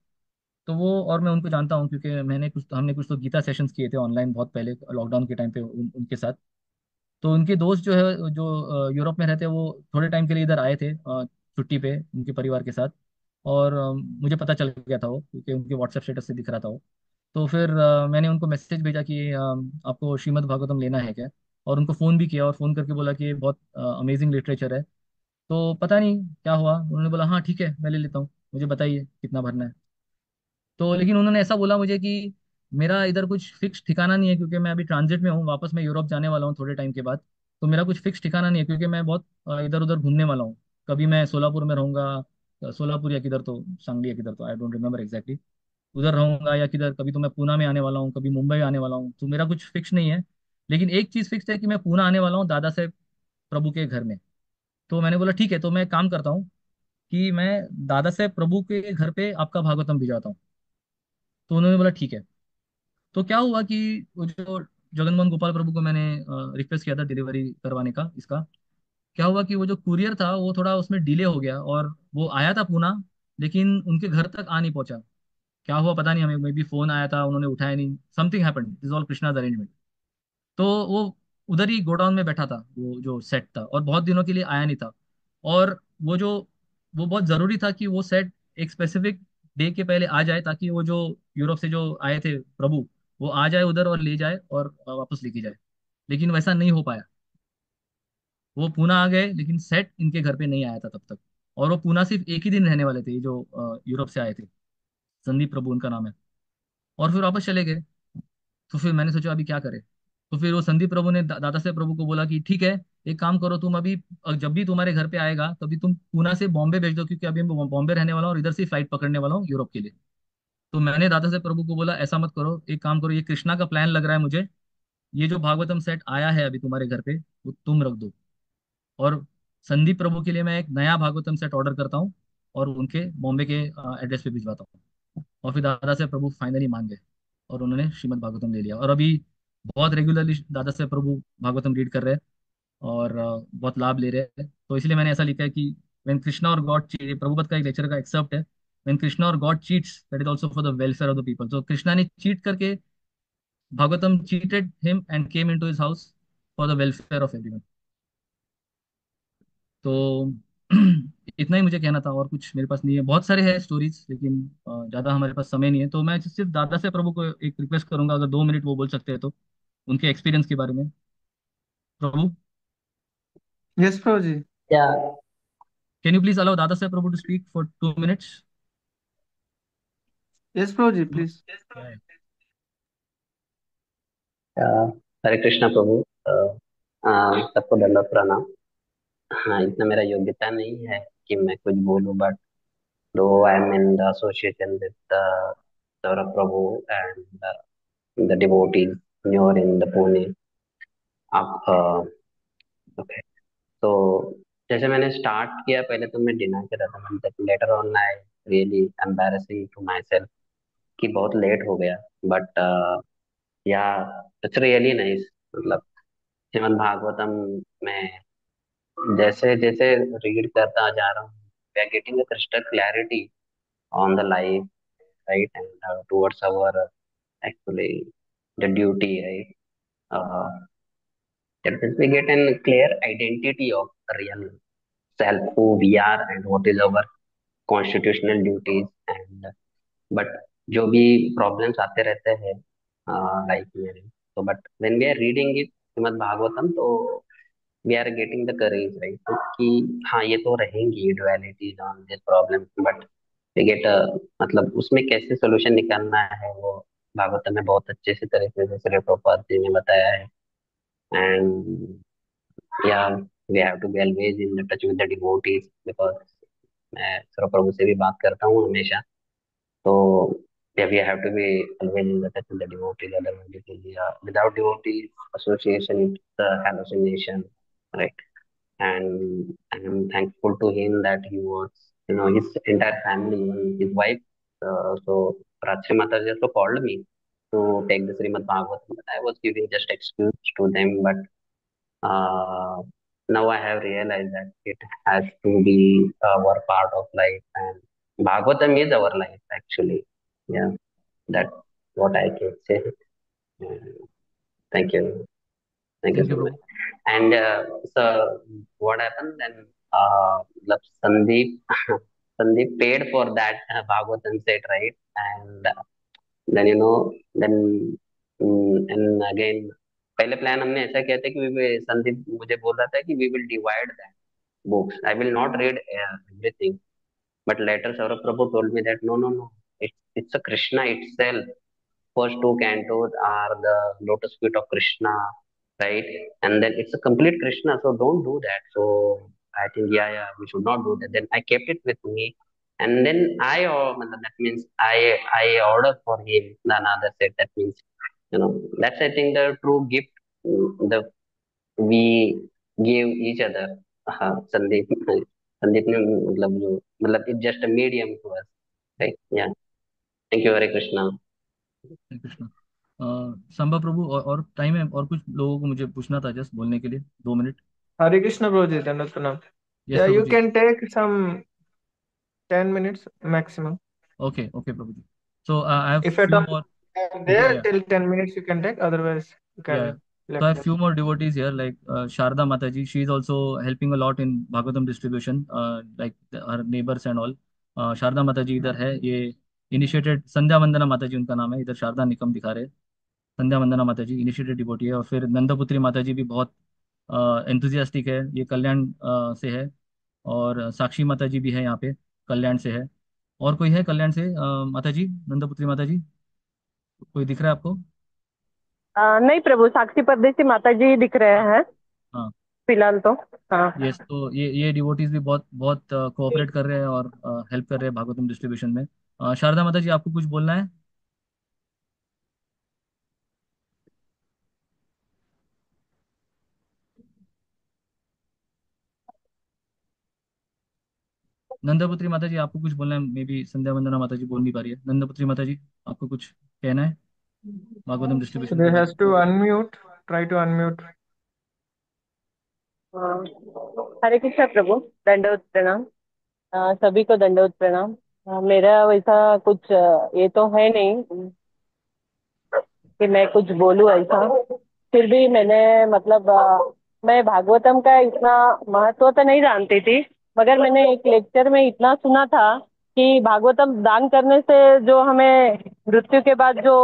S3: तो वो, और मैं उनको जानता हूँ क्योंकि हमने कुछ तो गीता सेशंस किए थे ऑनलाइन बहुत पहले, लॉकडाउन के टाइम पे उनके साथ। तो उनके दोस्त जो है, जो यूरोप में रहते हैं, वो थोड़े टाइम के लिए इधर आए थे छुट्टी पे उनके परिवार के साथ। और मुझे पता चल गया था वो, क्योंकि उनके व्हाट्सएप स्टेटस से दिख रहा था वो। तो फिर मैंने उनको मैसेज भेजा कि आपको श्रीमद् भागवतम लेना है क्या। और उनको फ़ोन भी किया और फ़ोन करके बोला कि ये बहुत अमेजिंग लिटरेचर है। तो पता नहीं क्या हुआ, उन्होंने बोला हाँ ठीक है मैं ले लेता हूँ, मुझे बताइए कितना भरना है। तो लेकिन उन्होंने ऐसा बोला मुझे कि मेरा इधर कुछ फिक्स ठिकाना नहीं है, क्योंकि मैं अभी ट्रांजिट में हूँ, वापस मैं यूरोप जाने वाला हूँ थोड़े टाइम के बाद। तो मेरा कुछ फिक्स ठिकाना नहीं है, क्योंकि मैं बहुत इधर उधर घूमने वाला हूँ। कभी मैं सोलापुर में रहूंगा, सोलापुर या किधर तो, सांगली या किधर तो, आई डोंट रिमेम्बर एग्जैक्टली, उधर रहूंगा या किधर। कभी तो मैं पूना में आने वाला हूँ, कभी मुंबई आने वाला हूँ। तो मेरा कुछ फिक्स नहीं है। लेकिन एक चीज़ फिक्स है कि मैं पूना आने वाला हूँ दादा साहेब प्रभु के घर में। तो मैंने बोला ठीक है, तो मैं एक काम करता हूँ कि मैं दादा साहेब प्रभु के घर पे आपका भागवतम भिजवाता हूँ। तो उन्होंने बोला ठीक है। तो क्या हुआ कि वो जो जगन मोहन गोपाल प्रभु को मैंने रिक्वेस्ट किया था डिलीवरी करवाने का इसका, क्या हुआ कि वो जो कुरियर था वो थोड़ा उसमें डिले हो गया, और वो आया था पूना, लेकिन उनके घर तक आ नहीं पहुंचा। क्या हुआ पता नहीं, हमें मे बी फोन आया था, उन्होंने उठाया नहीं, something happened, is all Krishna's arrangement. तो वो उधर ही गोडाउन में बैठा था, वो जो सेट था, और बहुत दिनों के लिए आया नहीं था। और वो जो वो बहुत जरूरी था कि वो सेट एक स्पेसिफिक डे के पहले आ जाए, ताकि वो जो यूरोप से जो आए थे प्रभु, वो आ जाए उधर और ले जाए और वापस लेके जाए। लेकिन वैसा नहीं हो पाया। वो पूना आ गए, लेकिन सेट इनके घर पे नहीं आया था तब तक। और वो पूना सिर्फ एक ही दिन रहने वाले थे, ये जो यूरोप से आए थे, संदीप प्रभु उनका नाम है। और फिर वापस चले गए। तो फिर मैंने सोचा अभी क्या करें। तो फिर वो संदीप प्रभु ने दादा साहेब प्रभु को बोला कि ठीक है, एक काम करो तुम अभी, जब भी तुम्हारे घर पे आएगा तभी तुम पूना से बॉम्बे भेज दो, क्योंकि अभी मैं बॉम्बे रहने वाला हूँ और इधर से फ्लाइट पकड़ने वाला हूँ यूरोप के लिए। तो मैंने दादा साहेब प्रभु को बोला ऐसा मत करो, एक काम करो, ये कृष्णा का प्लान लग रहा है मुझे, ये जो भागवतम सेट आया है अभी तुम्हारे घर पे वो तुम रख दो। और संदीप प्रभु के लिए मैं एक नया भागवतम सेट ऑर्डर करता हूँ और उनके बॉम्बे के एड्रेस पे भिजवाता हूँ। और फिर दादा साहब प्रभु फाइनली मान गए, और उन्होंने श्रीमद् भागवतम ले लिया। और अभी बहुत रेगुलरली दादा साहब प्रभु भागवतम रीड कर रहे हैं, और बहुत लाभ ले रहे हैं। तो इसलिए मैंने ऐसा लिखा है कि व्हेन कृष्णा और गॉड चीट, प्रभुपद का एक लेक्चर का एक्सेप्ट है, व्हेन कृष्णा और God cheats that is also for the welfare of the people. तो कृष्णा ने चीट करके, Bhagavatam cheated him and came into his house for the welfare of everyone. तो इतना ही मुझे कहना था, और कुछ मेरे पास नहीं है। बहुत सारे हैं स्टोरीज, लेकिन ज़्यादा हमारे पास समय नहीं है। तो मैं सिर्फ दादा से प्रभु को एक रिक्वेस्ट करूंगा, अगर 2 मिनट वो बोल सकते हैं तो, उनके एक्सपीरियंस के बारे में। Prabhu,
S2: yes Prabhu ji.
S8: Yeah
S3: can you please allow दादा से Prabhu to speak for 2 minutes?
S2: Yes Prabhu ji please.
S8: Hare Krishna Prabhu. सबको दंडवत प्रणाम। हाँ, इतना मेरा योग्यता नहीं है कि मैं कुछ बोलूं, but though I am in the association with Saurabh Prabhu and the devotees न्योर इन द पुणे। आप ओके। तो जैसे मैंने स्टार्ट किया, पहले तो मैं डिनाई कर रहा था, later on I really embarrassing to myself कि बहुत लेट हो गया। बट या इट्स रियली नाइस। मतलब श्रीमद् भागवतम में जैसे जैसे रीड करता जा रहा हूँ, we are getting a crystal clarity on the life, right, and towards our actually the duty, right. That means we get a clear identity of real self, who we are and what is our constitutional duties, and but जो भी प्रॉब्लम्स आते रहते हैं लाइफ में, तो but when we are reading it Srimad Bhagavatam, तो we are getting the courage, right, कि हाँ ये तो रहेंगी dualities on this problem, but we get मतलब उसमें कैसे सोल्यूशन निकालना है, वो भागवतम में बहुत अच्छे से तरीके से श्री प्रभुपाद जी ने बताया है। And yeah we have to be always in touch with the devotees, because मैं सर्व प्रभु से भी बात करता हूँ हमेशा। तो yeah, we have to be always in the touch with the devotees, otherwise because without devotees association it's a hallucination, right? And I'm thankful to him that he was, his entire family, even his wife. So Rajshri Mataji also called me to take the Srimad Bhagavatam, but I was giving just excuse to them. But uh, now I have realized that it has to be our part of life, and Bhagavatam is our life actually. Yeah, that's what I can say. Uh, Thank you. Thank you
S3: thank you
S8: so much.
S3: Prabhu.
S8: And so what happened then? मतलब Sandeep paid for that Bhagavatam set, right? And then then and again पहले प्लान हमने ऐसा किया था कि संदीप मुझे बोल रहा था कि we will divide that books. I will not read everything. But later Saurabh Prabhu told me that no. It's a Krishna itself. First two cantos are the lotus feet of Krishna, right? And then it's a complete Krishna, so don't do that. So I think, yeah, we should not do that. Then I kept it with me, and then that means I ordered for him another set. That means that's I think the true gift, the we give each other. Sandeep Sandeep ने मतलब जो मतलब it just a medium to us, right? Yeah thank you, Hare Krishna.
S3: Hare Krishna. Sambha Prabhu, और टाइम है? और कुछ लोगों को मुझे पूछना था जस्ट बोलने के लिए, 2 मिनट।
S2: हरे कृष्ण प्रभु जी, दंडवत प्रणाम।
S3: Yes
S2: yeah
S3: Prabhu
S2: you
S3: ji.
S2: Can take some 10 minutes maximum.
S3: Okay okay Prabhu ji. So I have
S2: If at
S3: few
S2: all
S3: more.
S2: you are
S3: या
S2: there
S3: या
S2: till 10 minutes, you can take. Otherwise, you
S3: Yeah,
S2: can
S3: so I
S2: left
S3: have
S2: them.
S3: few more devotees here, like Sharda Mataji. She is also helping a lot in Bhagavatam distribution, like her neighbors and all. Sharada Mata ji इधर है, ये इनिशिएटेड संध्या वंदना माता जी उनका नाम है, इधर शारदा निकम दिखा रहे हैं। संध्या वंदना माता जी इनिशिएटेड डिवोटी है। और फिर नंदपुत्री माता जी भी बहुत एंथुजियास्टिक है, ये कल्याण से है। और साक्षी माता जी भी है यहाँ पे, कल्याण से है। और कोई है कल्याण से माता जी, नंदपुत्री माता जी, कोई दिख रहा है आपको?
S9: नहीं प्रभु, साक्षी परदेसी माता जी दिख रहे
S3: हाँ
S9: हैं
S3: हाँ।
S9: फिलहाल तो। हाँ।
S3: यस, तो ये डिवोटीज भी बहुत बहुत कोऑपरेट कर रहे हैं और हेल्प कर रहे हैं भागवतम डिस्ट्रीब्यूशन में। शारदा माता जी, आपको कुछ बोलना है? नंदपुत्री माता जी, आपको कुछ बोलना है? मे बी संध्या वंदना माता जी बोल नहीं पा रही है। नंदपुत्री माता जी, आपको कुछ कहना है भागवतम
S2: So
S3: डिस्ट्रीब्यूशन के
S2: they
S3: बारे
S2: has
S3: में?
S2: to unmute. Try to unmute.
S9: हाँ। हरे कृष्णा प्रभु, दंडवत प्रणाम। सभी को दंडवत प्रणाम। मेरा वैसा कुछ ये तो है नहीं कि मैं कुछ बोलूं ऐसा। फिर भी मैंने मतलब मैं भागवतम का इतना महत्व तो नहीं जानती थी, मगर मैंने एक लेक्चर में इतना सुना था कि भागवतम दान करने से जो हमें मृत्यु के बाद जो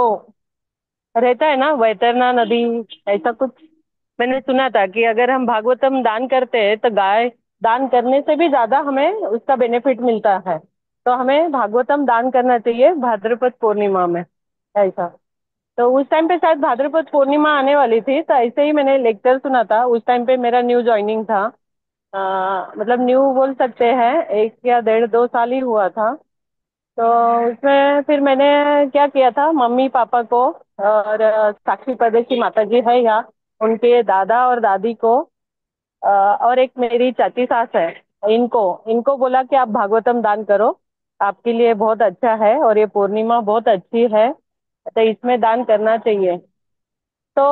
S9: रहता है ना, वैतरना नदी, ऐसा कुछ मैंने सुना था कि अगर हम भागवतम दान करते हैं तो गाय दान करने से भी ज्यादा हमें उसका बेनिफिट मिलता है। तो हमें भागवतम दान करना चाहिए भाद्रपद पूर्णिमा में, ऐसा। तो उस टाइम पे शायद भाद्रपद पूर्णिमा आने वाली थी, तो ऐसे ही मैंने लेक्चर सुना था। उस टाइम पे मेरा न्यू ज्वाइनिंग था। मतलब न्यू बोल सकते हैं, 1 या 1.5 2 साल ही हुआ था। तो उसमें फिर मैंने क्या किया था, मम्मी पापा को और साक्षी परदेशी माता जी है यहाँ, उनके दादा और दादी को, और एक मेरी चाची सास है, इनको इनको बोला कि आप भागवतम दान करो, आपके लिए बहुत अच्छा है और ये पूर्णिमा बहुत अच्छी है, तो इसमें दान करना चाहिए। तो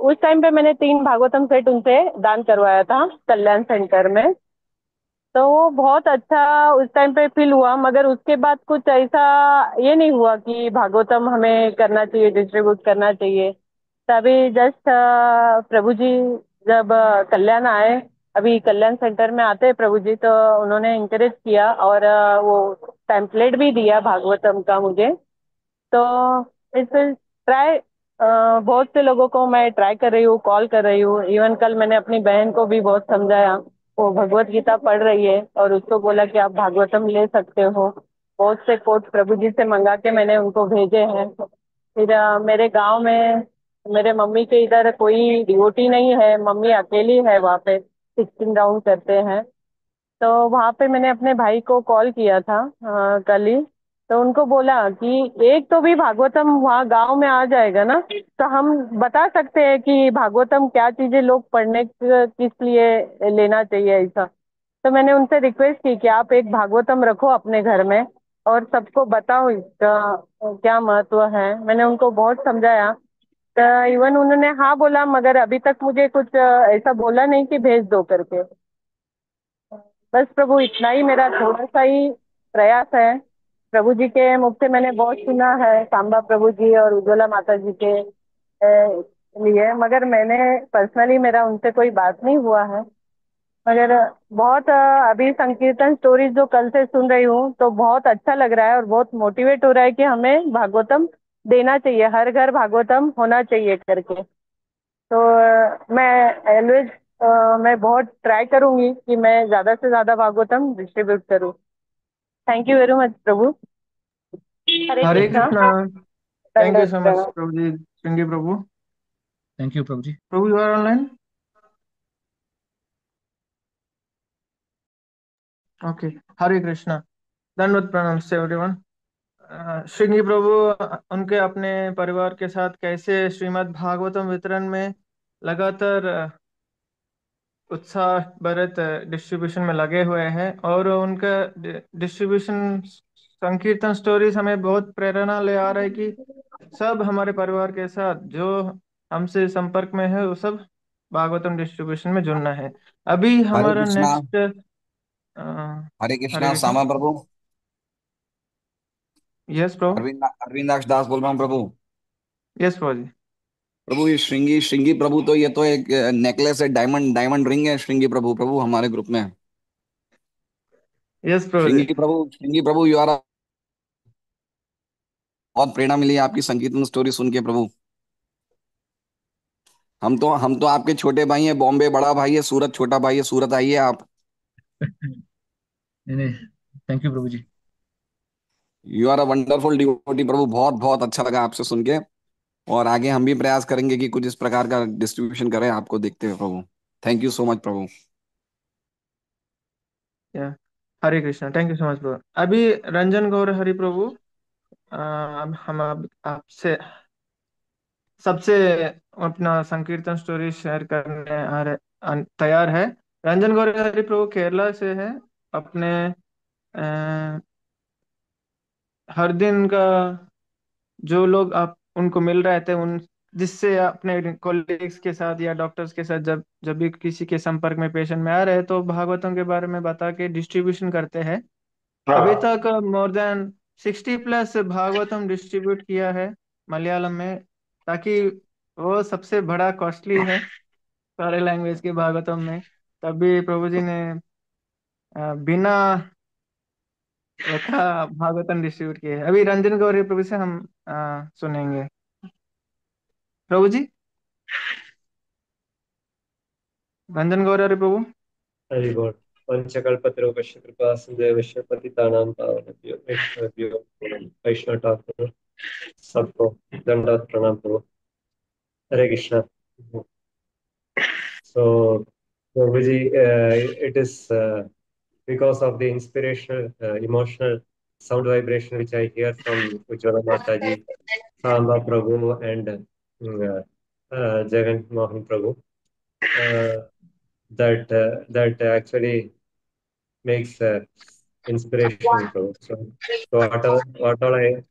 S9: उस टाइम पे मैंने 3 भागवतम सेट उनसे दान करवाया था कल्याण सेंटर में। तो वो बहुत अच्छा उस टाइम पे फील हुआ, मगर उसके बाद कुछ ऐसा ये नहीं हुआ कि भागवतम हमें करना चाहिए, डिस्ट्रीब्यूट करना चाहिए। तभी जस्ट प्रभु जी जब कल्याण आए, अभी कल्याण सेंटर में आते हैं प्रभु जी, तो उन्होंने इंकरेज किया और वो टेम्पलेट भी दिया भागवतम का मुझे। तो इसे ट्राई, बहुत से लोगों को मैं ट्राई कर रही हूँ, कॉल कर रही हूँ। इवन कल मैंने अपनी बहन को भी बहुत समझाया, वो भगवत गीता पढ़ रही है, और उसको बोला कि आप भागवतम ले सकते हो। बहुत से कोट प्रभु जी से मंगा के मैंने उनको भेजे हैं। फिर मेरे गांव में मेरे मम्मी के इधर कोई डिवोटी नहीं है, मम्मी अकेली है वहाँ पे, 16 राउंड करते हैं। तो वहां पे मैंने अपने भाई को कॉल किया था कल ही। तो उनको बोला कि एक तो भी भागवतम वहाँ गांव में आ जाएगा ना, तो हम बता सकते हैं कि भागवतम क्या चीजें लोग पढ़ने किस लिए लेना चाहिए, ऐसा। तो मैंने उनसे रिक्वेस्ट की कि आप एक भागवतम रखो अपने घर में और सबको बताओ इसका क्या महत्व है। मैंने उनको बहुत समझाया, तो इवन उन्होंने हाँ बोला, मगर अभी तक मुझे कुछ ऐसा बोला नहीं कि भेज दो करके। बस प्रभु, इतना ही मेरा थोड़ा सा ही प्रयास है। प्रभु जी के मुख से मैंने बहुत सुना है, सांबा प्रभु जी और उज्ज्वला माता जी के लिए, मगर मैंने पर्सनली मेरा उनसे कोई बात नहीं हुआ है। मगर बहुत अभी संकीर्तन स्टोरीज जो कल से सुन रही हूँ, तो बहुत अच्छा लग रहा है और बहुत मोटिवेट हो रहा है कि हमें भागवतम देना चाहिए, हर घर भागवतम होना चाहिए करके। तो मैं ऑलवेज, मैं बहुत ट्राई करूंगी कि मैं ज्यादा से ज्यादा भागवतम डिस्ट्रीब्यूट करूं। Thank you very much Prabhu. Hare
S2: Hare
S9: Krishna.
S2: Krishna. Thank you
S9: दंडवत
S2: सो मच
S9: प्रणाम।
S2: Prabhu ji, Shringi Prabhu.
S3: Thank you Prabhu ji.
S2: Prabhu, you are online? Okay. Hare Krishna. दंडवत प्रणाम से एवरीवन। श्रृंगी प्रभु उनके अपने परिवार के साथ कैसे श्रीमद् भागवतम वितरण में लगातार उत्साह भरत डिस्ट्रीब्यूशन में लगे हुए हैं, और उनका डिस्ट्रीब्यूशन संकीर्तन स्टोरीज हमें बहुत प्रेरणा ले आ रहा है कि सब हमारे परिवार के साथ जो हमसे संपर्क में है वो सब भागवतम डिस्ट्रीब्यूशन में जुड़ना है। अभी
S1: हरे
S2: हमारा
S1: कृष्णा।
S2: नेक्स्ट।
S1: हरे
S2: हरे
S1: कृष्णा
S2: कृष्ण।
S1: श्यामा प्रभु।
S2: यस प्रभु।
S1: अरविंदाक्ष दास बोल रहा हूँ प्रभु।
S2: यस प्रभु जी।
S1: प्रभु ये श्रृंगी श्रृंगी प्रभु, तो ये तो एक नेकलेस है, डायमंड डायमंड रिंग है श्रृंगी प्रभु। प्रभु हमारे ग्रुप में
S2: yes Prabhu ji.
S1: Shringi Prabhu you are, बहुत प्रेरणा मिली है आपकी संगीत स्टोरी सुन के प्रभु। हम तो आपके छोटे भाई हैं, बॉम्बे बड़ा भाई है, सूरत छोटा भाई है, सूरत आइए आप।
S3: नहीं नहीं, thank you Prabhu ji.
S1: You are a wonderful devotee Prabhu, बहुत बहुत अच्छा लगा आपसे सुन के। और आगे हम भी प्रयास करेंगे कि कुछ इस प्रकार का डिस्ट्रीब्यूशन करें आपको देखते हुए Prabhu. Thank you so much Prabhu.
S2: Yeah Hare Krishna. Thank you so much Prabhu. अभी रंजन गौर हरि प्रभु, हम आपसे सबसे अपना संकीर्तन स्टोरी शेयर करने तैयार है। रंजन गौर हरि प्रभु केरला से है। अपने अ, हर दिन का जो लोग आप उनको मिल रहे थे, उन जिससे अपने कॉलीग्स के साथ या डॉक्टर्स के साथ जब जब भी किसी के संपर्क में पेशेंट में आ रहे हैं, तो भागवतम के बारे में बता के डिस्ट्रीब्यूशन करते हैं। अभी
S8: हाँ।
S2: तक मोर देन 60+ भागवतम डिस्ट्रीब्यूट किया है मलयालम में, ताकि वो सबसे बड़ा कॉस्टली है। सारे लैंग्वेज के भागवतम में, तब भी प्रभु जी ने बिना रखा भागवतम डिस्ट्रीब्यूट किए। अभी रंजन गौरी प्रभु से हम सुनेंगे। प्रभु जी, रंजन गौरी प्रभु।
S10: हरि बोल। पंचकल्पतरुश्च कृपा सिंधु पतितानां पावनेभ्यो वैष्णवेभ्यो वैष्णव ठाकुर सबको दंडवत प्रणाम करो। हरे Krishna. So, Prabhuji, it is because of the inspirational, emotional sound vibration which I hear from Ujjwala Mataji, Samba Prabhu, and Jagan Mohan Prabhu, that actually makes inspiration. So what all I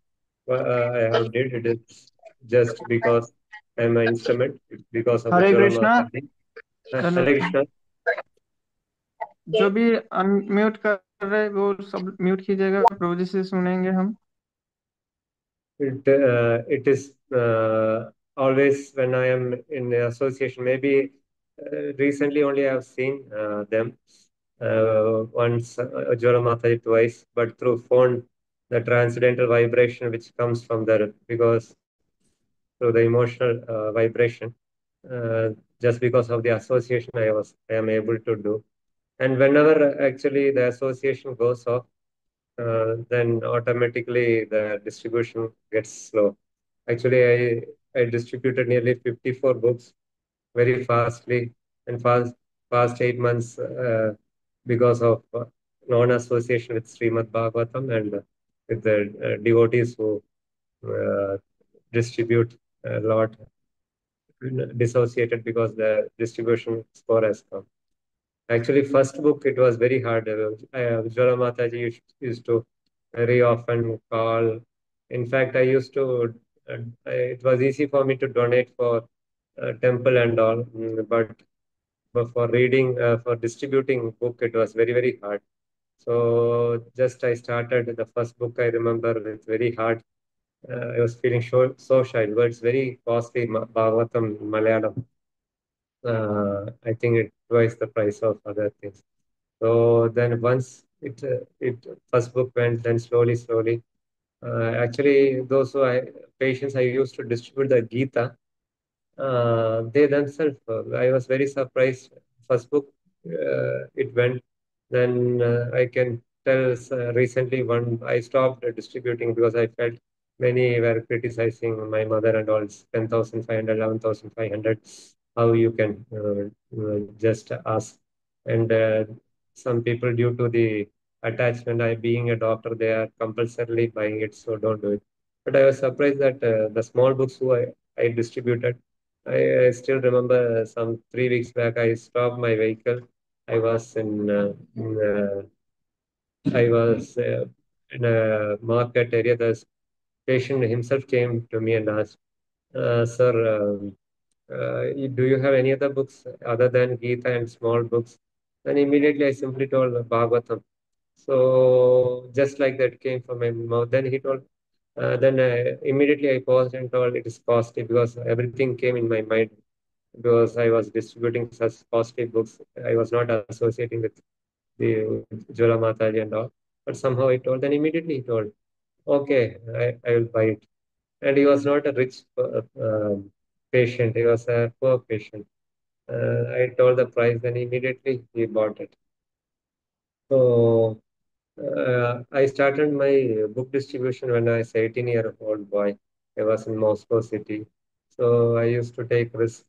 S10: have did, it is just because I'm an instrument, because of
S2: Hare
S10: Ujjwala
S2: Krishna.
S10: Mataji. Hare Krishna.
S2: जो भी अनम्यूट कर रहे वो सब म्यूट कीजिएगा, प्रभु जी से सुनेंगे हम।
S10: It is always when I am in association. Maybe recently only I have seen them once, Jwala Mataji twice, but through phone, the transcendental vibration which comes from there, because through the emotional vibration, uh, just because of the association I am able to do. And whenever actually the association goes off, then automatically the distribution gets slow. Actually, I distributed nearly 54 books very fastly and past 8 months because of non-association with Srimad Bhagavatam and with the devotees who uh, distribute a lot dissociated because the distribution score has come. Actually, first book, it was very hard. Vijwala Mataji used to very often call. In fact, I used to, it was easy for me to donate for temple and all, but for reading, for distributing book, it was very, very hard. So just I started the first book, I remember, with very hard. I was feeling so shy, but it's very costly, Bhagavatam, Malayalam. I think it twice the price of other things. So then once it first book went, then slowly. Actually, those who patients I used to distribute the Gita, they themselves, I was very surprised. First book, it went. Then I can tell recently one I stopped distributing because I felt many were criticizing my mother and all. 10,500, 11,500. How you can just ask? And some people, due to the attachment, I being a doctor, they are compulsorily buying it, so don't do it. But I was surprised that the small books who I distributed, I still remember some 3 weeks back, I stopped my vehicle. I was I was in a market area. The patient himself came to me and asked, "Sir, do you have any other books other than Gita and small books?" Then immediately I simply told Bhagavatam. So just like that came from my mouth. Then he told, then immediately I paused and told it is costly because everything came in my mind because I was distributing such costly books. I was not associating with the Jwala Mataji and all. But somehow he told, then immediately he told, okay, I will buy it. And he was not a rich patient, he was a poor patient. I told the price, then immediately he bought it. So I started my book distribution when I was 18-year-old boy. I was in Moscow city. So I used to take risk.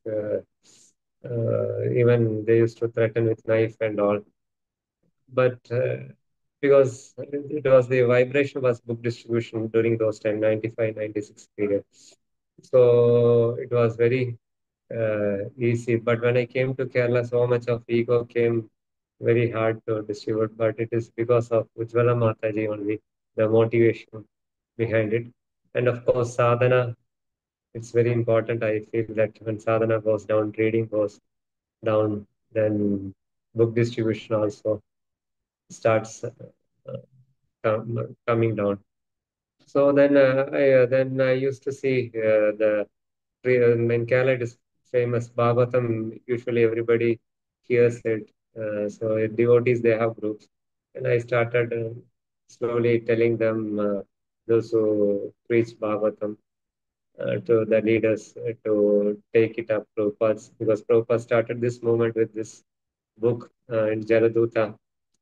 S10: Even they used to threaten with knife and all. But because it was the vibration was book distribution during those time, 95, 96 period. So it was very easy. But when I came to Kerala, so much of ego came very hard to distribute. But it is because of Ujjwala Mataji only, the motivation behind it. And of course, sadhana, it's very important. I feel that when sadhana goes down, reading goes down, then book distribution also starts coming down. So then I used to see the in Kerala it is famous Bhagavatam. Usually everybody hears it. So devotees, they have groups. And I started slowly telling them, those who preach Bhagavatam, to the leaders to take it up, Prabhupada, because Prabhupada started this movement with this book in Jaladuta.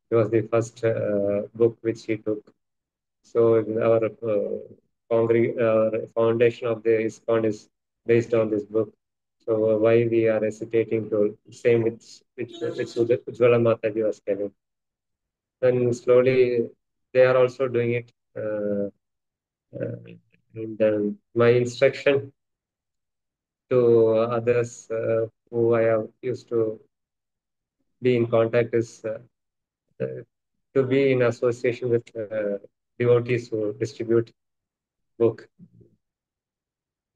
S10: It was the first book which he took. So our foundation of the ISKCON is based on this book. So why we are hesitating to same with Ujjwala Mataji was telling. Then slowly they are also doing it. And then my instruction to others who I have used to be in contact is to be in association with devotees who distribute book.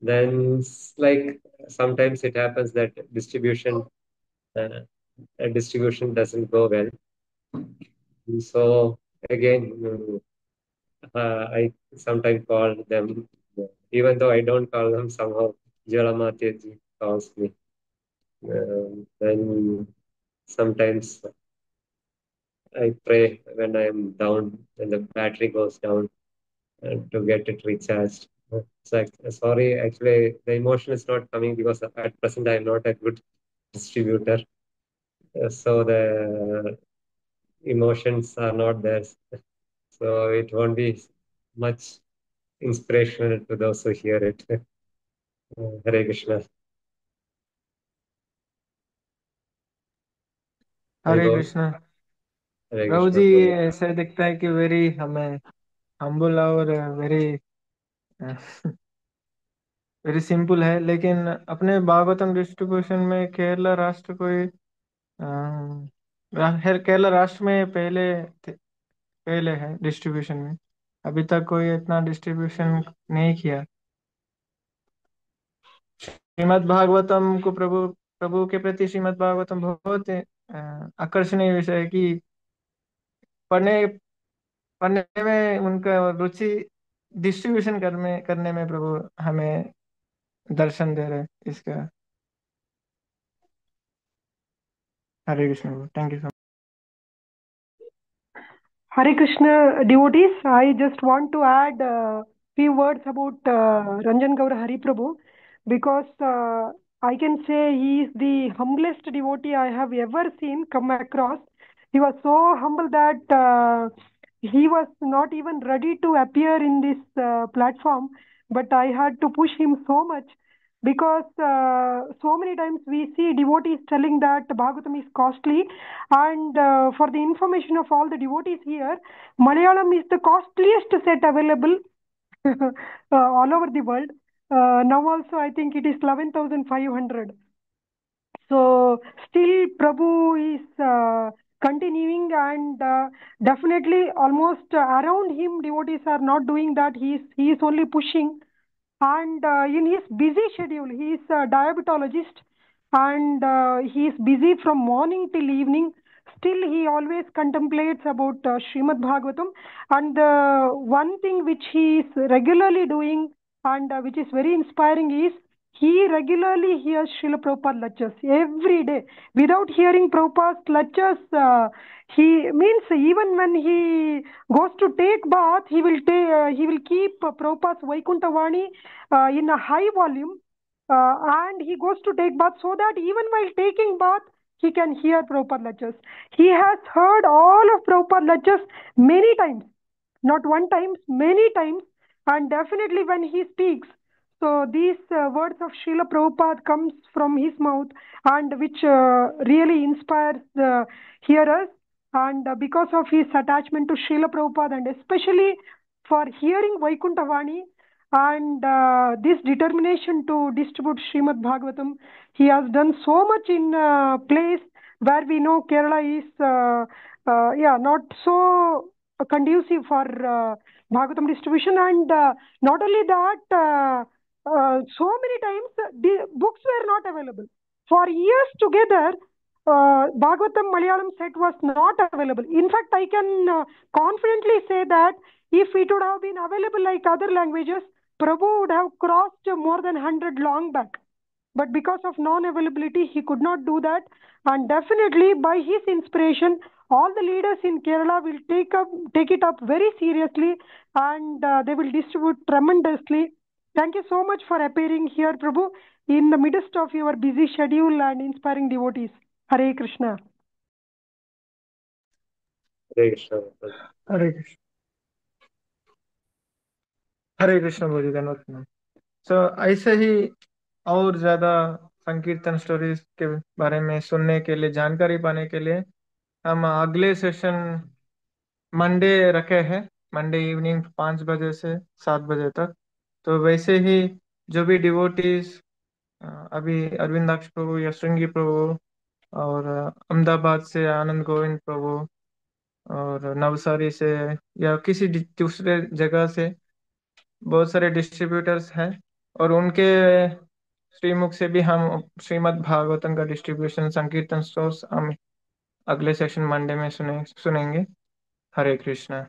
S10: Then like sometimes it happens that distribution doesn't go well. So again, I sometimes call them, even though I don't call them, somehow Jalamataji calls me. Then sometimes I pray when I'm down, when the battery goes down, to get it recharged. It's like, sorry, actually, the emotion is not coming because at present I'm not a good distributor. So the emotions are not there. So it won't be much inspirational to those who hear it. Hare Krishna.
S2: Hare Krishna.
S10: Hare
S2: Prabhu
S10: Krishna.
S2: जी, ऐसे दिखता है कि वेरी हमें हम्बल और वेरी वेरी सिंपल है, लेकिन अपने भागवतम डिस्ट्रीब्यूशन में केरला राष्ट्र कोई केरला राष्ट्र में पहले है डिस्ट्रीब्यूशन में। अभी तक कोई इतना डिस्ट्रीब्यूशन नहीं किया। श्रीमद् भागवतम को प्रभु प्रभु के प्रति श्रीमद् भागवतम बहुत आकर्षणीय विषय है कि पढ़ने पढ़ने में उनका रुचि डिस्ट्रीब्यूशन करने में प्रभु हमें दर्शन दे रहे हैं इसका। Hare Krishna. Thank you so much.
S11: Hare Krishna devotees, I just want to add a few words about Ranjan Gaur Hari Prabhu, because I can say he is the humblest devotee I have ever seen come across. He was so humble that he was not even ready to appear in this platform, but I had to push him so much, because so many times we see devotees telling that Bhagavatam is costly, and for the information of all the devotees here, Malayalam is the costliest set available all over the world. Now also I think it is 11,500. So still Prabhu is continuing, and definitely almost around him devotees are not doing that. He is only pushing, and in his busy schedule, he is a diabetologist, and he is busy from morning till evening. Still he always contemplates about Srimad Bhagavatam, and the one thing which he is regularly doing, and which is very inspiring, is he regularly hears Srila Prabhupada lectures every day. Without hearing Prabhupada's lectures, he means even when he goes to take bath, he will keep Prabhupada's Vaikuntha Vani in a high volume, and he goes to take bath so that even while taking bath, he can hear Prabhupada lectures. He has heard all of Prabhupada lectures many times, not one time, many times, and definitely when he speaks, so these words of Srila Prabhupada comes from his mouth, and which really inspires the hearers. And because of his attachment to Srila Prabhupada, and especially for hearing Vaikuntha Vani, and this determination to distribute Srimad Bhagavatam, he has done so much in a place where we know Kerala is not so conducive for Bhagavatam distribution. And not only that, so many times the books were not available. For years together, Bhagavatam Malayalam set was not available. In fact, I can confidently say that if it would have been available like other languages, Prabhu would have crossed more than 100 long back. but because of non-availability, he could not do that. And definitely, by his inspiration, all the leaders in Kerala will take it up very seriously, and they will distribute tremendously. Thank you so much for appearing here, Prabhu, in the midst of your busy schedule and inspiring devotees. Hare Krishna.
S10: Hare Krishna Mataji.
S2: हरे कृष्ण हरे कृष्ण बोलिए धन्यवाद। सो ऐसे ही और ज्यादा संकीर्तन स्टोरीज के बारे में सुनने के लिए, जानकारी पाने के लिए हम अगले सेशन मंडे रखे हैं, मंडे इवनिंग 5 बजे से 7 बजे तक। तो वैसे ही जो भी डिवोटीज अभी अरविंदाक्ष प्रभु या श्रृंगी प्रभु और अहमदाबाद से आनंद गोविंद प्रभु और नवसारी से या किसी दूसरे जगह से बहुत सारे डिस्ट्रीब्यूटर्स हैं, और उनके श्रीमुख से भी हम श्रीमद् भागवतम का डिस्ट्रीब्यूशन संकीर्तन स्टोर्स हम अगले सेशन मंडे में सुनेंगे। हरे कृष्णा।